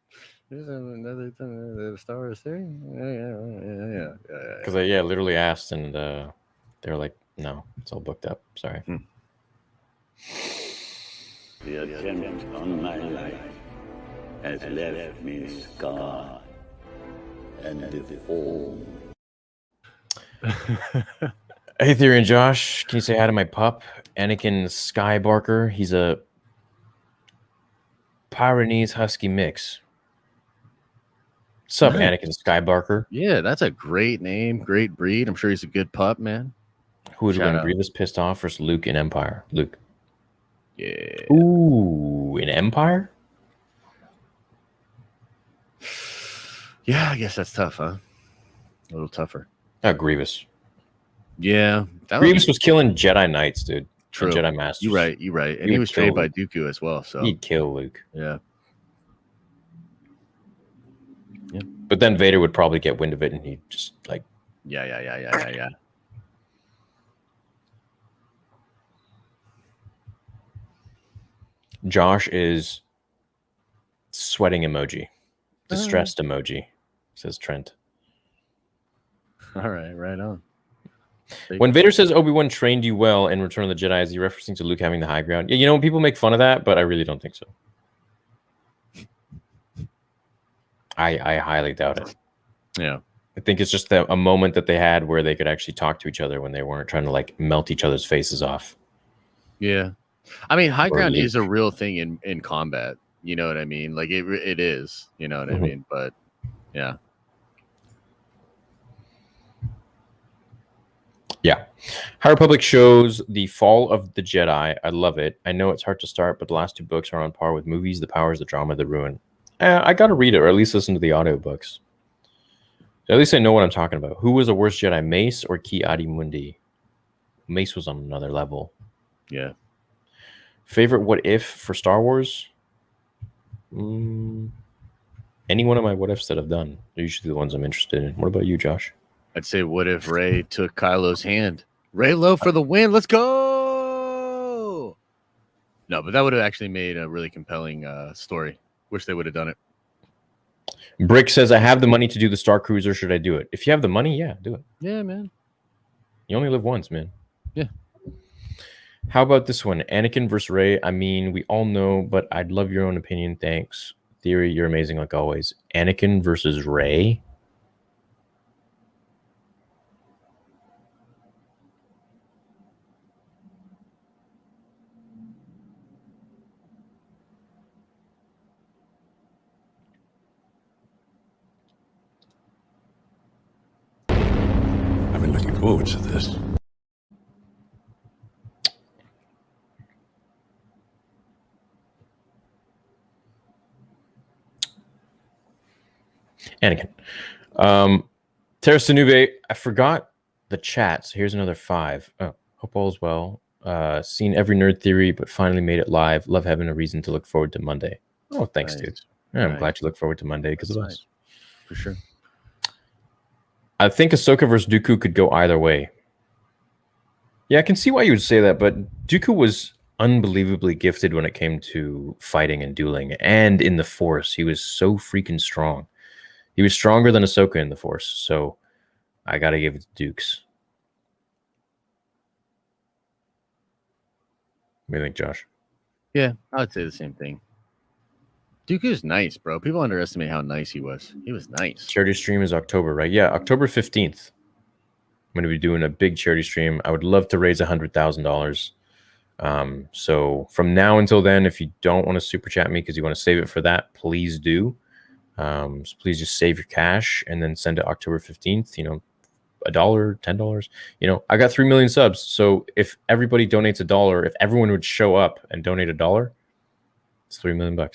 Another thing, the Star Wars theory. Yeah. Because I literally asked, and they were like, "No, it's all booked up. Sorry." The attempt on my life has left me scarred and deformed. Hey, Theory and Josh, can you say hi to my pup, Anakin Skybarker? He's a Pyrenees Husky mix. What's up, Anakin Skybarker? Yeah, that's a great name, great breed. I'm sure he's a good pup, man. Who would win? Grievous pissed off versus Luke in Empire? Luke. Yeah. Ooh, in Empire? Yeah, I guess that's tough, huh? A little tougher. Grievous. Yeah. Grievous was killing Jedi Knights, dude. True. Jedi Masters. You're right. And he was trained by Dooku as well. So he'd kill Luke. Yeah. Yeah. But then Vader would probably get wind of it and he'd just like. Yeah. Josh is sweating emoji. Distressed emoji, says Trent. All right, right on. When Vader says Obi-Wan trained you well in Return of the Jedi, is he referencing to Luke having the high ground? Yeah, you know, people make fun of that, but I really don't think so. I highly doubt it. Yeah. I think it's just a moment that they had where they could actually talk to each other when they weren't trying to like melt each other's faces off. Yeah. I mean, high ground is a real thing in combat. You know what I mean? Like it is, you know what I mean? But yeah. Yeah. High Republic shows The Fall of the Jedi. I love it. I know it's hard to start, but the last two books are on par with movies, The Powers, The Drama, The Ruin. I got to read it, or at least listen to the audiobooks. At least I know what I'm talking about. Who was a worse Jedi, Mace or Ki-Adi-Mundi? Mace was on another level. Yeah. Favorite what if for Star Wars? Any one of my what ifs that I've done. They're usually the ones I'm interested in. What about you, Josh? I'd say what if Rey took Kylo's hand? Reylo for the win. Let's go. No, but that would have actually made a really compelling story. Wish they would have done it. Brick says, I have the money to do the Star Cruiser. Should I do it? If you have the money, yeah, do it. Yeah, man. You only live once, man. Yeah. How about this one? Anakin versus Rey. I mean, we all know, but I'd love your own opinion. Thanks. Theory, you're amazing like always. Anakin versus Rey. I've been looking forward to this. Anakin. Terra Sanube, I forgot the chat, so here's another 5. Oh, hope all's well. Seen every Nerd Theory, but finally made it live. Love having a reason to look forward to Monday. Oh, thanks, dude. Yeah, I'm glad you look forward to Monday because of us. For sure. I think Ahsoka versus Dooku could go either way. Yeah, I can see why you would say that, but Dooku was unbelievably gifted when it came to fighting and dueling, and in the Force. He was so freaking strong. He was stronger than Ahsoka in the Force, so I got to give it to Dukes. What do you think, Josh? Yeah, I would say the same thing. Dooku's nice, bro. People underestimate how nice he was. He was nice. Charity stream is October, right? Yeah, October 15th. I'm going to be doing a big charity stream. I would love to raise $100,000. So from now until then, if you don't want to super chat me because you want to save it for that, please do. So please just save your cash and then send it October 15th. You know, $1, $10. You know, I got 3 million subs. So if everybody donates $1, if everyone would show up and donate $1, it's $3 million.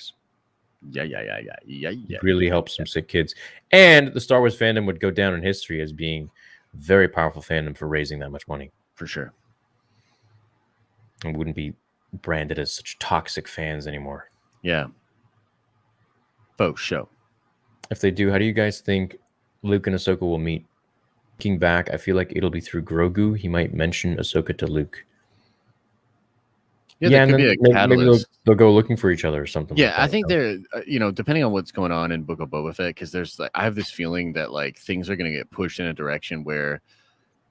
Yeah. Really helps some sick kids. And the Star Wars fandom would go down in history as being very powerful fandom for raising that much money. For sure. And wouldn't be branded as such toxic fans anymore. Yeah. Faux show. If they do, how do you guys think Luke and Ahsoka will meet? Looking back, I feel like it'll be through Grogu. He might mention Ahsoka to Luke. Yeah, and could then be a catalyst. maybe they'll go looking for each other or something. Yeah, like that, I think they're, depending on what's going on in Book of Boba Fett, because there's like, I have this feeling that like things are going to get pushed in a direction where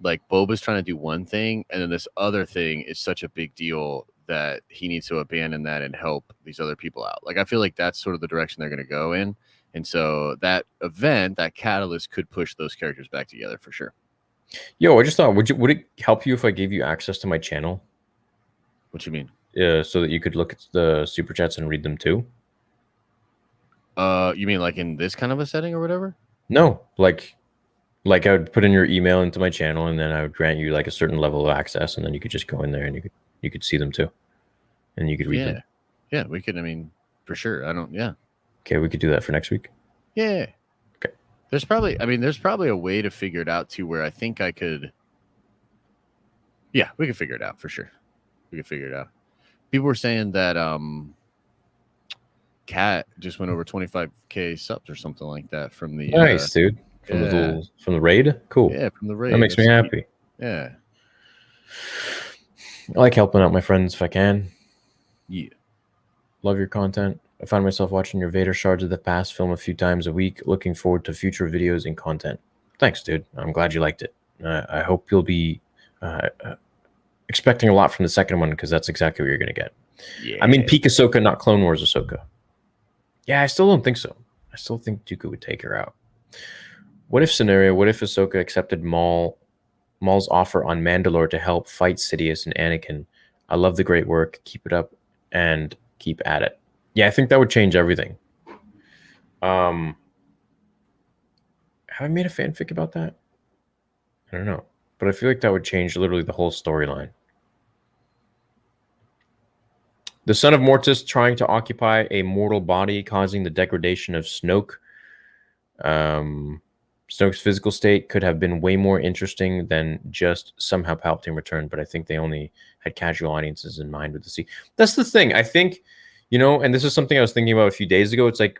like Boba's trying to do one thing, and then this other thing is such a big deal that he needs to abandon that and help these other people out. Like, I feel like that's sort of the direction they're going to go in. And so that event, that catalyst could push those characters back together for sure. Yo, I just thought, would it help you if I gave you access to my channel? What you mean? So that you could look at the super chats and read them too? You mean like in this kind of a setting or whatever? No, like I would put in your email into my channel, and then I would grant you like a certain level of access, and then you could just go in there and you could see them too, and you could read them. Yeah, we could. I mean, for sure. Okay, we could do that for next week. Yeah. Okay. There's probably a way to figure it out too, where I think I could. Yeah, we could figure it out for sure. We could figure it out. People were saying that Cat just went over 25K subs or something like that from the nice, dude. From the raid. Cool. Yeah, from the raid. That makes me happy. Yeah. I like helping out my friends if I can. Yeah. Love your content. I find myself watching your Vader Shards of the Past film a few times a week. Looking forward to future videos and content. Thanks, dude. I'm glad you liked it. I hope you'll be expecting a lot from the second one, because that's exactly what you're going to get. Yeah. I mean, peak Ahsoka, not Clone Wars Ahsoka. Yeah, I still don't think so. I still think Dooku would take her out. What if Ahsoka accepted Maul's offer on Mandalore to help fight Sidious and Anakin? I love the great work. Keep it up and keep at it. Yeah, I think that would change everything. Have I made a fanfic about that? I don't know. But I feel like that would change literally the whole storyline. The son of Mortis trying to occupy a mortal body, causing the degradation of Snoke. Snoke's physical state could have been way more interesting than just somehow Palpatine returned, but I think they only had casual audiences in mind with the scene. That's the thing. I think, and this is something I was thinking about a few days ago. It's like,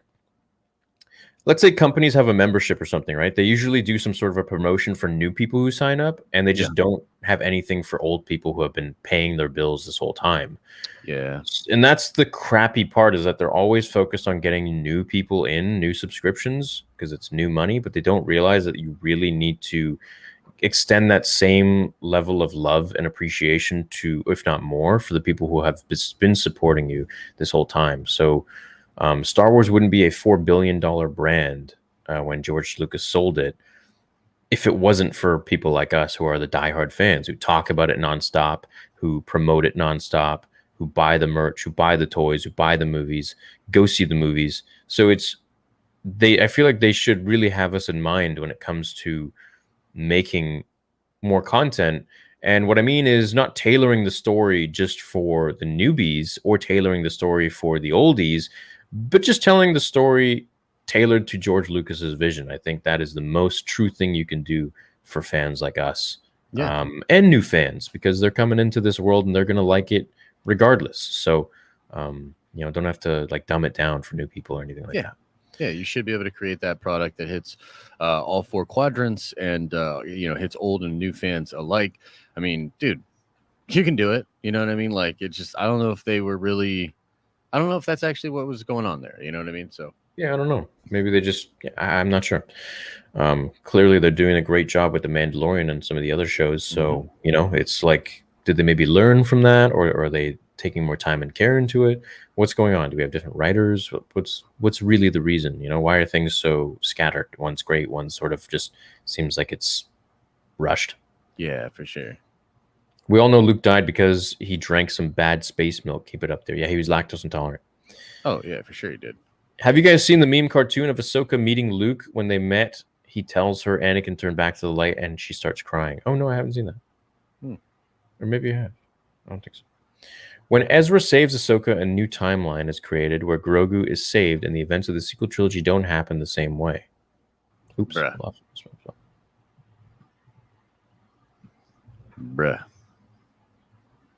let's say companies have a membership or something, right? They usually do some sort of a promotion for new people who sign up, and they just don't have anything for old people who have been paying their bills this whole time. Yeah. And that's the crappy part, is that they're always focused on getting new people in, new subscriptions, because it's new money, but they don't realize that you really need to extend that same level of love and appreciation to, if not more, for the people who have been supporting you this whole time. So Star Wars wouldn't be a $4 billion brand when George Lucas sold it if it wasn't for people like us who are the diehard fans, who talk about it nonstop, who promote it nonstop, who buy the merch, who buy the toys, who buy the movies, go see the movies. So I feel like they should really have us in mind when it comes to making more content. And what I mean is not tailoring the story just for the newbies or tailoring the story for the oldies, but just telling the story tailored to George Lucas's vision. I think that is the most true thing you can do for fans like us, and new fans, because they're coming into this world and they're going to like it regardless. So, don't have to like dumb it down for new people or anything like that. Yeah, you should be able to create that product that hits all four quadrants and hits old and new fans alike. I mean, dude, you can do it. You know what I mean? Like, it's just, I don't know if that's actually what was going on there. You know what I mean? So yeah, I don't know. Maybe they just, I'm not sure. Clearly they're doing a great job with The Mandalorian and some of the other shows. So, it's like, did they maybe learn from that, or are they taking more time and care into it? What's going on? Do we have different writers? What's really the reason? Why are things so scattered? One's great, one sort of just seems like it's rushed. Yeah, for sure. We all know Luke died because he drank some bad space milk. Keep it up there. Yeah, he was lactose intolerant. Oh, yeah, for sure he did. Have you guys seen the meme cartoon of Ahsoka meeting Luke? When they met, he tells her Anakin turned back to the light and she starts crying. Oh, no, I haven't seen that. Or maybe I have. I don't think so. When Ezra saves Ahsoka, a new timeline is created where Grogu is saved and the events of the sequel trilogy don't happen the same way. Oops. Bruh.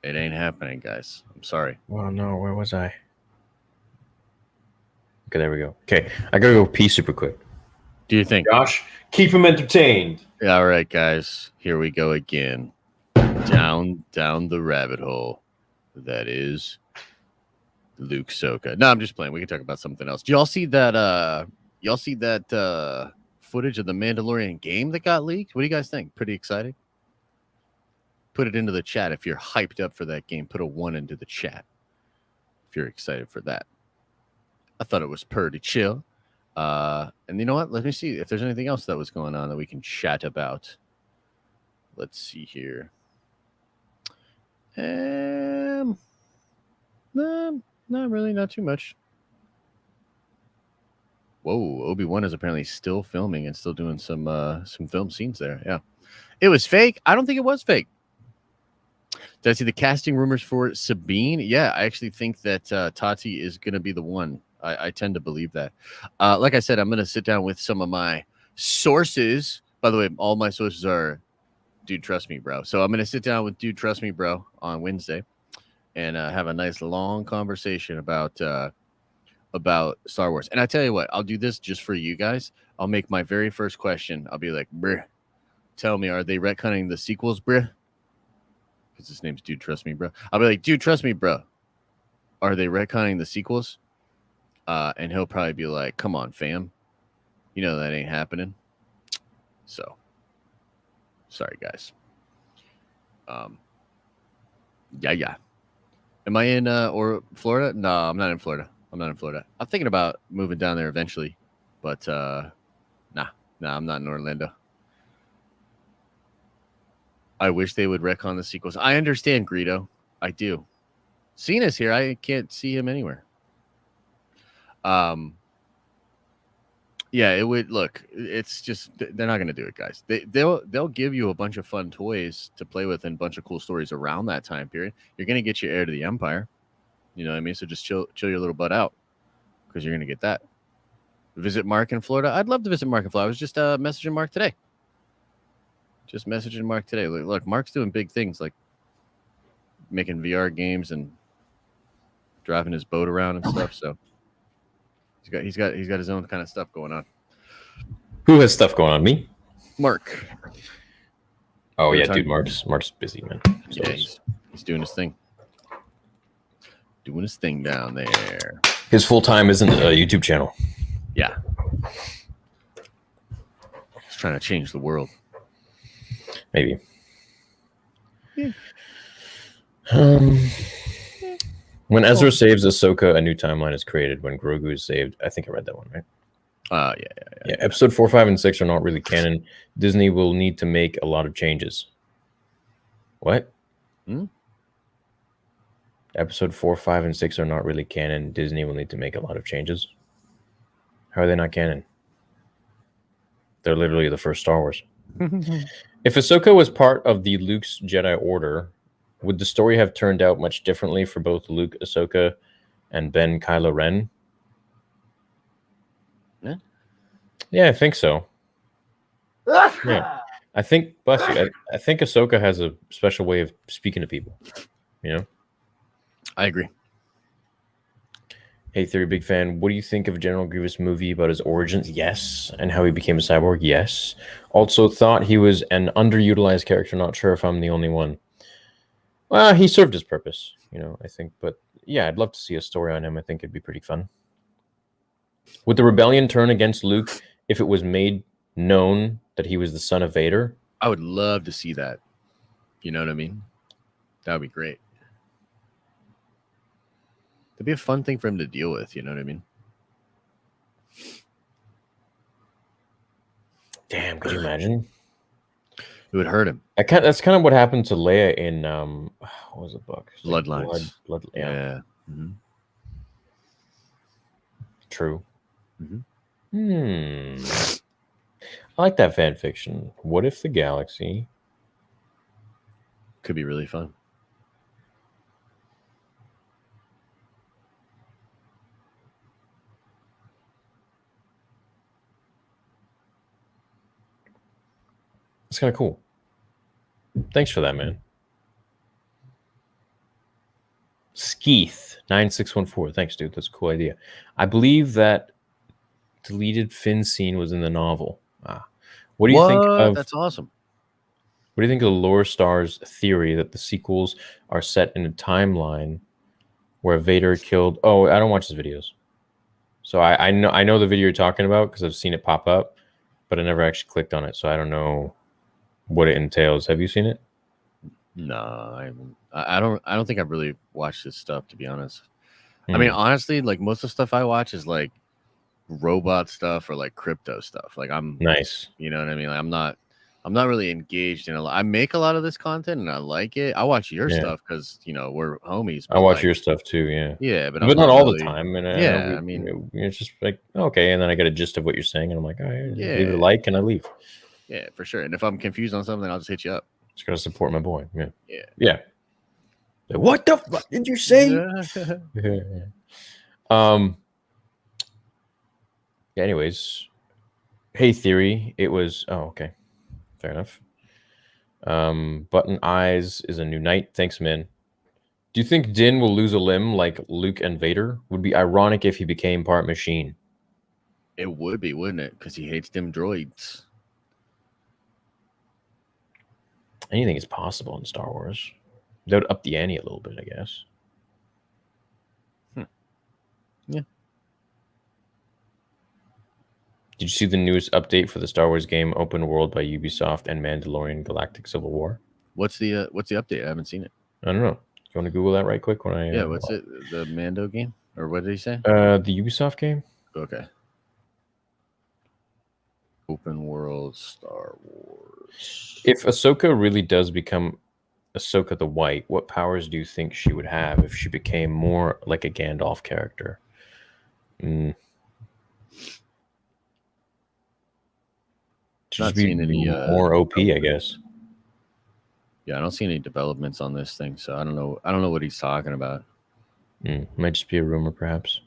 It ain't happening, guys. I'm sorry. Oh no, where was I? Okay, there we go. Okay, I gotta go pee super quick. Do you think? Josh, keep him entertained. All right, guys. Here we go again. Down the rabbit hole. That is Luke Soka. No, I'm just playing. We can talk about something else. Do y'all see that? Footage of the Mandalorian game that got leaked? What do you guys think? Pretty exciting. Put it into the chat if you're hyped up for that game. Put a 1 into the chat if you're excited for that. I thought it was pretty chill. And you know what? Let me see if there's anything else that was going on that we can chat about. Let's see here. No, not really, not too much. Whoa, Obi-Wan is apparently still filming and still doing some film scenes there. Yeah. It was fake. I don't think it was fake. Did I see the casting rumors for Sabine? Yeah, I actually think that Tati is going to be the one. I tend to believe that. Like I said, I'm going to sit down with some of my sources. By the way, all my sources are Dude Trust Me Bro. So I'm going to sit down with Dude Trust Me Bro on Wednesday and have a nice long conversation about Star Wars. And I tell you what, I'll do this just for you guys. I'll make my very first question. I'll be like, bruh, tell me, are they retconning the sequels, bruh? Because his name's Dude Trust Me Bro. I'll be like, Dude Trust Me Bro, are they retconning the sequels? And he'll probably be like, come on, fam. You know that ain't happening. So, sorry, guys. Yeah. Am I in Florida? No, I'm not in Florida. I'm thinking about moving down there eventually. But, nah, I'm not in Orlando. I wish they would retcon the sequels. I understand, Greedo. I do. Cena's here. I can't see him anywhere. Yeah, it would look. It's just they're not going to do it, guys. They'll give you a bunch of fun toys to play with and a bunch of cool stories around that time period. You're going to get your Heir to the Empire. You know what I mean? So just chill your little butt out because you're going to get that. Visit Mark in Florida. I'd love to visit Mark in Florida. I was just messaging Mark today. Look, Mark's doing big things like making VR games and driving his boat around and stuff. So he's got his own kind of stuff going on. Who has stuff going on? Me? Mark. Oh yeah, dude. Mark's busy, man. So yeah, he's doing his thing. Doing his thing down there. His full time isn't a YouTube channel. Yeah. He's trying to change the world. Maybe. Yeah. When Ezra saves Ahsoka, a new timeline is created. When Grogu is saved, I think I read that one, right? Yeah. Episode 4, 5, and 6 are not really canon. Disney will need to make a lot of changes. What? Episode 4, 5, and 6 are not really canon. Disney will need to make a lot of changes. How are they not canon? They're literally the first Star Wars. If Ahsoka was part of the Luke's Jedi Order, would the story have turned out much differently for both Luke, Ahsoka, and Ben Kylo Ren? Yeah, I think so. Yeah, I think. Bless you. I think Ahsoka has a special way of speaking to people. You know. I agree. Hey, Theory, big fan. What do you think of General Grievous movie about his origins? Yes. And how he became a cyborg? Yes. Also thought he was an underutilized character. Not sure if I'm the only one. Well, he served his purpose, you know, I think. But yeah, I'd love to see a story on him. I think it'd be pretty fun. Would the rebellion turn against Luke if it was made known that he was the son of Vader? I would love to see that. You know what I mean? That would be great. That'd be a fun thing for him to deal with. You know what I mean? Damn, could you imagine? It would hurt him. That's kind of what happened to Leia in what was the book? Bloodlines. Yeah. Mm-hmm. True. Mm-hmm. I like that fan fiction. What if the galaxy could be really fun? It's kind of cool. Thank Thanks for that, man. Skeeth 9614. Thanks, dude. That's a cool idea. I believe that deleted Finn scene was in the novel. What do you think of? That's awesome. What do you think of the Lore Star's theory that the sequels are set in a timeline where Vader killed? Oh, I don't watch his videos, so I know the video you're talking about because I've seen it pop up, but I never actually clicked on it, so I don't know what it entails. Have you seen it? No, I haven't. I don't think I've really watched this stuff, to be honest. I mean, honestly, like most of the stuff I watch is like robot stuff or like crypto stuff. Like I'm nice. You know what I mean? Like I'm not really engaged in a lot. I make a lot of this content and I like it. I watch your stuff because we're homies. I watch your stuff too. Yeah, but not all the time. And I mean, it's just like okay, and then I get a gist of what you're saying, and I'm like, all right, leave a like, and I leave. Yeah, for sure. And if I'm confused on something, I'll just hit you up. Just gotta support my boy. Yeah. Like, what the fuck did you say? Anyways, hey Theory, it was okay. Fair enough. Button Eyes is a new knight. Thanks, man. Do you think Din will lose a limb like Luke and Vader? Would be ironic if he became part machine. It would be, wouldn't it? Because he hates them droids. Anything is possible in Star Wars. They would up the ante a little bit, I guess. Yeah. Did you see the newest update for the Star Wars game Open World by Ubisoft and Mandalorian Galactic Civil War? What's the update? I haven't seen it. I don't know. You want to Google that right quick when I? What's it? The Mando game, or what did he say? The Ubisoft game. Okay. Open World Star Wars. If Ahsoka really does become Ahsoka the White, what powers do you think she would have if she became more like a Gandalf character? Just be more OP, I guess. Yeah, I don't see any developments on this thing, so I don't know what he's talking about. Might just be a rumor, perhaps.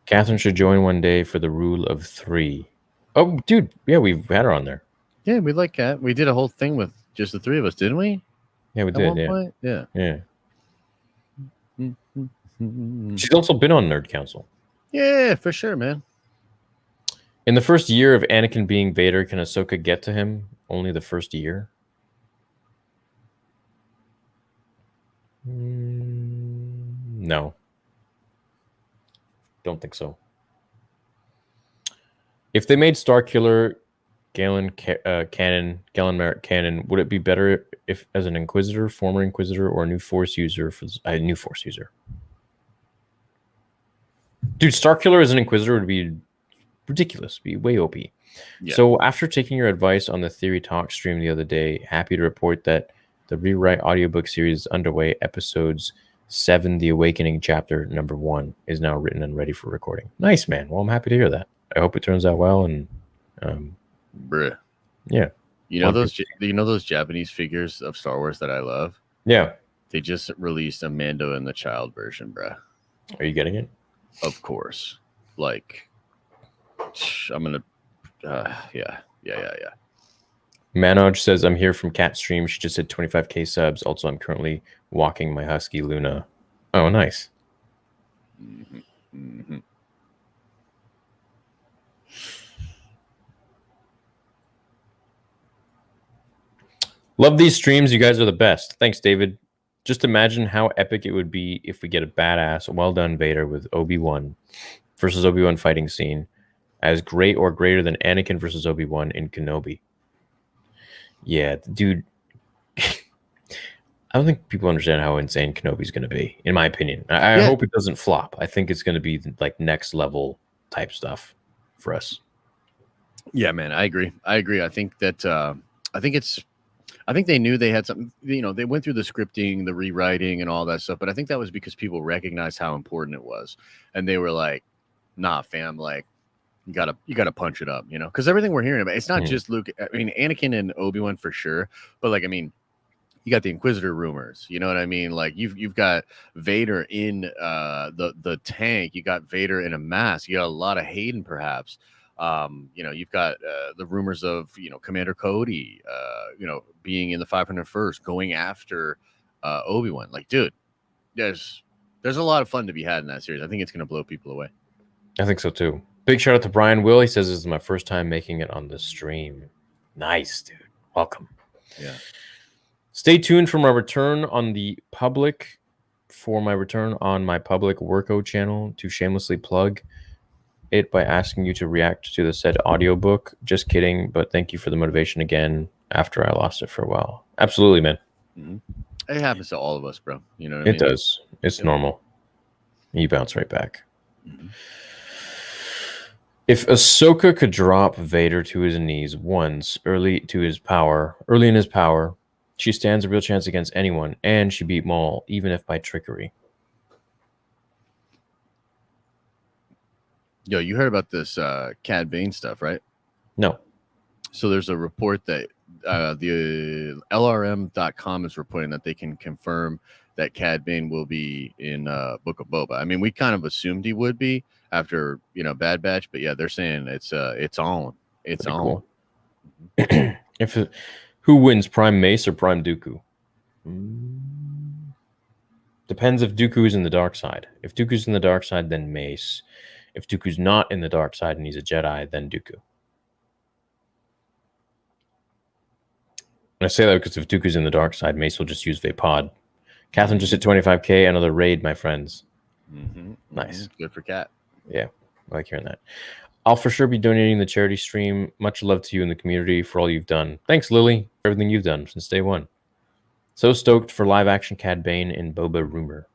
Catherine should join one day for the Rule of 3. Oh, dude, yeah, we've had her on there. Yeah, we like Cat. We did a whole thing with just the three of us, didn't we? Yeah, we did. Yeah. She's also been on Nerd Council. Yeah, for sure, man. In the first year of Anakin being Vader, can Ahsoka get to him? Only the first year? No. Don't think so. If they made Starkiller Galen Merrick canon, would it be better if as an Inquisitor, former Inquisitor, or a new Force user? New Force user. Dude, Starkiller as an Inquisitor would be ridiculous. Be way OP. Yeah. So after taking your advice on the Theory Talk stream the other day, happy to report that the Rewrite audiobook series is underway. Episodes 7, The Awakening, chapter number 1 is now written and ready for recording. Nice, man. Well, I'm happy to hear that. I hope it turns out well. And bruh, yeah. You know those Japanese figures of Star Wars that I love? Yeah. They just released a Mando and the Child version, bruh. Are you getting it? Of course. Like, I'm gonna. Yeah. Manoj says, I'm here from Cat Stream. She just hit 25k subs. Also, I'm currently walking my husky Luna. Oh, nice. Love these streams. You guys are the best. Thanks, David. Just imagine how epic it would be if we get a badass, well-done Vader with Obi-Wan versus Obi-Wan fighting scene as great or greater than Anakin versus Obi-Wan in Kenobi. Yeah, dude. I don't think people understand how insane Kenobi's going to be, in my opinion. I hope it doesn't flop. I think it's going to be like next level type stuff for us. Yeah, man, I agree. I think that I think they knew they had something, they went through the scripting, the rewriting and all that stuff, but I think that was because people recognized how important it was. And they were like, nah, fam, like, you gotta punch it up, because everything we're hearing about, it's not just Luke. I mean, Anakin and Obi-Wan for sure, but like, I mean, you got the Inquisitor rumors, you know what I mean? Like you've got Vader in the tank, you got Vader in a mask, you got a lot of Hayden perhaps. You've got the rumors of Commander Cody, being in the 501st, going after Obi-Wan. Like, dude, there's a lot of fun to be had in that series. I think it's going to blow people away. I think so too. Big shout out to Brian Will. He says this is my first time making it on the stream. Nice, dude. Welcome. Yeah. Stay tuned for my return on the public. For my return on my public Worko channel to shamelessly plug it by asking you to react to the said audiobook. Just kidding, but thank you for the motivation again after I lost it for a while. Absolutely, man. Mm-hmm. It happens to all of us, bro. You know what I mean? It does. It's normal. You bounce right back. Mm-hmm. If Ahsoka could drop Vader to his knees once early in his power, she stands a real chance against anyone, and she beat Maul, even if by trickery. Yo, you heard about this Cad Bane stuff, right? No. So there's a report that the LRM.com is reporting that they can confirm that Cad Bane will be in Book of Boba. I mean, we kind of assumed he would be after Bad Batch, but yeah, they're saying it's on. It's pretty on. Cool. Who wins, Prime Mace or Prime Dooku? Depends if Dooku's in the dark side. If Dooku's in the dark side, then Mace. If Dooku's not in the dark side and he's a Jedi, then Dooku. And I say that because if Dooku's in the dark side, Mace will just use Vapod. Catherine just hit 25K. Another raid, my friends. Mm-hmm. Nice. Good for Cat. Yeah, I like hearing that. I'll for sure be donating the charity stream. Much love to you and the community for all you've done. Thanks, Lily, for everything you've done since day one. So stoked for live action Cad Bane in Boba rumor.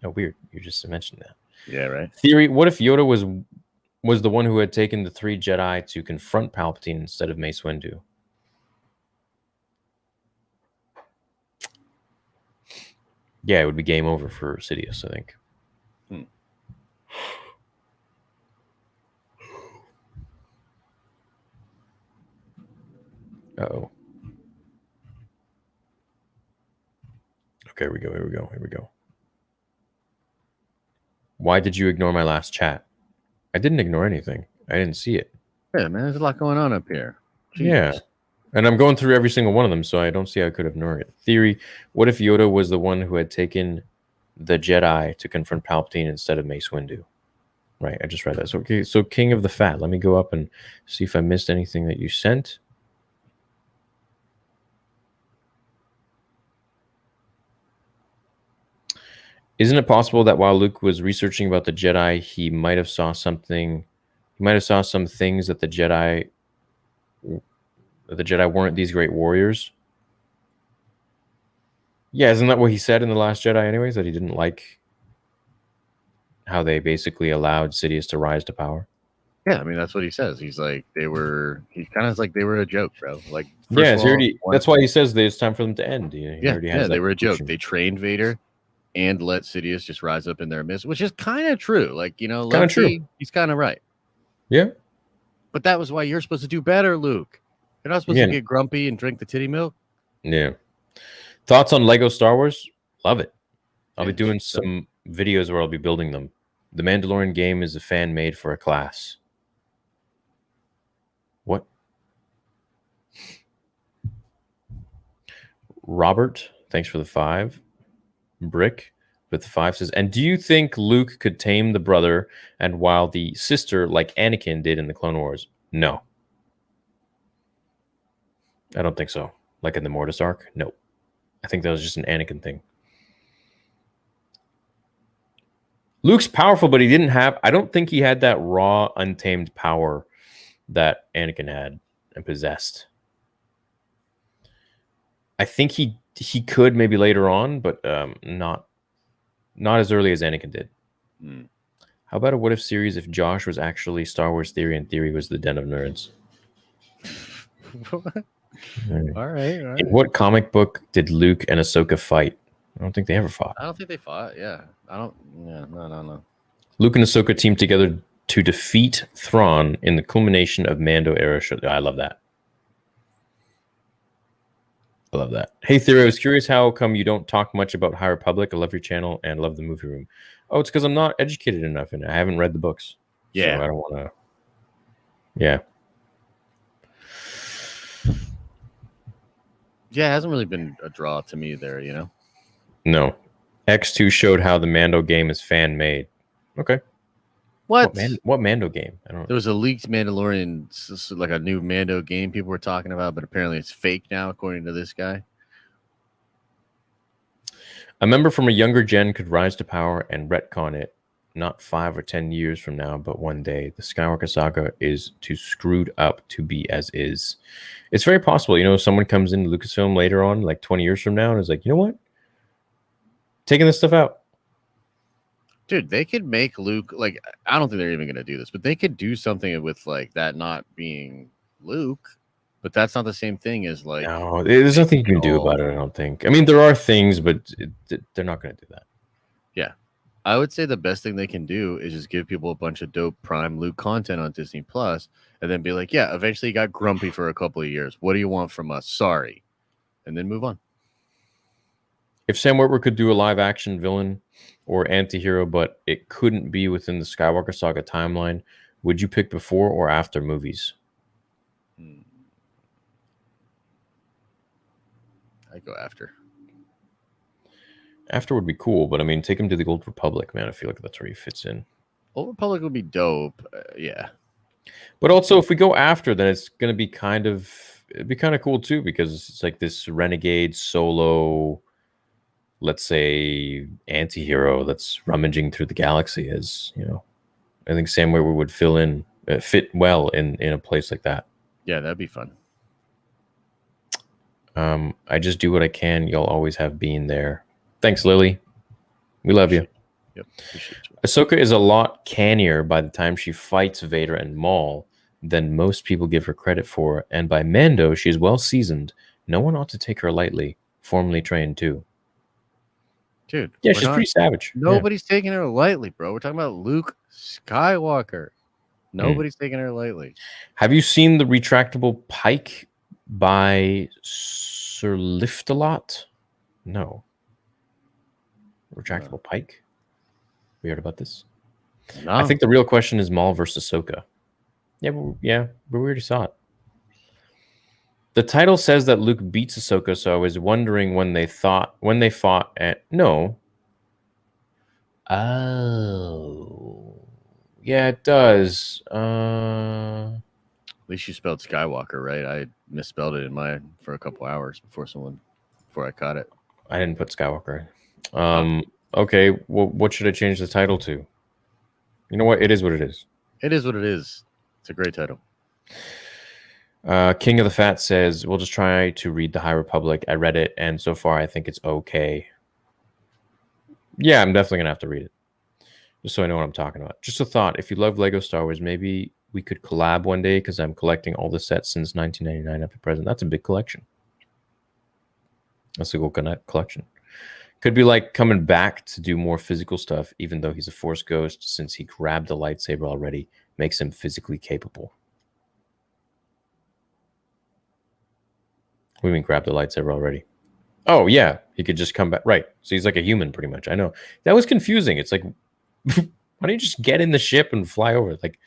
Oh, weird. You just mentioned that. Yeah, right. Theory, what if Yoda was the one who had taken the 3 Jedi to confront Palpatine instead of Mace Windu? Yeah, it would be game over for Sidious, I think. Uh-oh. Okay, here we go. Why did you ignore my last chat? I didn't ignore anything. I didn't see it. Yeah, man, there's a lot going on up here. Jeez. Yeah. And I'm going through every single one of them, so I don't see how I could ignore it. Theory, what if Yoda was the one who had taken the Jedi to confront Palpatine instead of Mace Windu? Right, I just read that. So, okay, so King of the Fat. Let me go up and see if I missed anything that you sent. Isn't it possible that while Luke was researching about the Jedi, he might have saw some things that the Jedi weren't these great warriors? Yeah, isn't that what he said in The Last Jedi anyways, that he didn't like how they basically allowed Sidious to rise to power? Yeah, I mean, that's what he says. He's like, they were a joke, bro. Like, yeah, that's why he says that it's time for them to end. They were a joke. They trained Vader and let Sidious just rise up in their midst, which is kind of true. Like, kind of true. He's kind of right. Yeah. But that was why you're supposed to do better, Luke. You're not supposed to get grumpy and drink the titty milk. Yeah. Thoughts on Lego Star Wars? Love it. I'll be doing some videos where I'll be building them. The Mandalorian game is a fan made for a class. What? Robert, thanks for the 5. Brick with the 5 says, and do you think Luke could tame the brother and while the sister like Anakin did in the Clone Wars? No. I don't think so. Like in the Mortis arc? No. I think that was just an Anakin thing. Luke's powerful, but I don't think he had that raw, untamed power that Anakin had and possessed. I think he could maybe later on, but not as early as Anakin did. How about a what if series if Josh was actually Star Wars Theory and Theory was the Den of Nerds? All right. In what comic book did Luke and Ahsoka fight? I don't think they ever fought. I don't think they fought. Yeah. No. Luke and Ahsoka teamed together to defeat Thrawn in the culmination of Mando era show. I love that. I love that. Hey, Theory, I was curious how come you don't talk much about High Republic. I love your channel and love the movie room. Oh, it's because I'm not educated enough and I haven't read the books. Yeah. So I don't want to. Yeah. Yeah, it hasn't really been a draw to me there, you know? No. X2 showed how the Mando game is fan made. Okay. What? What Mando game? I don't know. There was a leaked Mandalorian, like a new Mando game people were talking about, but apparently it's fake now, according to this guy. A member from a younger gen could rise to power and retcon it, not 5 or 10 years from now, but one day. The Skywalker saga is too screwed up to be as is. It's very possible, you know, someone comes into Lucasfilm later on, like 20 years from now, and is like, you know what? Taking this stuff out. Dude, they could make Luke, like, I don't think they're even going to do this, but they could do something with, like, that not being Luke, but that's not the same thing as, like... No, there's nothing you can do about it, I don't think. I mean, there are things, but they're not going to do that. Yeah. I would say the best thing they can do is just give people a bunch of dope Prime Luke content on Disney Plus, and then be like, yeah, eventually you got grumpy for a couple of years. What do you want from us? Sorry. And then move on. If Sam Witwer could do a live-action villain or anti-hero, but it couldn't be within the Skywalker saga timeline, would you pick before or after movies? I go after. After would be cool, but I mean, take him to the Old Republic, man. I feel like that's where he fits in. Old Republic would be dope. Yeah. But also, if we go after, then it's going to be it'd be kind of cool too, because it's like this renegade solo, let's say, anti-hero that's rummaging through the galaxy. As you know, I think Sam Witwer would fit well in a place like that. Yeah, that'd be fun. I just do what I can. You'll always have Bean there. Thanks, Lily. We love you. Yep. Appreciate you. Ahsoka is a lot cannier by the time she fights Vader and Maul than most people give her credit for, and by Mando, she is well seasoned. No one ought to take her lightly. Formally trained too. Dude. Yeah, she's pretty savage. Nobody's taking her lightly, bro. We're talking about Luke Skywalker. Nobody's taking her lightly. Have you seen the retractable pike by Sir Liftalot? No. Retractable pike? We heard about this? No. I think the real question is Maul versus Ahsoka. Yeah, but we already saw it. The title says that Luke beats Ahsoka, so I was wondering when they fought at... No. Oh. Yeah, it does. At least you spelled Skywalker, right? I misspelled it in mine for a couple hours before I caught it. I didn't put Skywalker. Okay, well, what should I change the title to? You know what? It is what it is. It is what it is. It's a great title. King of the Fat says, we'll just try to read the High Republic. I read it, and so far I think it's okay. Yeah, I'm definitely going to have to read it. Just so I know what I'm talking about. Just a thought. If you love Lego Star Wars, maybe we could collab one day, because I'm collecting all the sets since 1999 up to present. That's a big collection. That's a cool collection. Could be like coming back to do more physical stuff, even though he's a Force ghost, since he grabbed the lightsaber already, makes him physically capable. What do you mean grab the lightsaber already? Oh, yeah. He could just come back. Right. So he's like a human, pretty much. I know. That was confusing. It's like, why don't you just get in the ship and fly over? Like,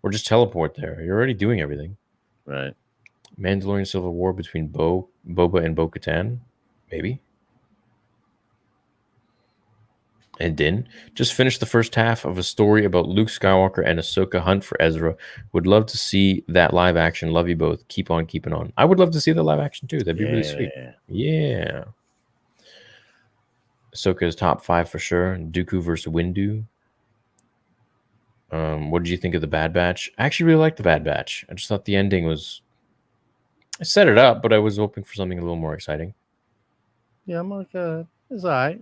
or just teleport there. You're already doing everything. Right. Mandalorian Civil War between Boba and Bo-Katan? Maybe. And Din just finished the first half of a story about Luke Skywalker and Ahsoka hunt for Ezra. Would love to see that live action. Love you both. Keep on keeping on. I would love to see the live action too. That'd be really sweet. Yeah. Ahsoka is top 5 for sure. Dooku versus Windu. What did you think of the Bad Batch? I actually really liked the Bad Batch. I just thought the ending was... I set it up, but I was hoping for something a little more exciting. Yeah, I'm like, it's all right.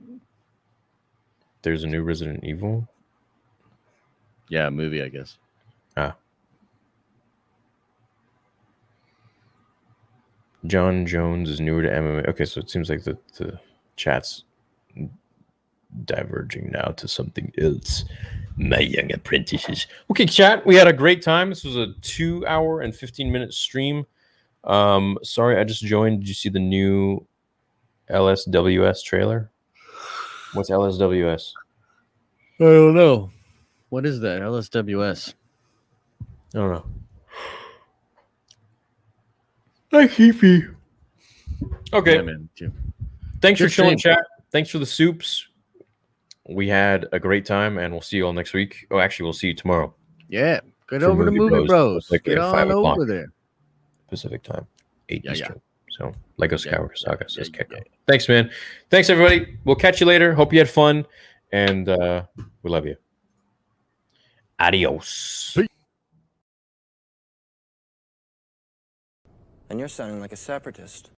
There's a new Resident Evil. Yeah, a movie, I guess. John Jones is newer to MMA. Okay, so it seems like the chat's diverging now to something else. My young apprentices. Okay, chat, we had a great time. This was a 2-hour and 15-minute stream. Sorry, I just joined. Did you see the new LSWS trailer? What's LSWS? I don't know. What is that? LSWS. I don't know. I keep you. Okay. Yeah, man. Too. Thanks for Good chilling, stream. chat. Thanks for the soups. We had a great time, and we'll see you all next week. Oh, actually, we'll see you tomorrow. Yeah. Get For over to Movie Movie Bros. Bros. Like Get at on 5 o'clock. over there. Pacific time, 8 Yeah, yeah. Eastern. So, Lego Yeah, Skywalker Saga yeah, says yeah, Keko. yeah. Thanks, man. Thanks, everybody. We'll catch you later. Hope you had fun, and we love you. Adios. Peace. And you're sounding like a separatist.